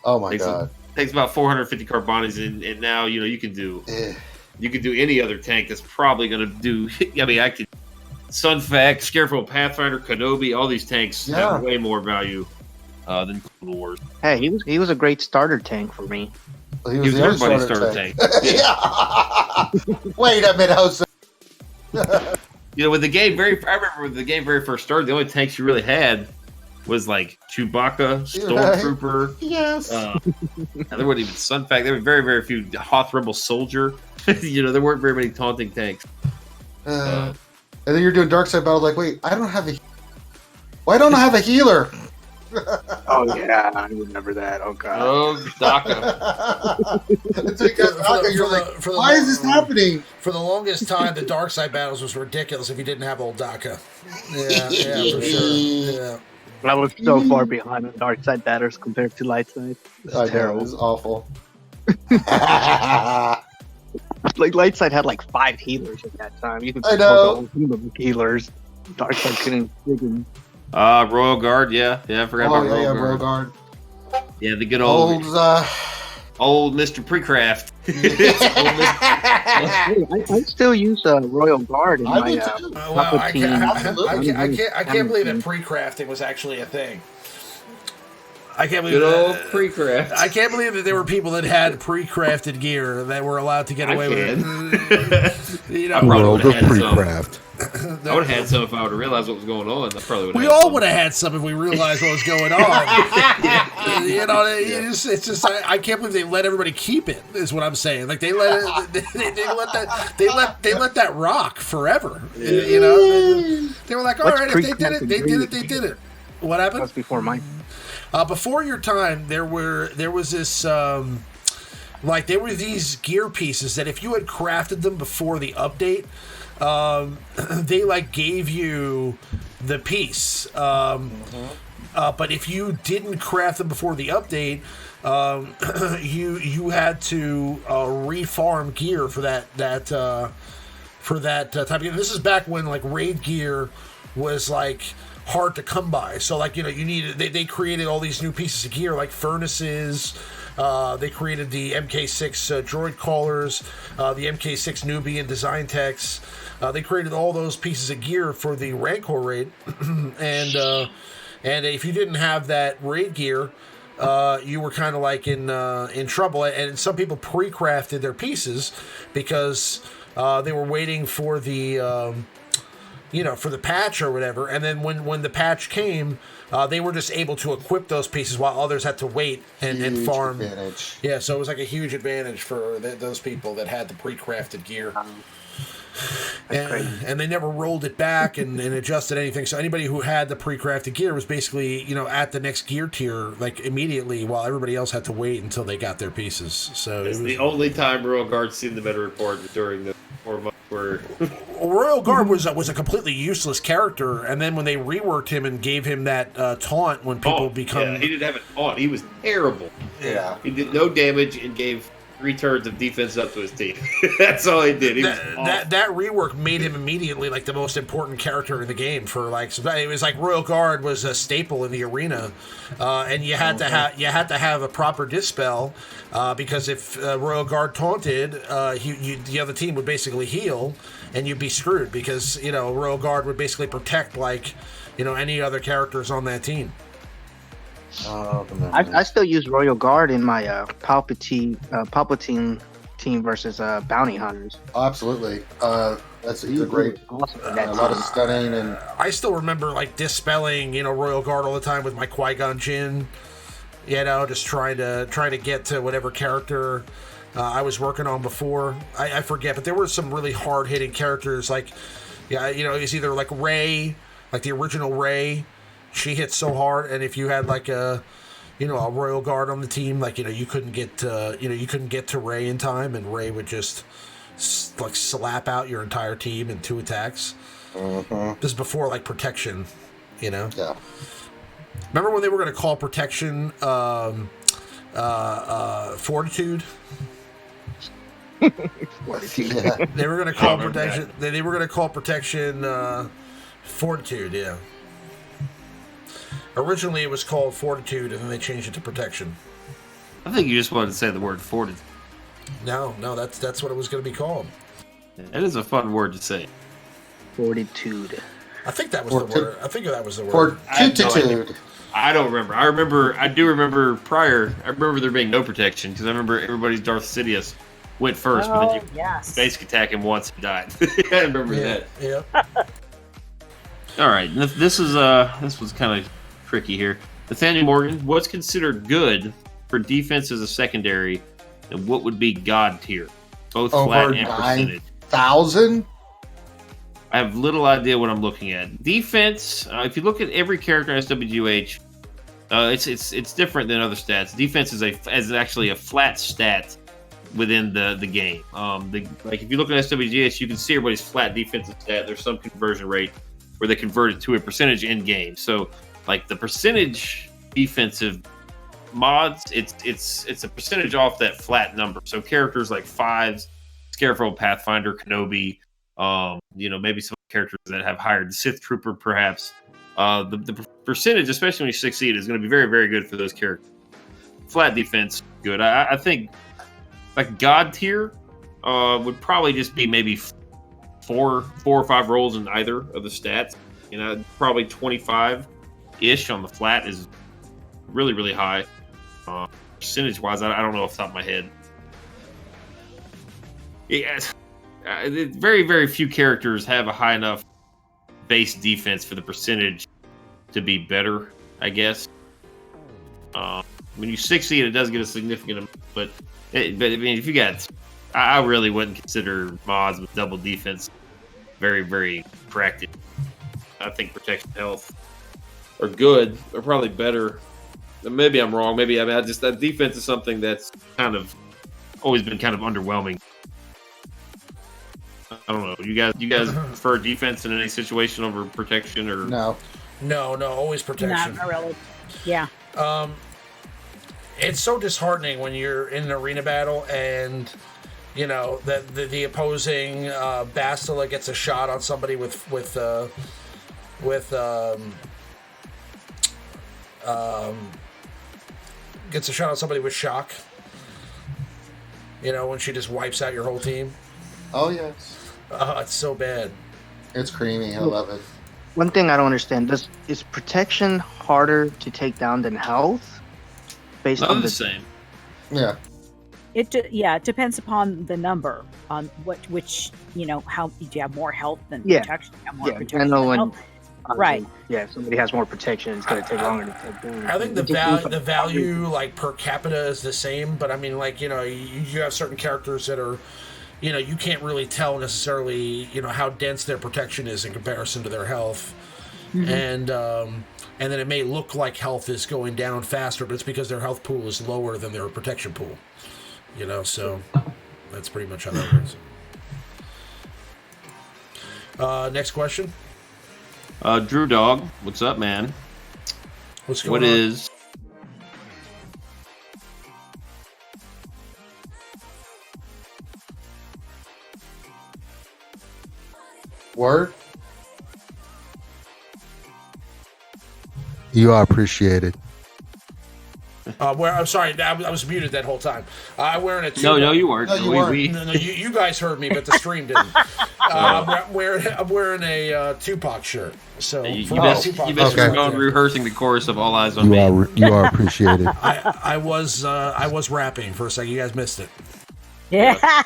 Oh my god. Takes about 450 Carbonis, and now you can do Eh. you can do any other tank that's probably going to do. I mean, I could Sunfac, Scareful Pathfinder, Kenobi, all these tanks have way more value than Clone Wars. Hey, he was a great starter tank for me. Well, He was the only everybody's starter starter tank. Yeah. Wait a minute, Jose. When the game I remember when the game very first started, the only tanks you really had was like Chewbacca, Stormtrooper. Yes. There wasn't even Sunfac. There were very, very few Hoth Rebel Soldier. There weren't very many taunting tanks. And then you're doing dark side battle. Like, wait, I don't have a. Why don't I have a healer? Oh yeah, I remember that. Oh god. Oh, DACA. Until you got Daka, you're like, why is this happening? For the longest time, the dark side battles was ridiculous if you didn't have old Daka. Yeah, for sure. Yeah. I was so far behind on dark side batters compared to light side. I know, it Terrible. was awful. Like light side had like 5 healers at that time. You could I plug know. a whole team of healers. Dark side couldn't friggin' Royal Guard, yeah, I forgot about Royal Royal Guard. Guard. Yeah, the good old Old, Mr. Precraft. I still use Royal Guard in I my do too. Well, I team. can't believe that pre-crafting was actually a thing. I can't believe Good old that. Precraft. I can't believe that there were people that had pre-crafted gear that were allowed to get away with it. I probably World would've of had some. pre-craft. I would have had some if I would have realized what was going on. I probably would. We all would have had some if we realized what was going on. It's just I can't believe they let everybody keep it. Is what I'm saying. Like they let that rock forever. They were like, all right, if they did it, they did it. What happened? That's before mine. Before your time, there was this there were these gear pieces that if you had crafted them before the update, they gave you the piece. But if you didn't craft them before the update, you had to refarm gear for that type of gear. This is back when raid gear was hard to come by. So you needed they created all these new pieces of gear like furnaces. They created the MK6 droid callers, the MK6 Nubian design techs. They created all those pieces of gear for the Rancor raid, and if you didn't have that raid gear, you were kind of in trouble. And some people pre-crafted their pieces because they were waiting for the for the patch or whatever. And then when the patch came, they were just able to equip those pieces while others had to wait and farm. Advantage. Yeah, so it was like a huge advantage for those people that had the pre-crafted gear. And they never rolled it back and adjusted anything. So anybody who had the pre-crafted gear was basically, at the next gear tier, like immediately, while everybody else had to wait until they got their pieces. So it's the only time Royal Guard's seen the meta report during the 4 months where Royal Guard was a completely useless character, and then when they reworked him and gave him that taunt when people become... Yeah, he didn't have a taunt. He was terrible. Yeah. He did no damage and gave 3 turns of defense up to his team. That's all he did. That rework made him immediately like the most important character in the game. For like, it was like Royal Guard was a staple in the arena, and you had to have a proper dispel because if Royal Guard taunted, the other team would basically heal, and you'd be screwed because Royal Guard would basically protect like any other characters on that team. I still use Royal Guard in my Palpatine team versus Bounty Hunters. Absolutely. That's a great. Awesome. A lot of stunning and. I still remember like dispelling Royal Guard all the time with my Qui-Gon Jinn. Just trying to get to whatever character I was working on before. I forget, but there were some really hard hitting characters like, it's either like Rey, like the original Rey. She hit so hard, and if you had like a Royal Guard on the team, like you couldn't get to Rey in time, and Rey would just like slap out your entire team in 2 attacks. This is before like protection, Yeah. Remember when they were going to call protection fortitude? Yeah. They were going to call protection. They were going to call protection fortitude. Yeah. Originally, it was called Fortitude, and then they changed it to Protection. I think you just wanted to say the word fortitude. No, that's what it was going to be called. That is a fun word to say. Fortitude. I think that was the word. I think that was the word. Fortitude. I don't remember. I do remember prior. I remember there being no protection because I remember everybody's Darth Sidious went first, but then you basic attack him once and died. I remember that. Yeah. All right, this was kind of tricky here. Nathaniel Morgan, what's considered good for defense as a secondary, and what would be God tier, both flat and percentage? 9,000. I have little idea what I'm looking at. Defense, if you look at every character in SWGOH, it's different than other stats. Defense is actually a flat stat within the game. Like if you look at SWGOH, you can see everybody's flat defensive stat. There's some conversion rate where they convert it to a percentage in game. So like the percentage defensive mods, it's a percentage off that flat number. So characters like 5s, Scarecrow, Pathfinder, Kenobi, maybe some characters that have hired the Sith Trooper, perhaps. The percentage, especially when you succeed, is going to be very, very good for those characters. Flat defense, good. I think like God tier would probably just be maybe 4 or 5 rolls in either of the stats. Probably 25-ish on the flat is really, really high. Percentage-wise, I don't know off the top of my head. Yeah, very, very few characters have a high enough base defense for the percentage to be better, I guess. When you succeed, it does get a significant amount, but I mean, if you got... I really wouldn't consider mods with double defense very, very attractive. I think protection health are good. They're probably better. Maybe I'm wrong. Maybe that defense is something that's kind of always been kind of underwhelming. I don't know. You guys prefer defense in any situation over protection or No, always protection. Not really. Yeah. It's so disheartening when you're in an arena battle and that the opposing Bastila gets a shot on somebody with gets a shot on somebody with shock. When she just wipes out your whole team. Oh yes. It's so bad. It's creamy. I love it. One thing I don't understand: is protection harder to take down than health? Based not on the same. Yeah. It depends upon the number on which how do you have more health than protection? You have more protection I know than when. health. Right. Yeah, if somebody has more protection, it's going to take longer to take damage. I think the value like per capita is the same, but I mean, like, you have certain characters that are, you can't really tell necessarily, how dense their protection is in comparison to their health, and then it may look like health is going down faster, but it's because their health pool is lower than their protection pool, so that's pretty much how that works. Next question. Drew Dog, what's up, man? What's going on? Word? You are appreciated. I'm sorry, I was muted that whole time. I'm wearing a Tupac. No, you weren't. No, you weren't. You guys heard me, but the stream didn't. I'm wearing a Tupac shirt. So you missed rehearsing the chorus of All Eyes on Me. You are appreciated. I was rapping for a second. You guys missed it. Yeah.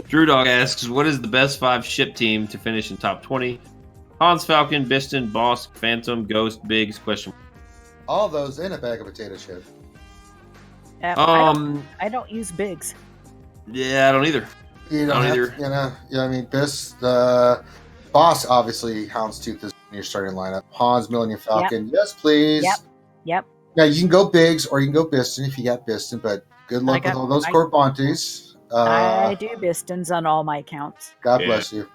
Drew Dog asks, what is the best 5 ship team to finish in top 20? Hans, Falcon, Biston, Boss, Phantom, Ghost, Biggs, question. All those in a bag of potato chip. I don't use Biggs. Yeah, I don't either. I mean, Boss, obviously, Houndstooth is in your starting lineup. Hans, Millennium Falcon, yes, please. Yep. Now, you can go Biggs or you can go Biston if you got Biston, but good luck with all those Corbontes. I do Bistons on all my accounts. God bless you.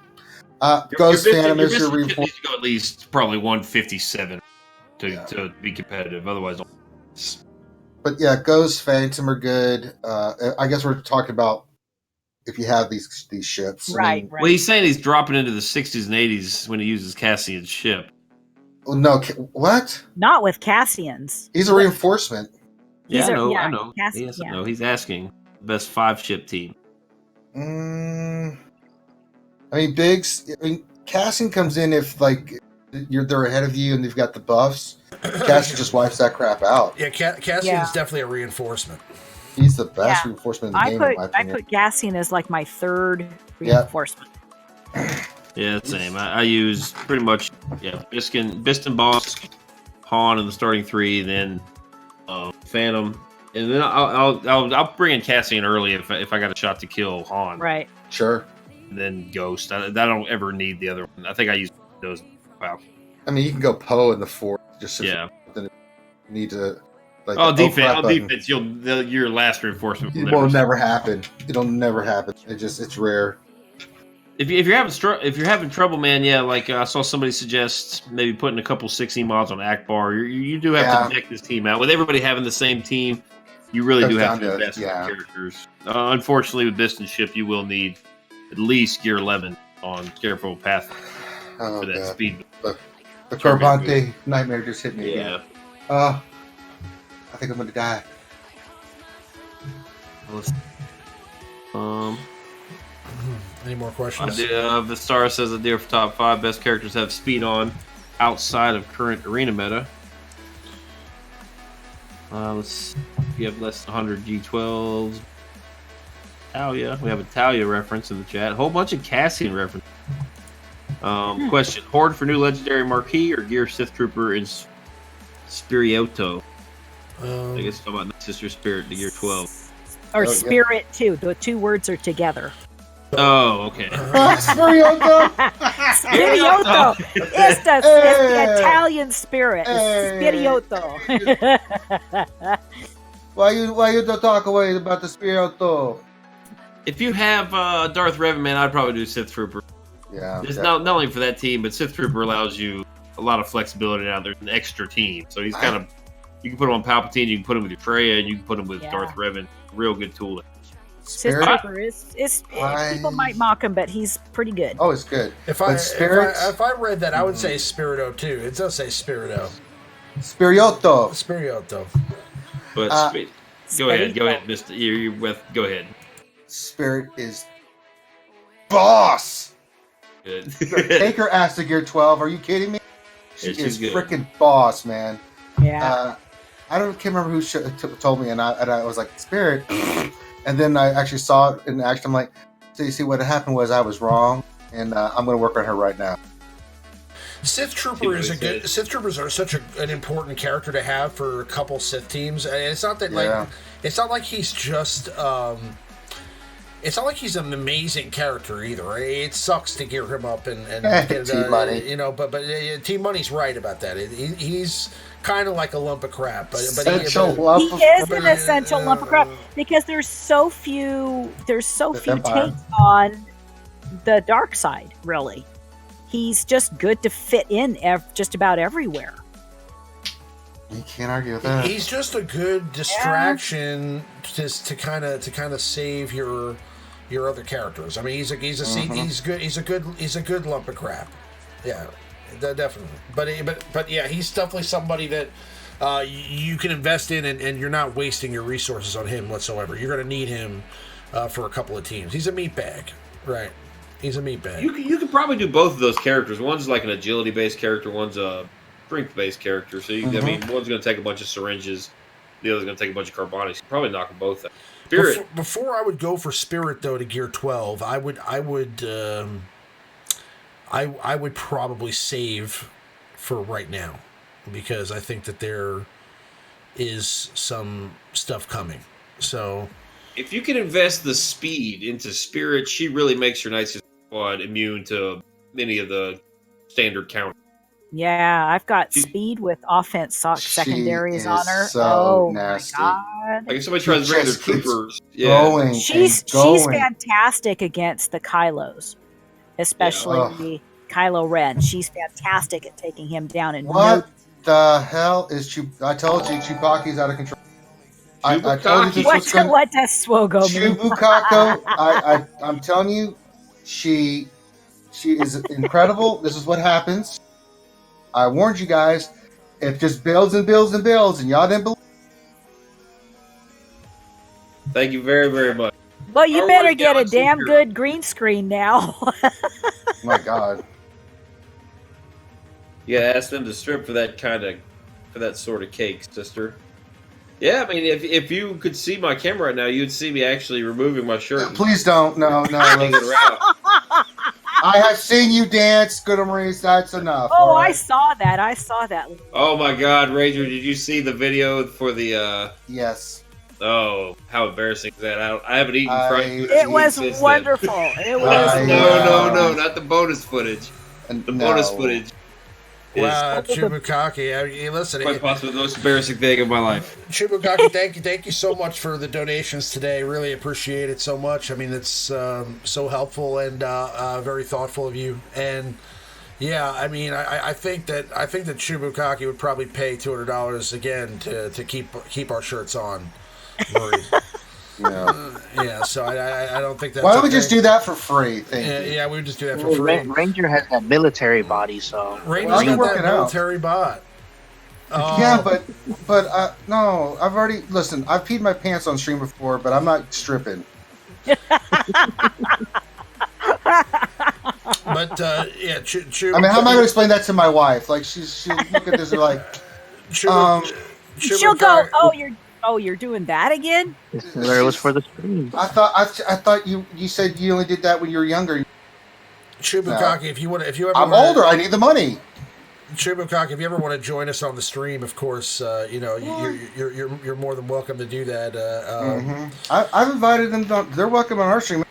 Ghost Phantom is your reinforcement. You go at least probably 157 to be competitive. Otherwise, but yeah, Ghost Phantom are good. I guess we're talking about if you have these ships, right? Well, he's saying he's dropping into the 60s and 80s when he uses Cassian's ship. Well, no, what? Not with Cassian's. He's a reinforcement. Yeah, I know. No, he's asking best 5 ship team. I mean, Biggs. I mean, Cassian comes in if they're ahead of you and they've got the buffs. Cassian just wipes that crap out. Yeah, Cassian's definitely a reinforcement. He's the best reinforcement in the game, in my opinion. I put Cassian as like my 3rd reinforcement. Yeah, same. I use pretty much Biston, Boss, Han in the starting 3, then Phantom, and then I'll bring in Cassian early if I got a shot to kill Han. Right. Sure. And then Ghost. I don't ever need the other one. I think I use those. Wow. I mean, you can go Poe in the 4th. Just need to. Defense. Your last reinforcement. It will never happen. It'll never happen. It's rare. If you're having trouble, man, I saw somebody suggest maybe putting a couple 60 mods on Akbar. You do have to check this team out. With everybody having the same team, you really do have to invest in the characters. Unfortunately, with Biston ship, you will need at least gear 11 on Careful Path for that speed. The Corbonte nightmare just hit me again. I think I'm going to die. Any more questions? Vistara says idea for top 5 best characters have speed on outside of current arena meta. You have less than 100 G12s. Talia. We have a Talia reference in the chat. A whole bunch of Cassian references. Question. Horde for new legendary marquee or gear Sith Trooper in Spiriotto? I guess talking about Sister Spirit to gear 12. Or Spirit too. The 2 words are together. Oh, okay. Spiriotto! Spiriotto! It's the Italian spirit. Spiriotto. Why you don't talk away about the Spiriotto? If you have Darth Revan, man, I'd probably do Sith Trooper. Yeah. It's not only for that team, but Sith Trooper allows you a lot of flexibility now. There's an extra team. So he's kind of, you can put him on Palpatine, you can put him with your Freya, and you can put him with Darth Revan. Real good tool. Sith Trooper is people might mock him, but he's pretty good. Oh, it's good. If I read that, I would say Spirito too. It does say Spirito. Spiriotto. But go ahead, Mr. Go ahead. Spirit is boss. Good. Take her ass to gear 12. Are you kidding me? She is freaking boss, man. Yeah. can't remember who told me, and I was like, Spirit. And then I actually saw it in action. I'm like, so you see, what happened was I was wrong, and I'm going to work on her right now. Sith Troopers are such an important character to have for a couple Sith teams. And it's not that it's not like he's just it's not like he's an amazing character either. It sucks to gear him up and get T-Money. you know, but T-Money's right about that. He's kind of like a lump of crap, but he is an essential lump of crap because there's so few takes on the dark side, really. He's just good to fit in just about everywhere. You can't argue with that. He's just a good distraction just to kind of save your other characters. I mean, he's a good lump of crap. Yeah, definitely. But yeah, he's definitely somebody that you can invest in, and you're not wasting your resources on him whatsoever. You're going to need him for a couple of teams. He's a meat bag, right? He's a meat bag. You could probably do both of those characters. One's like an agility-based character. One's a strength-based character. So I mean, one's going to take a bunch of syringes. The other's going to take a bunch of carbonics. You probably knock them both out. Spirit. Before I would go for Spirit though to gear 12, I would probably save for right now because I think that there is some stuff coming. So if you can invest the speed into Spirit, she really makes your Night Sister Squad immune to many of the standard counters. Yeah, I've got speed with offense secondaries on her. So nasty. My God. Like if somebody tries to bring their troopers, she's fantastic against the Kylos, especially the Kylo Ren. She's fantastic at taking him down. What the hell is I told you, Chewbaca's out of control. I told you this was going. What does SWGOH mean? Chewbacca, I'm telling you, she is incredible. This is what happens. I warned you guys. It just builds and builds and builds, and y'all didn't believe. Thank you very, very much. Well, you better get a damn good green screen now. My God. Yeah, ask them to strip for that sort of cake, sister. Yeah, I mean, if you could see my camera right now, you'd see me actually removing my shirt. Please don't. No. I have seen you dance, good Maurice. That's enough. Oh, right. I saw that. Oh my God, Ranger! Did you see the video for the? Yes. Oh, how embarrassing is that? I haven't eaten fried food. It was wonderful. It was. No, not the bonus footage. The bonus footage. Wow, Chewbacca. Listen, quite possibly the most embarrassing thing of my life. Chewbacca, thank you so much for the donations today. Really appreciate it so much. I mean, it's so helpful and very thoughtful of you. And yeah, I mean, I think that Chewbacca would probably pay $200 again to keep our shirts on, Maurice. Yeah, so I don't think that. Why don't we just do that for free? Thank you. Yeah, we would just do that for free. Ranger has that military body, so Ranger's got that military bot. Yeah, but no, I've already listened. I've peed my pants on stream before, but I'm not stripping. But yeah, I mean, how am I going to explain that to my wife? Like she'll look at this and like, she'll go, you're doing that again? It was for the stream. I thought you said you only did that when you were younger. Chewbacca, if you ever I'm older, I need the money. Chewbacca, if you ever want to join us on the stream, of course, you're more than welcome to do that. I've invited them. They're welcome on our stream.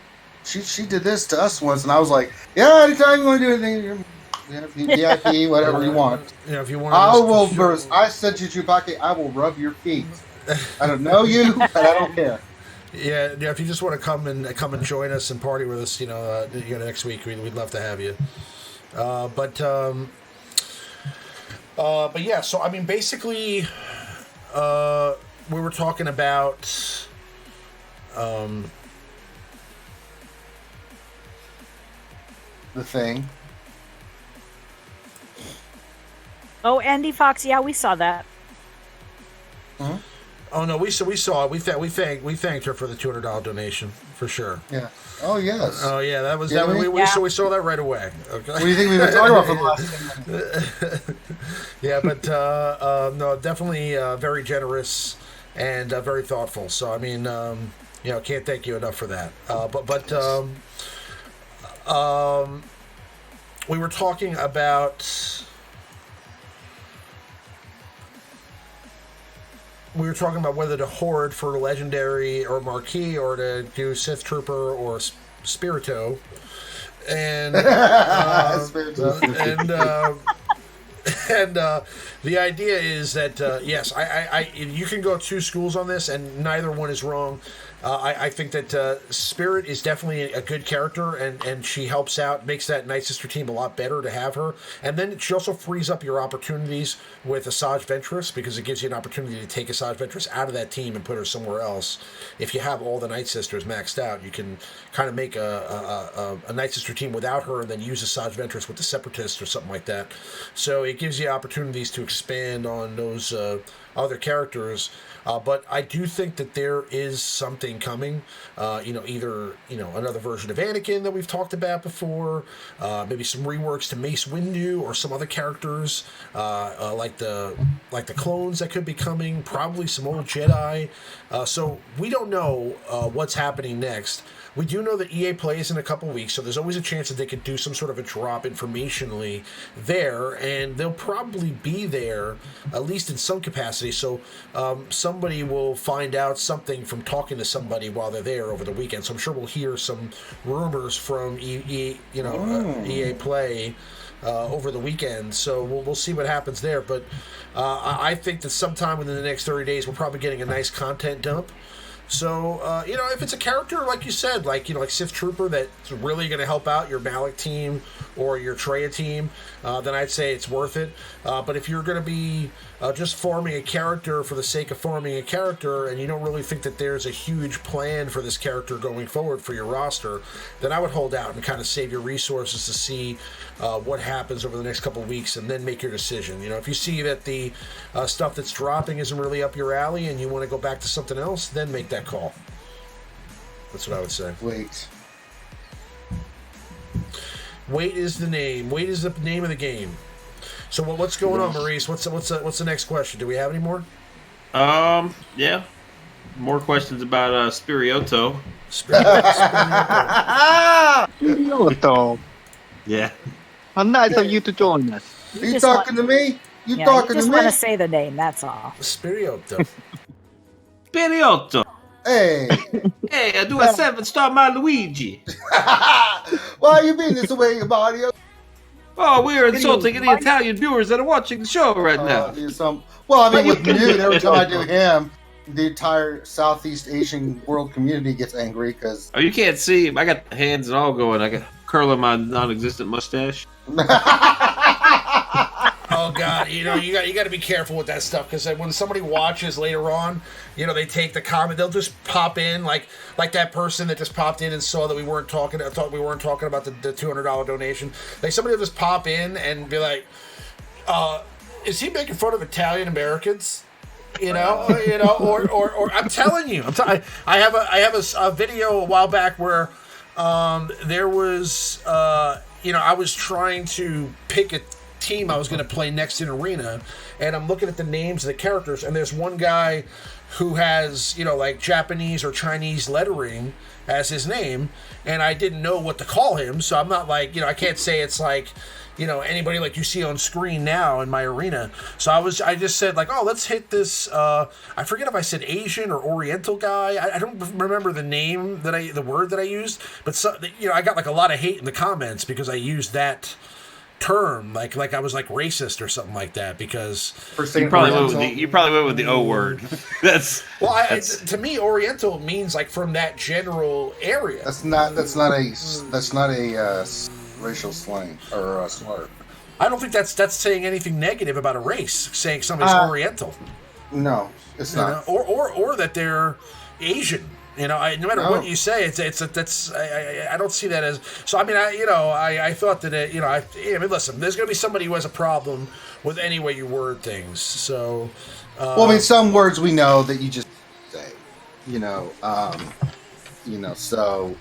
She did this to us once, and I was like, yeah, anytime you want to do anything. VIP, whatever you want. If you want. I said to Chewbacca, I will rub your feet. I don't know you, but I don't care. Yeah, if you just want to come and join us and party with us, next week, we'd love to have you. But yeah, so I mean, basically, we were talking about the thing. Oh, Andy Fox, yeah, we saw that. Oh no, we saw it. We thanked her for the $200 donation for sure. Yeah. Oh yes. Oh yeah, that was Yeah, that. we- We saw that right away. Okay. What do you think we've been talking about for the last 10 minutes? Yeah, but no, definitely very generous and very thoughtful. So I mean, can't thank you enough for that. We were talking about. We were talking about whether to hoard for legendary or marquee, or to do Sith Trooper or Spirito, and the idea is that yes, I you can go two schools on this, and neither one is wrong. I think that Spirit is definitely a good character, and she helps out, makes that Night Sister team a lot better to have her. And then she also frees up your opportunities with Asajj Ventress, because it gives you an opportunity to take Asajj Ventress out of that team and put her somewhere else. If you have all the Night Sisters maxed out, you can kind of make a Night Sister team without her, and then use Asajj Ventress with the Separatists or something like that. So it gives you opportunities to expand on those other characters. But I do think that there is something coming. Either another version of Anakin that we've talked about before, maybe some reworks to Mace Windu or some other characters like the clones that could be coming. Probably some old Jedi. So we don't know what's happening next. We do know that EA plays in a couple weeks, so there's always a chance that they could do some sort of a drop informationally there, and they'll probably be there, at least in some capacity. So somebody will find out something from talking to somebody while they're there over the weekend. So I'm sure we'll hear some rumors from EA Play over the weekend. So we'll see what happens there. But I think that sometime within the next 30 days, we're probably getting a nice content dump. So, if it's a character, like you said, like Sith Trooper, that's really going to help out your Malak team or your Traya team, then I'd say it's worth it. But if you're going to be just farming a character for the sake of farming a character, and you don't really think that there's a huge plan for this character going forward for your roster, then I would hold out and kind of save your resources to see what happens over the next couple of weeks, and then make your decision. If you see that the stuff that's dropping isn't really up your alley and you want to go back to something else, then make that call. That's what I would say. Wait is the name. Wait is the name of the game. So what's going on, Maurice? What's the next question? Do we have any more? Yeah. More questions about Spirito. Spirito. Yeah. How nice of you to join us. Are you talking to me? You Yeah, talking you just to want me? to say the name, that's all. Spirito. Spirito. Hey. Hey, I do a 7-star my Luigi. Why are you being this way, Mario? Oh, we are insulting any Italian viewers that are watching the show right now. With Newt, every time I do him, the entire Southeast Asian world community gets angry because. Oh, you can't see him. I got the hands and all going. I got curling my non-existent mustache. Oh God, you got to be careful with that stuff, because when somebody watches later on, they take the comment, they'll just pop in like that person that just popped in and saw that we weren't talking about the $200 donation. Like somebody will just pop in and be like, "Is he making fun of Italian Americans?" Or I'm telling you, I have a video a while back where there was I was trying to pick a team I was going to play next in arena, and I'm looking at the names of the characters, and there's one guy who has like Japanese or Chinese lettering as his name, and I didn't know what to call him, so I'm not like I can't say it's like anybody like you see on screen now in my arena. So I just said like, oh, let's hit this I forget if I said Asian or Oriental guy. I don't remember the name the word that I used, but I got like a lot of hate in the comments because I used that term like I was like racist or something like that, because you probably went with the O word. To me, Oriental means like from that general area. That's not a racial slang or slur. I don't think that's saying anything negative about a race, saying somebody's Oriental. No, it's not. Or that they're Asian. No matter what you say, I don't see that as. So I mean, I thought that listen, there's going to be somebody who has a problem with any way you word things. So, some words we know that you just say, So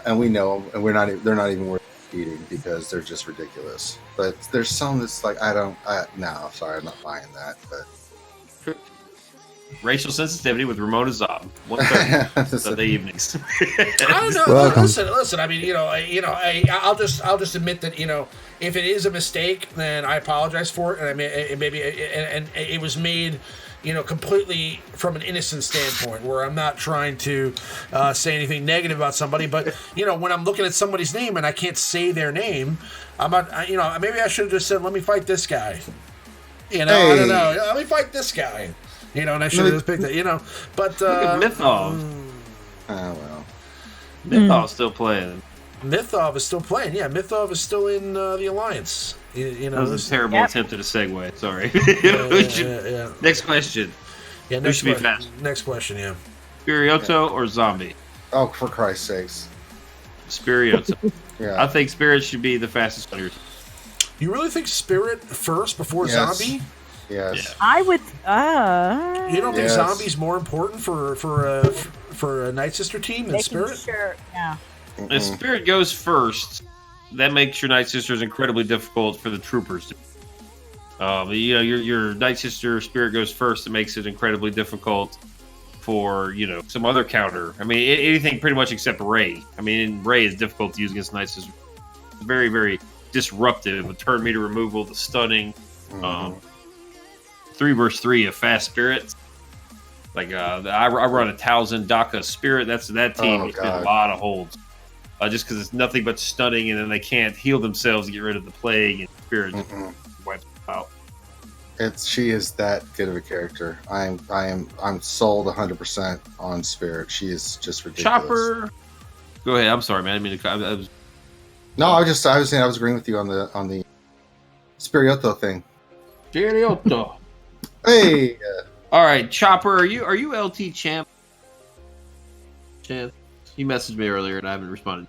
and we know, and they're not even worth eating because they're just ridiculous. But there's some that's like no, sorry, I'm not buying that. But Racial sensitivity with Ramona Zob. 1:30 Sunday evenings. I don't know. Welcome. Listen. I mean, I'll just admit that if it is a mistake, then I apologize for it, and I mean, it was made, completely from an innocent standpoint, where I'm not trying to say anything negative about somebody, but when I'm looking at somebody's name and I can't say their name, I'm not, maybe I should have just said, "Let me fight this guy." I don't know. Let me fight this guy. And I should have just picked it, But Look at Mythov. oh well. Mythov's still playing. Mythov is still playing. Yeah, Mythov is still in the Alliance. That was a terrible attempt at a segue. Sorry. Yeah. Next question. Yeah, Who should be fast? Next question, yeah. Spirioto or Zombie? Oh, for Christ's sakes. Spirioto. Yeah. I think Spirit should be the fastest on your team. You really think Spirit first before Yes. Zombie? Yes. Yeah. I would. You don't think Yes. Zombie's more important for a Night Sister team than making Spirit? sure. Yeah. If Spirit goes first, that makes your Night Sisters incredibly difficult for the troopers to. Your Night Sister Spirit goes first, it makes it incredibly difficult for some other counter. I mean, anything pretty much except Ray. I mean, Ray is difficult to use against Night Sister. Very, very disruptive with turn meter removal, the stunning. 3 versus 3 of fast spirits. Like I run a Towson Daka Spirit. That team has been a lot of holds. Just because it's nothing but stunning, and then they can't heal themselves to get rid of the plague, and Spirit just wipes them out. She is that good of a character. I'm sold 100% on Spirit. She is just ridiculous. Chopper. Go ahead. I'm sorry, man. I mean, I was. No, I was saying I was agreeing with you on the Spirioto thing. Spirioto. Hey. All right, Chopper. Are you LT champ? Champ. He messaged me earlier and I haven't responded.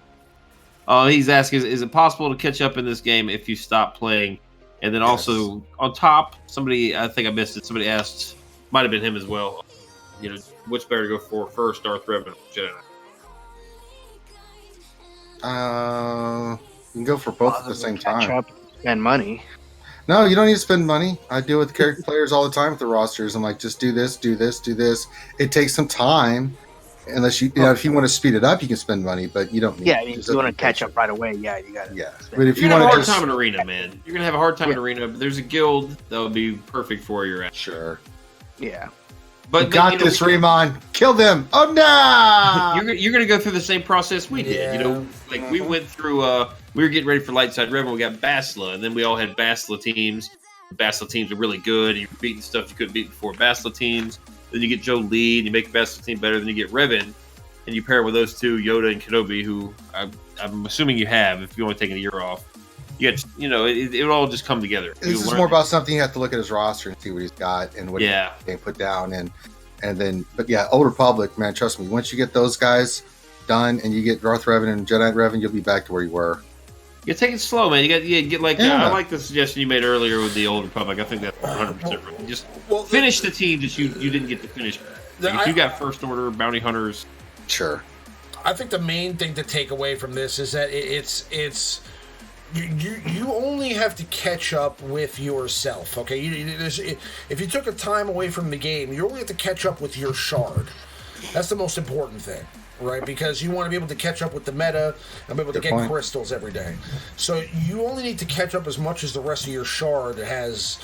He's asking, is it possible to catch up in this game if you stop playing? And then also on top, somebody, I think I missed it. Somebody asked, might have been him as well. Which better to go for first, Darth Revan, Jedi? You can go for both at the same Catch time. up, spend money. No, you don't need to spend money. I deal with character players all the time with the rosters. I'm like, just do this, do this, do this. It takes some time. Unless if you want to speed it up, you can spend money, but you don't need. Yeah, I mean, if you want to catch up right away, you got to. Yeah, but if You're you gonna want have a to hard time in arena, man. You're gonna have a hard time in arena. But there's a guild that would be perfect for you. Sure. Yeah. But got this, Remon. Kill them. Oh no! You're gonna go through the same process we did. Yeah. We went through. We were getting ready for Lightside Revan. We got Basla, and then we all had Basla teams. Basla teams were really good. You're beating stuff you couldn't beat before. Basla teams. Then you get Joe Lee, and you make the Basla team better. Then you get Revan. And you pair it with those two, Yoda and Kenobi, who I'm assuming you have if you only taking a year off. You get, it all just come together. This is more about something you have to look at his roster and see what he's got and what he can put down. And then, but yeah, Old Republic, man, trust me, once you get those guys done and you get Darth Revan and Jedi Revan, you'll be back to where you were. You take it slow, man. You get like I like the suggestion you made earlier with the Old Republic. I think that's 100% right. Just finish the team that you didn't get to finish. Like if you got First Order, Bounty Hunters. Sure. I think the main thing to take away from this is that it's you only have to catch up with yourself. Okay, if you took a time away from the game, you only have to catch up with your shard. That's the most important thing, right? Because you want to be able to catch up with the meta and be able to get crystals every day. So you only need to catch up as much as the rest of your shard has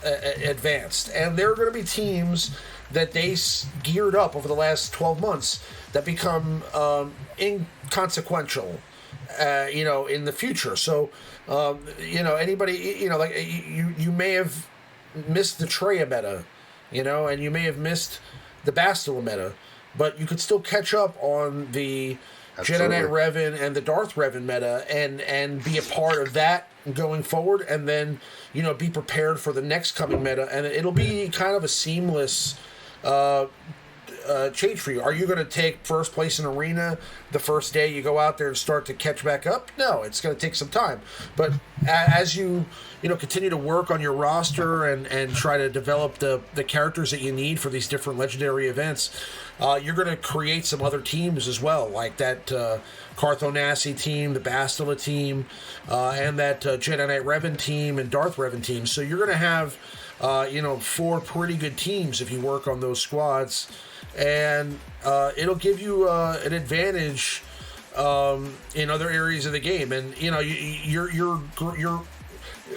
advanced, and there are going to be teams that they geared up over the last 12 months that become inconsequential, in the future. So, anybody, like you may have missed the Traya meta, and you may have missed the Bastila meta, but you could still catch up on the Jedi Knight Revan and the Darth Revan meta and be a part of that going forward, and then, be prepared for the next coming meta, and it'll be kind of a seamless change for you. Are you going to take first place in arena the first day you go out there and start to catch back up? No, it's going to take some time. But as you continue to work on your roster and try to develop the characters that you need for these different legendary events, you're going to create some other teams as well, like that Carthonasi team, the Bastila team, and that Jedi Knight Revan team and Darth Revan team. So you're going to have 4 pretty good teams if you work on those squads, and it'll give you an advantage in other areas of the game. And you're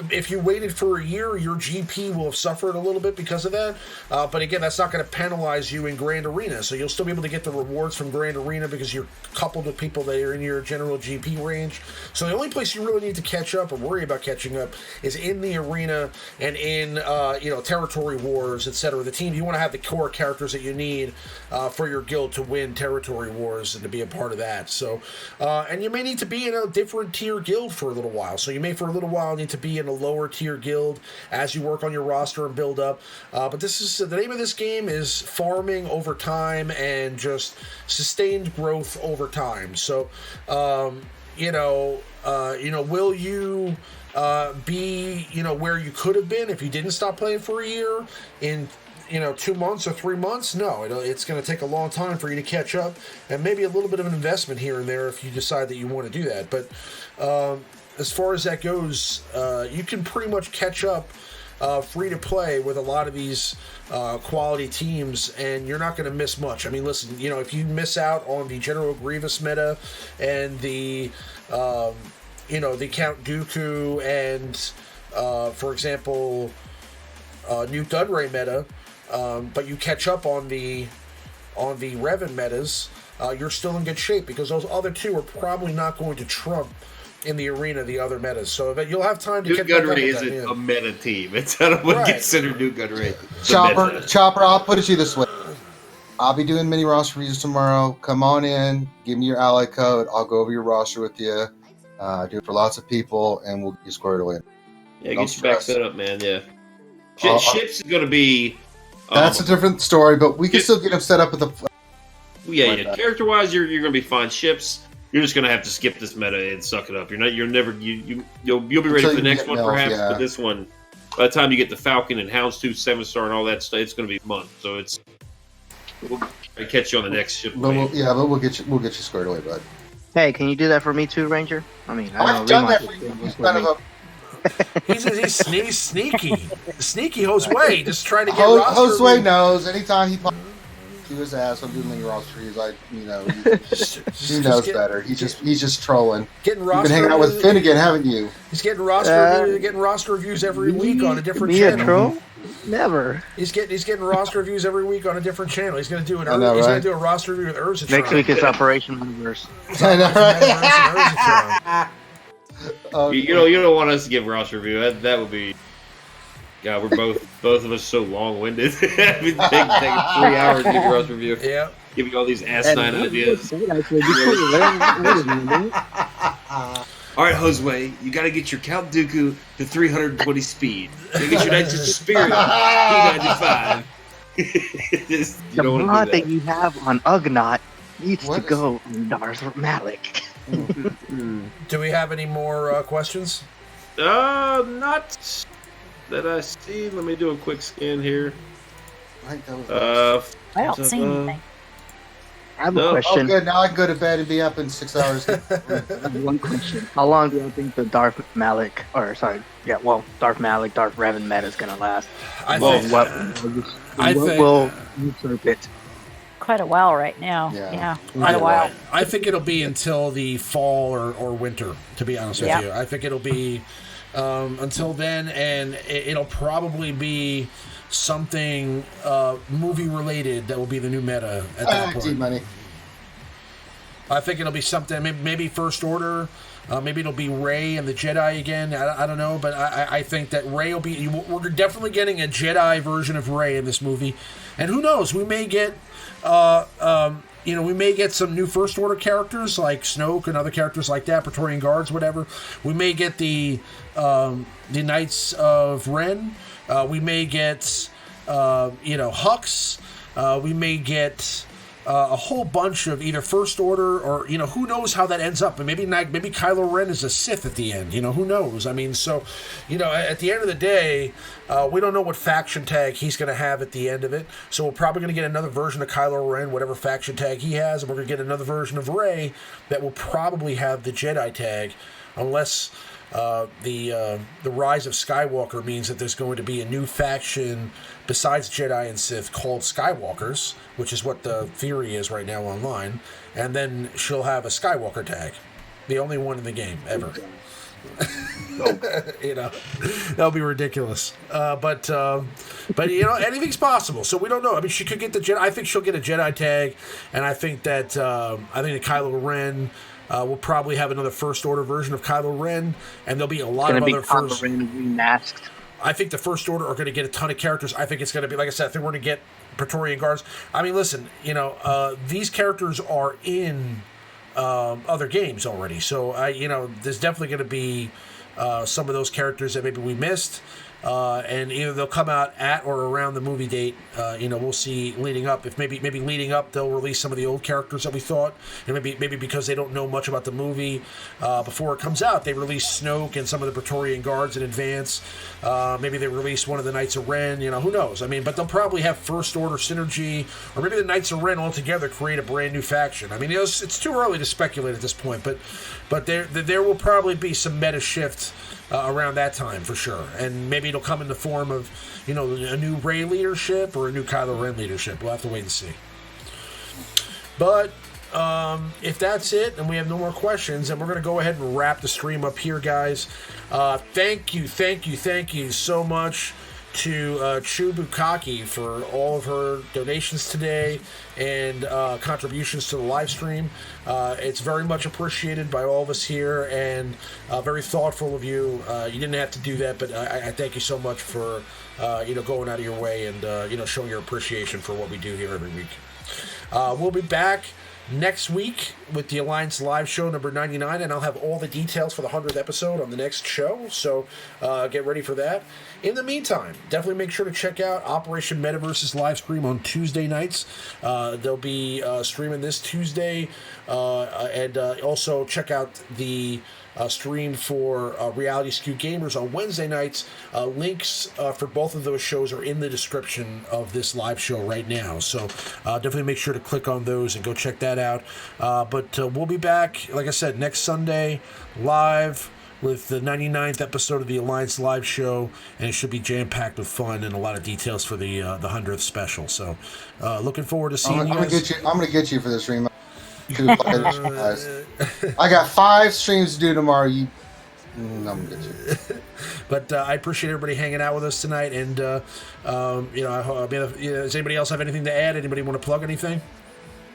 if you waited for a year, your GP will have suffered a little bit because of that. But again, that's not going to penalize you in Grand Arena. So you'll still be able to get the rewards from Grand Arena because you're coupled with people that are in your general GP range. So the only place you really need to catch up or worry about catching up is in the arena and in territory wars, etc. The team, you want to have the core characters that you need for your guild to win territory wars and to be a part of that. So and you may need to be in a different tier guild for a little while. So you may for a little while need to be in a lower tier guild as you work on your roster and build up. But this is the name of this game is farming over time and just sustained growth over time. So, will you be where you could have been if you didn't stop playing for a year in 2 months or 3 months? No, it's going to take a long time for you to catch up, and maybe a little bit of an investment here and there if you decide that you want to do that. But as far as that goes, you can pretty much catch up free to play with a lot of these quality teams, and you're not going to miss much. I mean, listen, if you miss out on the General Grievous meta and the Count Dooku and, for example, Nute Gunray meta, but you catch up on the Revan metas, you're still in good shape because those other two are probably not going to trump in the arena the other metas, so that you'll have time to catch up. Nute Gunray isn't a meta team. It's not what considered Nute Gunray. Chopper, I'll put it to you this way. I'll be doing mini roster reviews tomorrow. Come on in, give me your ally code. I'll go over your roster with you. Do it for lots of people, and we'll get you squared away. Yeah, get your back set up, man. Yeah. Ships is going to be... that's a different story, but we can still get them set up with the... Yeah. Character-wise, you're going to be fine. Ships... You're just gonna have to skip this meta and suck it up. You'll be ready for the next one perhaps, but this one, by the time you get the Falcon and Houndstooth 7-star and all that stuff, it's gonna be a month. So we'll catch you on the next ship. But we'll get you squared away, bud. Hey, can you do that for me too, Ranger? I mean, I've done that for you. He's sneaky Josue, just trying to get Josue knows anytime he to his ass. I'm doing mini roster reviews. He knows better. He's just trolling. Getting roster. You've been hanging out with Finnegan, haven't you? He's getting roster reviews every week on a different channel. A troll? Never. He's getting roster reviews every week on a different channel. He's going to do he's going to do a roster review with Urzatron. Next week is Operation Universe. I know, right? You don't want us to give roster review. That would be. God, we're both of us so long-winded. It'd take 3 hours to give a roster review. Yeah. Giving all these asinine ideas. All right, Josue, you got to get your Count Dooku to 320 speed. You got to get your Knights of Spirit P95. The mod that you have on Ugnaught needs to go on Darth Malik. Do we have any more questions? Not that I see. Let me do a quick scan here. I don't see anything. I have a question. Oh, good. Now I can go to bed and be up in 6 hours. One question. How long do you think the Darth Malik, Darth Revan meta is going to last? What will usurp it? Quite a while right now. Yeah, quite a while. I think it'll be until the fall or winter, to be honest with you. I think it'll be until then, and it'll probably be something movie related that will be the new meta at that point. Money. I think it'll be something, maybe First Order, maybe it'll be Rey and the Jedi again. I don't know, but I think that Rey will be. We're definitely getting a Jedi version of Rey in this movie, and who knows? We may get, we may get some new First Order characters like Snoke and other characters like that, Praetorian Guards, whatever. We may get the Knights of Ren. We may get, Hux. we may get a whole bunch of either First Order or, who knows how that ends up. And maybe Kylo Ren is a Sith at the end. Who knows? I mean, so, at the end of the day, we don't know what faction tag he's going to have at the end of it. So we're probably going to get another version of Kylo Ren, whatever faction tag he has, and we're going to get another version of Rey that will probably have the Jedi tag, unless the rise of Skywalker means that there's going to be a new faction besides Jedi and Sith called Skywalkers, which is what the theory is right now online, and then she'll have a Skywalker tag, the only one in the game ever. That'll be ridiculous. But anything's possible. So we don't know. I mean, she could get the Jedi. I think she'll get a Jedi tag, and I think that Kylo Ren will probably have another First Order version of Kylo Ren, and there'll be a lot of other First. Remasked. I think the First Order are going to get a ton of characters. I think it's going to be, like I said, I think we're going to get Praetorian Guards. I mean, listen, these characters are in other games already, so there's definitely going to be some of those characters that maybe we missed. And either they'll come out at or around the movie date. We'll see leading up. If maybe leading up, they'll release some of the old characters that we thought, and maybe because they don't know much about the movie before it comes out, they release Snoke and some of the Praetorian Guards in advance. Maybe they release one of the Knights of Ren. Who knows? I mean, but they'll probably have First Order synergy, or maybe the Knights of Ren altogether create a brand new faction. I mean, it's too early to speculate at this point, but there will probably be some meta shift around that time for sure, and maybe it'll come in the form of a new Rey leadership or a new Kylo Ren leadership. We'll have to wait and see. But if that's it and we have no more questions, then we're going to go ahead and wrap the stream up here, guys. Thank you so much to Chubukaki for all of her donations today and contributions to the live stream. It's very much appreciated by all of us here, and very thoughtful of you. You didn't have to do that, but I thank you so much for going out of your way and showing your appreciation for what we do here every week. We'll be back next week with the Alliance Live Show number 99, and I'll have all the details for the 100th episode on the next show, so get ready for that. In the meantime, definitely make sure to check out Operation Metaverse's live stream on Tuesday nights. They'll be streaming this Tuesday, and also check out the stream for Reality Skewed Gamers on Wednesday nights. Links for both of those shows are in the description of this live show right now, so definitely make sure to click on those and go check that out. But we'll be back, like I said, next Sunday live with the 99th episode of the Alliance Live Show, and it should be jam-packed with fun and a lot of details for the 100th special. So looking forward to seeing you guys. I'm going to get you for the stream. I got 5 streams to do tomorrow. I'm going to get you. But I appreciate everybody hanging out with us tonight. And, does anybody else have anything to add? Anybody want to plug anything?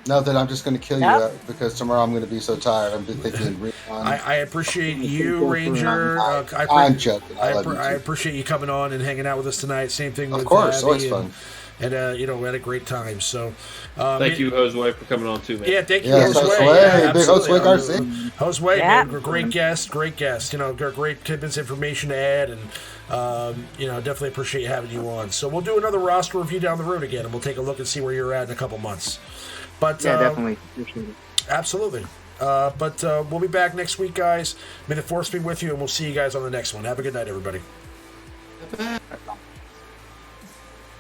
Nothing. I'm just going to kill you because tomorrow I'm going to be so tired. I've been thinking. I appreciate you, Ranger. I'm joking. I appreciate you coming on and hanging out with us tonight. Same thing with Of course, Abby, always fun. And we had a great time. So thank you, Josue, for coming on too, man. Yeah, thank you, Josue. Yeah, big Josue Garcia. Josue, man, great guest. Got great tidbits, information to add, and definitely appreciate having you on. So we'll do another roster review down the road again, and we'll take a look and see where you're at in a couple months. But definitely appreciate it. Absolutely. But we'll be back next week, guys. May the force be with you, and we'll see you guys on the next one. Have a good night, everybody.